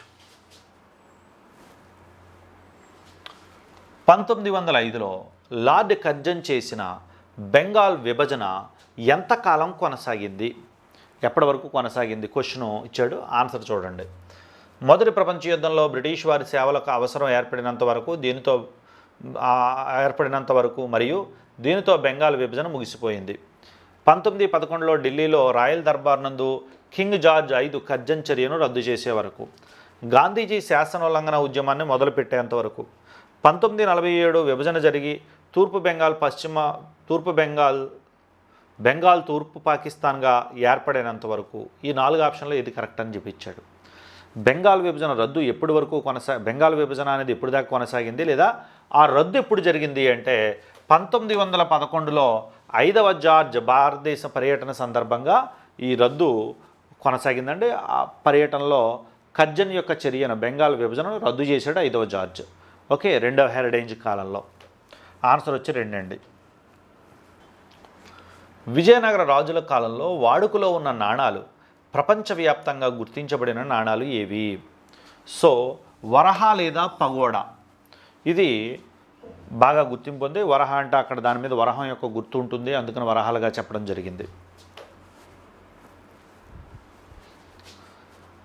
1905లో లార్డ్ కర్జన్ చేసిన బెంగాల్ విభజన ఎంతకాలం కొనసాగింది? ఎప్పటి వరకు కొనసాగింది? క్వశ్చన్ ఇచ్చాడు, ఆన్సర్ చూడండి. మొదటి ప్రపంచ యుద్ధంలో బ్రిటిష్ వారి సేవలకు అవసరం ఏర్పడినంత వరకు మరియు దీనితో బెంగాల్ విభజన ముగిసిపోయింది. 1911లో ఢిల్లీలో రాయల్ దర్బార్ నందు కింగ్ జార్జ్ 5 కర్జన్ చర్యను రద్దు చేసే వరకు. గాంధీజీ శాసనోల్లంఘన ఉద్యమాన్ని మొదలుపెట్టేంత వరకు. 1947 విభజన జరిగి బెంగాల్ తూర్పు పాకిస్తాన్గా ఏర్పడినంత వరకు. ఈ 4 ఆప్షన్లో ఇది కరెక్ట్ అని చూపించాడు. బెంగాల్ విభజన రద్దు ఎప్పటి వరకు బెంగాల్ విభజన అనేది ఎప్పుడు దాకా కొనసాగింది లేదా ఆ రద్దు ఎప్పుడు జరిగింది అంటే 1911లో 5వ జార్జ్ భారతదేశ పర్యటన సందర్భంగా ఈ రద్దు కొనసాగిందండి. ఆ పర్యటనలో కర్జన్ యొక్క చర్యను బెంగాల్ విభజనను రద్దు చేశాడు 5వ జార్జ్. ఓకే 2వ హెరిడేజ్ కాలంలో. ఆన్సర్ వచ్చి 2 అండి. విజయనగర రాజుల కాలంలో వాడుకలో ఉన్న నాణాలు ప్రపంచవ్యాప్తంగా గుర్తించబడిన నాణాలు ఏవి? సో వరహ లేదా పగోడా ఇది బాగా గుర్తింపు ఉంది. వరహ అంటే అక్కడ దాని మీద వరహం యొక్క గుర్తు ఉంటుంది, అందుకని వరహాలుగా చెప్పడం జరిగింది.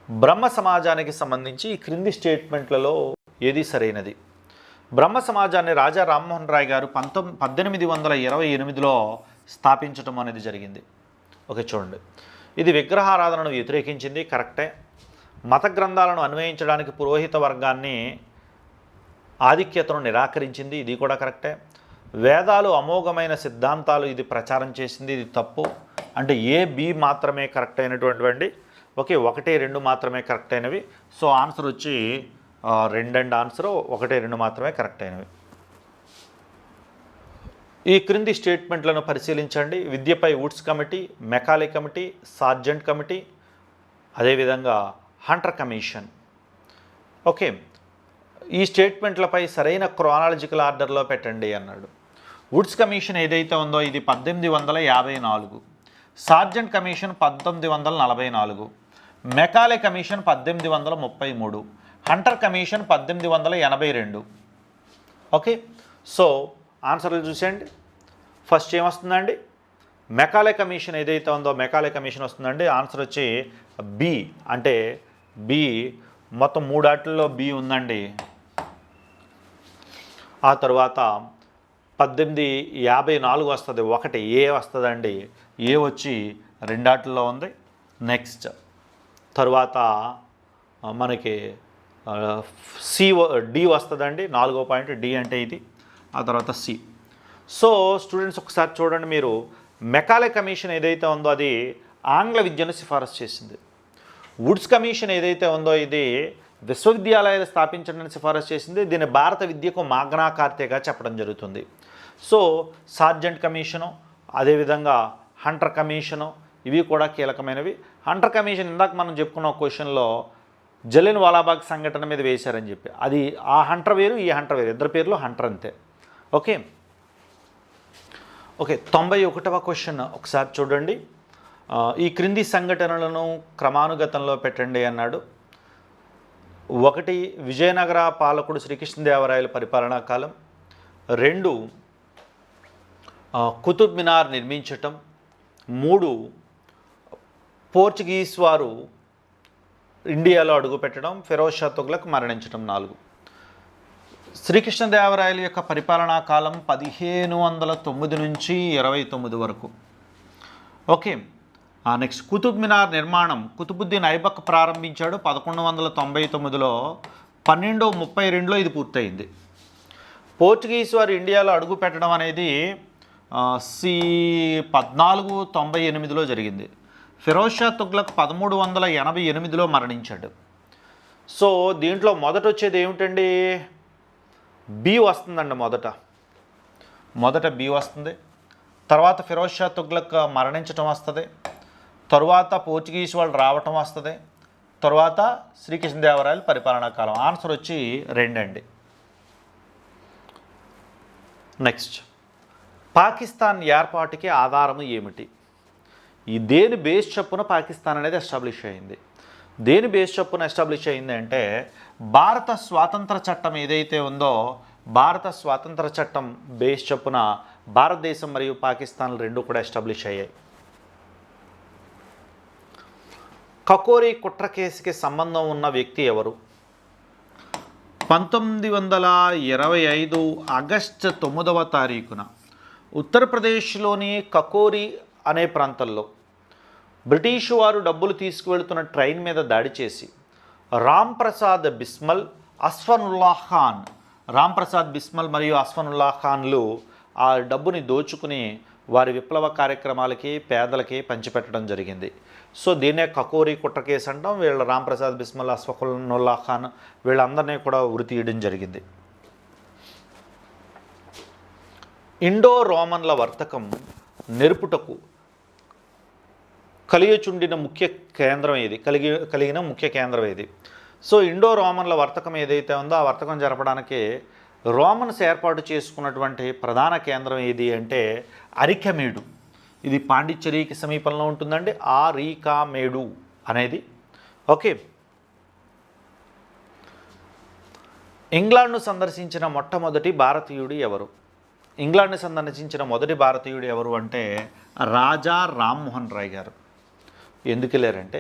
బ్రహ్మ సమాజానికి సంబంధించి ఈ క్రింది స్టేట్మెంట్లలో ఏది సరైనది? బ్రహ్మ సమాజాన్ని రాజా రామ్మోహన్ రాయ్ గారు 1828లో స్థాపించడం అనేది జరిగింది. ఓకే చూడండి, ఇది విగ్రహారాధనను వ్యతిరేకించింది, కరెక్టే. మత గ్రంథాలను అన్వయించడానికి పురోహిత వర్గాన్ని ఆధిక్యతను నిరాకరించింది, ఇది కూడా కరెక్టే. వేదాలు అమోఘమైన సిద్ధాంతాలు ఇది ప్రచారం చేసింది, ఇది తప్పు. అంటే ఏ బి మాత్రమే కరెక్ట్ అయినటువంటి ఓకే 1, 2 మాత్రమే కరెక్ట్ అయినవి. సో ఆన్సర్ వచ్చి 2 అండ్ ఆన్సర్ 1, 2 మాత్రమే కరెక్ట్ అయినవి. ఈ క్రింది స్టేట్మెంట్లను పరిశీలించండి. విద్యపై Woods committee, Macaulay committee, sergeant committee, అదేవిధంగా హంటర్ కమిషన్. ఓకే ఈ స్టేట్మెంట్లపై సరైన క్రోనాలజికల్ ఆర్డర్లో పెట్టండి అన్నాడు. వుడ్స్ కమిషన్ ఏదైతే ఉందో ఇది 1854, Sargent commission 1944, Macaulay commission 1833, Hunter commission 1882. Okay so ఆన్సర్లు చూసేయండి. ఫస్ట్ ఏమొస్తుందండి? మెకాలే కమిషన్ ఏదైతే ఉందో మెకాలే కమిషన్ వస్తుందండి. ఆన్సర్ వచ్చి బి, అంటే బి మొత్తం 3 ఆటల్లో బి ఉందండి. ఆ తర్వాత 1854 వస్తుంది, 1 ఏ వస్తుందండి. ఏ వచ్చి రెండాటిల్లో ఉంది. నెక్స్ట్ తరువాత మనకి సి డి వస్తుందండి. 4వ పాయింట్ డి అంటే ఇది. ఆ తర్వాత సి. సో స్టూడెంట్స్ ఒకసారి చూడండి, మీరు మెకాలే కమిషన్ ఏదైతే ఉందో అది ఆంగ్ల విద్యను సిఫారసు చేసింది. వుడ్స్ కమిషన్ ఏదైతే ఉందో ఇది విశ్వవిద్యాలయాలు స్థాపించడానికి సిఫారసు చేసింది. దీన్ని భారత విద్యకు మాగ్నా కార్తేగా చెప్పడం జరుగుతుంది. సో సార్జెంట్ కమిషను, అదేవిధంగా హంటర్ కమిషను, ఇవి కూడా కీలకమైనవి. హంటర్ కమిషన్ ఇందాక మనం చెప్పుకున్న క్వశ్చన్లో జలియన్ వాలాబాగ్ సంఘటన మీద వేశారని చెప్పి, అది ఆ హంటర్ వేరు, ఈ హంటర్ వేరు, ఇద్దరు పేర్లు హంటర్ అంతే. ఓకే 91వ క్వశ్చన్ ఒకసారి చూడండి. ఈ క్రింది సంఘటనలను క్రమానుగతంలో పెట్టండి అన్నాడు. 1 విజయనగర పాలకుడు శ్రీకృష్ణదేవరాయల పరిపాలనా కాలం. 2 కుతుబ్ మినార్ నిర్మించటం. 3 పోర్చుగీస్ వారు ఇండియాలో అడుగుపెట్టడం. ఫిరోజ్ షా తుగ్లక్ మరణించడం. 4 శ్రీకృష్ణదేవరాయల యొక్క పరిపాలనా కాలం 1509 నుంచి 29 వరకు. ఓకే నెక్స్ట్ కుతుబ్ మినార్ నిర్మాణం కుతుబుద్దీన్ ఐబక్ ప్రారంభించాడు 1199లో. 1232లో ఇది పూర్తయింది. పోర్చుగీస్ వారు ఇండియాలో అడుగు పెట్టడం అనేది 1498లో జరిగింది. ఫిరోజ్ షా తుగ్లక్ 1388లో మరణించాడు. సో దీంట్లో మొదట వచ్చేది ఏమిటండి, బి వస్తుందండి. మొదట బి వస్తుంది. తర్వాత ఫిరోజ్ షా తుగ్లక్ మరణించటం వస్తుంది. తరువాత పోర్చుగీస్ వాళ్ళు రావటం వస్తుంది. తరువాత శ్రీకృష్ణదేవరాయల పరిపాలనా కాలం. ఆన్సర్ వచ్చి 2 అండి. నెక్స్ట్ పాకిస్తాన్ ఏర్పాటుకి ఆధారము ఏమిటి? ఈ దేని బేస్ చొప్పున పాకిస్తాన్ అనేది ఎస్టాబ్లిష్ అయింది? దేని బేస్ చొప్పున ఎస్టాబ్లిష్ అయింది అంటే భారత స్వాతంత్ర చట్టం ఏదైతే ఉందో, భారత స్వాతంత్ర చట్టం బేస్ చొప్పున భారతదేశం మరియు పాకిస్తాన్ రెండు కూడా ఎస్టాబ్లిష్ అయ్యాయి. కకోరి కుట్ర కేసుకి సంబంధం ఉన్న వ్యక్తి ఎవరు? 1925 ఆగస్టు 9వ తారీఖున ఉత్తరప్రదేశ్లోని కకోరి అనే ప్రాంతంలో బ్రిటిష్ వారు డబ్బులు తీసుకువెళ్తున్న ట్రైన్ మీద దాడి చేసి రాంప్రసాద్ బిస్మల్, అస్ఫనుల్లా ఖాన్, రాంప్రసాద్ బిస్మల్ మరియు అస్ఫనుల్లా ఖాన్లు ఆ డబ్బుని దోచుకుని వారి విప్లవ కార్యక్రమాలకి పేదలకి పంచిపెట్టడం జరిగింది. సో దీన్నే కకోరి కుట్ర కేసు అంటాం. వీళ్ళ రాంప్రసాద్ బిస్మల్, అస్ఫనుల్లా ఖాన్ వీళ్ళందరినీ కూడా ఉరి తీయడం జరిగింది. ఇండో రోమన్ల వర్తకం నెరుపుటకు కలిగిన ముఖ్య కేంద్రం ఏది? సో ఇండో రోమన్ల వర్తకం ఏదైతే ఉందో ఆ వర్తకం జరపడానికి రోమన్స్ ఏర్పాటు చేసుకున్నటువంటి ప్రధాన కేంద్రం ఏది అంటే అరికమేడు. ఇది పాండిచ్చేరికి సమీపంలో ఉంటుందండి. అరికమేడు అనేది. ఓకే, ఇంగ్లాండ్ను సందర్శించిన మొట్టమొదటి భారతీయుడు ఎవరు? ఇంగ్లాండ్ని సందర్శించిన మొదటి భారతీయుడు ఎవరు అంటే రాజా రామ్మోహన్ రాయ్ గారు. ఎందుకు లేరంటే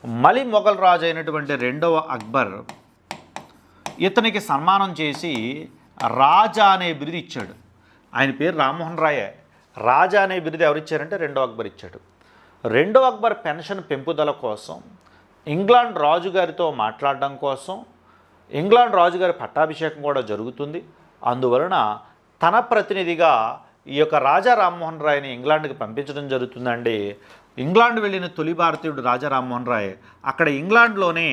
మలి మొఘల్ రాజు అయినటువంటి 2వ అక్బర్ ఇతనికి సన్మానం చేసి రాజా అనే బిరుదు ఇచ్చాడు. ఆయన పేరు రామ్మోహన్ రాయే. రాజా అనే బిరుదు ఎవరిచ్చారంటే 2వ అక్బర్ ఇచ్చాడు. 2వ అక్బర్ పెన్షన్ పెంపుదల కోసం, ఇంగ్లాండ్ రాజుగారితో మాట్లాడడం కోసం, ఇంగ్లాండ్ రాజుగారి పట్టాభిషేకం కూడా జరుగుతుంది. అందువలన తన ప్రతినిధిగా ఈ యొక్క రాజా రామ్మోహన్ రాయ్ని ఇంగ్లాండ్కి పంపించడం జరుగుతుందండి. ఇంగ్లాండ్ వెళ్ళిన తొలి భారతీయుడు రాజా రామ్మోహన్ రాయ్. అక్కడ ఇంగ్లాండ్లోనే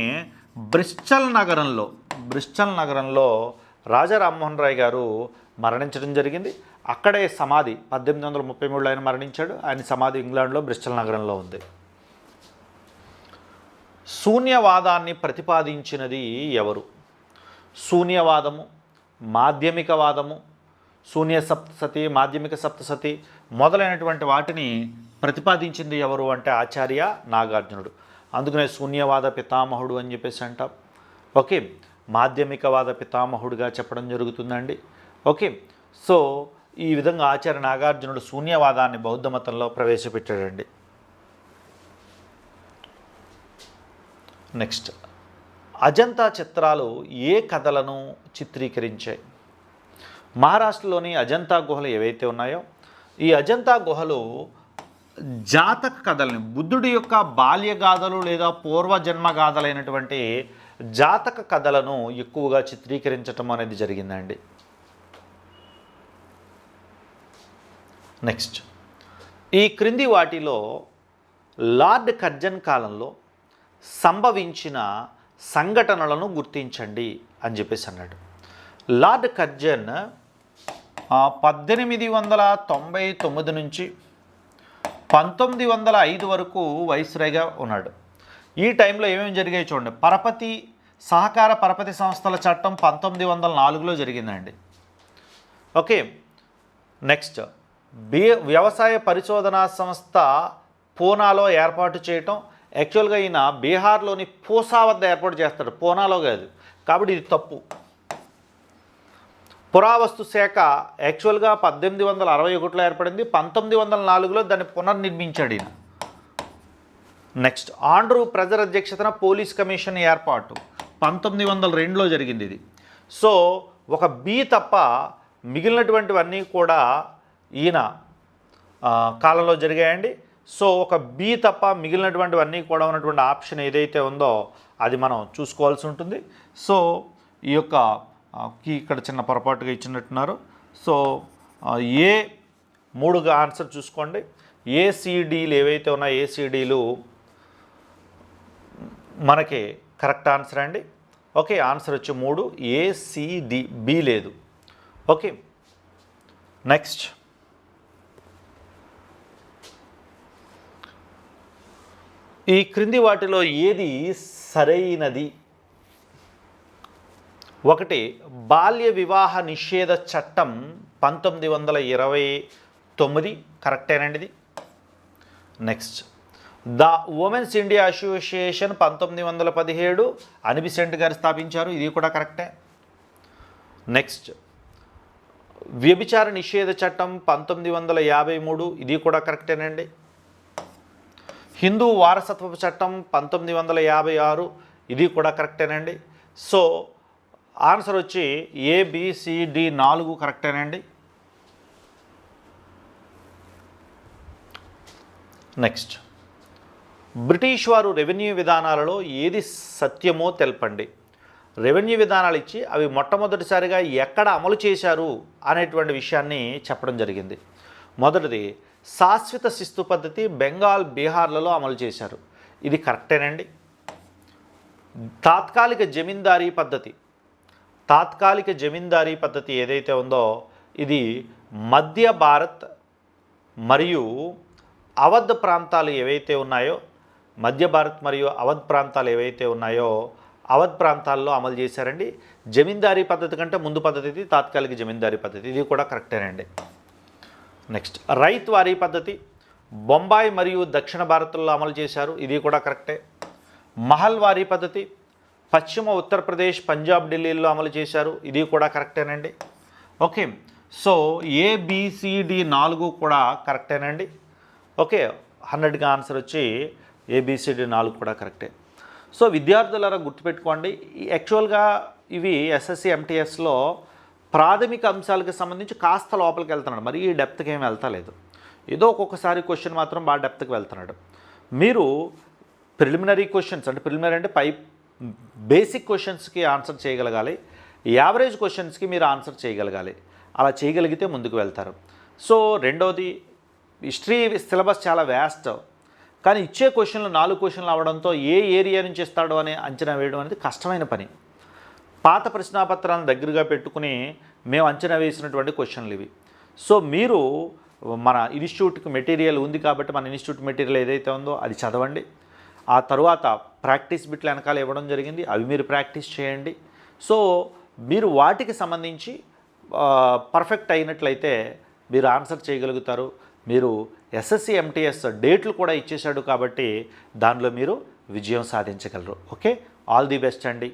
బ్రిస్టల్ నగరంలో రాజా రామ్మోహన్ రాయ్ గారు మరణించడం జరిగింది. అక్కడే సమాధి 1833లో ఆయన మరణించాడు. ఆయన సమాధి ఇంగ్లాండ్లో బ్రిస్టల్ నగరంలో ఉంది. శూన్యవాదాన్ని ప్రతిపాదించినది ఎవరు? శూన్యవాదము, మాధ్యమికవాదము, శూన్య సప్తసతి, మాధ్యమిక సప్తసతి మొదలైనటువంటి వాటిని ప్రతిపాదించింది ఎవరు అంటే ఆచార్య నాగార్జునుడు. అందుకనే శూన్యవాద పితామహుడు అని చెప్పేసి అంటాం. ఓకే, మాధ్యమికవాద పితామహుడుగా చెప్పడం జరుగుతుందండి. ఓకే, సో ఈ విధంగా ఆచార్య నాగార్జునుడు శూన్యవాదాన్ని బౌద్ధ మతంలో ప్రవేశపెట్టాడండి. నెక్స్ట్, అజంతా చిత్రాలు ఏ కథలను చిత్రీకరించాయి? మహారాష్ట్రలోని అజంతా గుహలు ఏవైతే ఉన్నాయో ఈ అజంతా గుహలు జాతక కథల్ని, బుద్ధుడి యొక్క బాల్యగాథలు లేదా పూర్వజన్మ గాథలైనటువంటి జాతక కథలను ఎక్కువగా చిత్రీకరించటం అనేది జరిగిందండి. నెక్స్ట్, ఈ క్రింది వాటిలో లార్డ్ కర్జన్ కాలంలో సంభవించిన సంఘటనలను గుర్తించండి అని చెప్పేసి అన్నాడు. లార్డ్ కర్జన్ 1899 నుంచి 1905 వరకు వైస్రాయ్గా ఉన్నాడు. ఈ టైంలో ఏమేమి జరిగాయి చూడండి. సహకార పరపతి సంస్థల చట్టం 1904లో జరిగిందండి. ఓకే. నెక్స్ట్, వ్యవసాయ పరిశోధనా సంస్థ పూనాలో ఏర్పాటు చేయటం. యాక్చువల్గా ఈయన బీహార్లోని పూసా వద్ద ఏర్పాటు చేస్తాడు, పూనాలో కాదు, కాబట్టి ఇది తప్పు. పురావస్తు శాఖ యాక్చువల్గా 1861లో ఏర్పడింది, 1904లో దాన్ని పునర్నిర్మించాడు ఈయన. నెక్స్ట్, ఆండ్రూ ప్రెజర్ అధ్యక్షతన పోలీస్ కమిషన్ ఏర్పాటు 1902లో జరిగింది ఇది. సో ఒక బి తప్ప మిగిలినటువంటివన్నీ కూడా ఈయన కాలంలో జరిగాయండి. సో ఒక బి తప్ప మిగిలినటువంటివన్నీ కూడా ఉన్నటువంటి ఆప్షన్ ఏదైతే ఉందో అది మనం చూసుకోవాల్సి ఉంటుంది. సో ఈ యొక్క ఇక్కడ చిన్న పొరపాటుగా ఇచ్చినట్టున్నారు. సో ఏ 3గా ఆన్సర్ చూసుకోండి. ఏసీడీలు ఏవైతే ఉన్నాయో ఏసీడీలు మనకి కరెక్ట్ ఆన్సర్ అండి. ఓకే, ఆన్సర్ వచ్చి 3 ఏసీడి, బి లేదు. ఓకే. నెక్స్ట్, ఈ క్రింది వాటిలో ఏది సరైనది? 1, బాల్య వివాహ నిషేధ చట్టం 1929 కరెక్టేనండి ఇది. Next, the women's India association 1917 Annie Besant గారు స్థాపించారు, ఇది కూడా కరెక్టే. నెక్స్ట్, వ్యభిచార నిషేధ చట్టం 1953 ఇది కూడా కరెక్టేనండి. హిందూ వారసత్వపు చట్టం 1956 ఇది కూడా కరెక్టేనండి. సో ఆన్సర్ వచ్చి ఏబిసిడి 4 కరెక్టేనండి. నెక్స్ట్, బ్రిటిష్ వారు రెవెన్యూ విధానాలలో ఏది సత్యమో తెలపండి. రెవెన్యూ విధానాలు ఇచ్చి అవి మొట్టమొదటిసారిగా ఎక్కడ అమలు చేశారు అనేటువంటి విషయాన్ని చెప్పడం జరిగింది. మొదటిది, శాశ్వత శిస్తు పద్ధతి బెంగాల్, బీహార్లలో అమలు చేశారు, ఇది కరెక్టేనండి. తాత్కాలిక జమీందారీ పద్ధతి ఏదైతే ఉందో ఇది మధ్య భారత్ మరియు అవధ్ ప్రాంతాలు ఏవైతే ఉన్నాయో అవధ్ ప్రాంతాల్లో అమలు చేశారండి. జమీందారీ పద్ధతి కంటే ముందు పద్ధతి ఇది, తాత్కాలిక జమీందారీ పద్ధతి, ఇది కూడా కరెక్టేనండి. నెక్స్ట్, రైత్ వారీ పద్ధతి బొంబాయి మరియు దక్షిణ భారత్లో అమలు చేశారు, ఇది కూడా కరెక్టే. మహల్ వారీ పద్ధతి పశ్చిమ ఉత్తరప్రదేశ్, పంజాబ్, ఢిల్లీలో అమలు చేశారు, ఇది కూడా కరెక్టేనండి. ఓకే. సో ఏబిసిడి 4 కూడా కరెక్టేనండి. ఓకే, 100గా ఆన్సర్ వచ్చి ఏబిసిడి 4 కూడా కరెక్టే. సో విద్యార్థులారా గుర్తుపెట్టుకోండి, యాక్చువల్గా ఇవి ఎస్ఎస్సి ఎంటీఎస్లో ప్రాథమిక అంశాలకు సంబంధించి కాస్త లోపలికి వెళ్తున్నాడు, మరి ఈ డెప్త్కి ఏమి వెళ్తలేదు. ఏదో ఒక్కొక్కసారి క్వశ్చన్ మాత్రం బాగా డెప్త్కి వెళ్తున్నాడు. మీరు ప్రిలిమినరీ క్వశ్చన్స్ అంటే బేసిక్ క్వశ్చన్స్కి ఆన్సర్ చేయగలగాలి, యావరేజ్ క్వశ్చన్స్కి మీరు ఆన్సర్ చేయగలగాలి. అలా చేయగలిగితే ముందుకు వెళ్తారు. సో రెండవది, హిస్టరీ సిలబస్ చాలా వ్యాస్ట్, కానీ ఇచ్చే క్వశ్చన్లు 4 క్వశ్చన్లు అవడంతో ఏ ఏరియా నుంచి ఇస్తాడో అని అంచనా వేయడం అనేది కష్టమైన పని. పాత ప్రశ్నాపత్రాలను దగ్గరగా పెట్టుకుని మేము అంచనా వేసినటువంటి క్వశ్చన్లు ఇవి. సో మీరు మన ఇన్స్టిట్యూట్కి మెటీరియల్ ఉంది కాబట్టి మన ఇన్స్టిట్యూట్ మెటీరియల్ ఏదైతే ఉందో అది చదవండి. ఆ తరువాత ప్రాక్టీస్ బిట్లు వెనకాల ఇవ్వడం జరిగింది, అవి మీరు ప్రాక్టీస్ చేయండి. సో మీరు వాటికి సంబంధించి పర్ఫెక్ట్ అయినట్లయితే మీరు ఆన్సర్ చేయగలుగుతారు. మీరు ఎస్ఎస్సి ఎంటీఎస్ డేట్లు కూడా ఇచ్చేశాడు కాబట్టి దానిలో మీరు విజయం సాధించగలరు. ఓకే, ఆల్ ది బెస్ట్ అండి.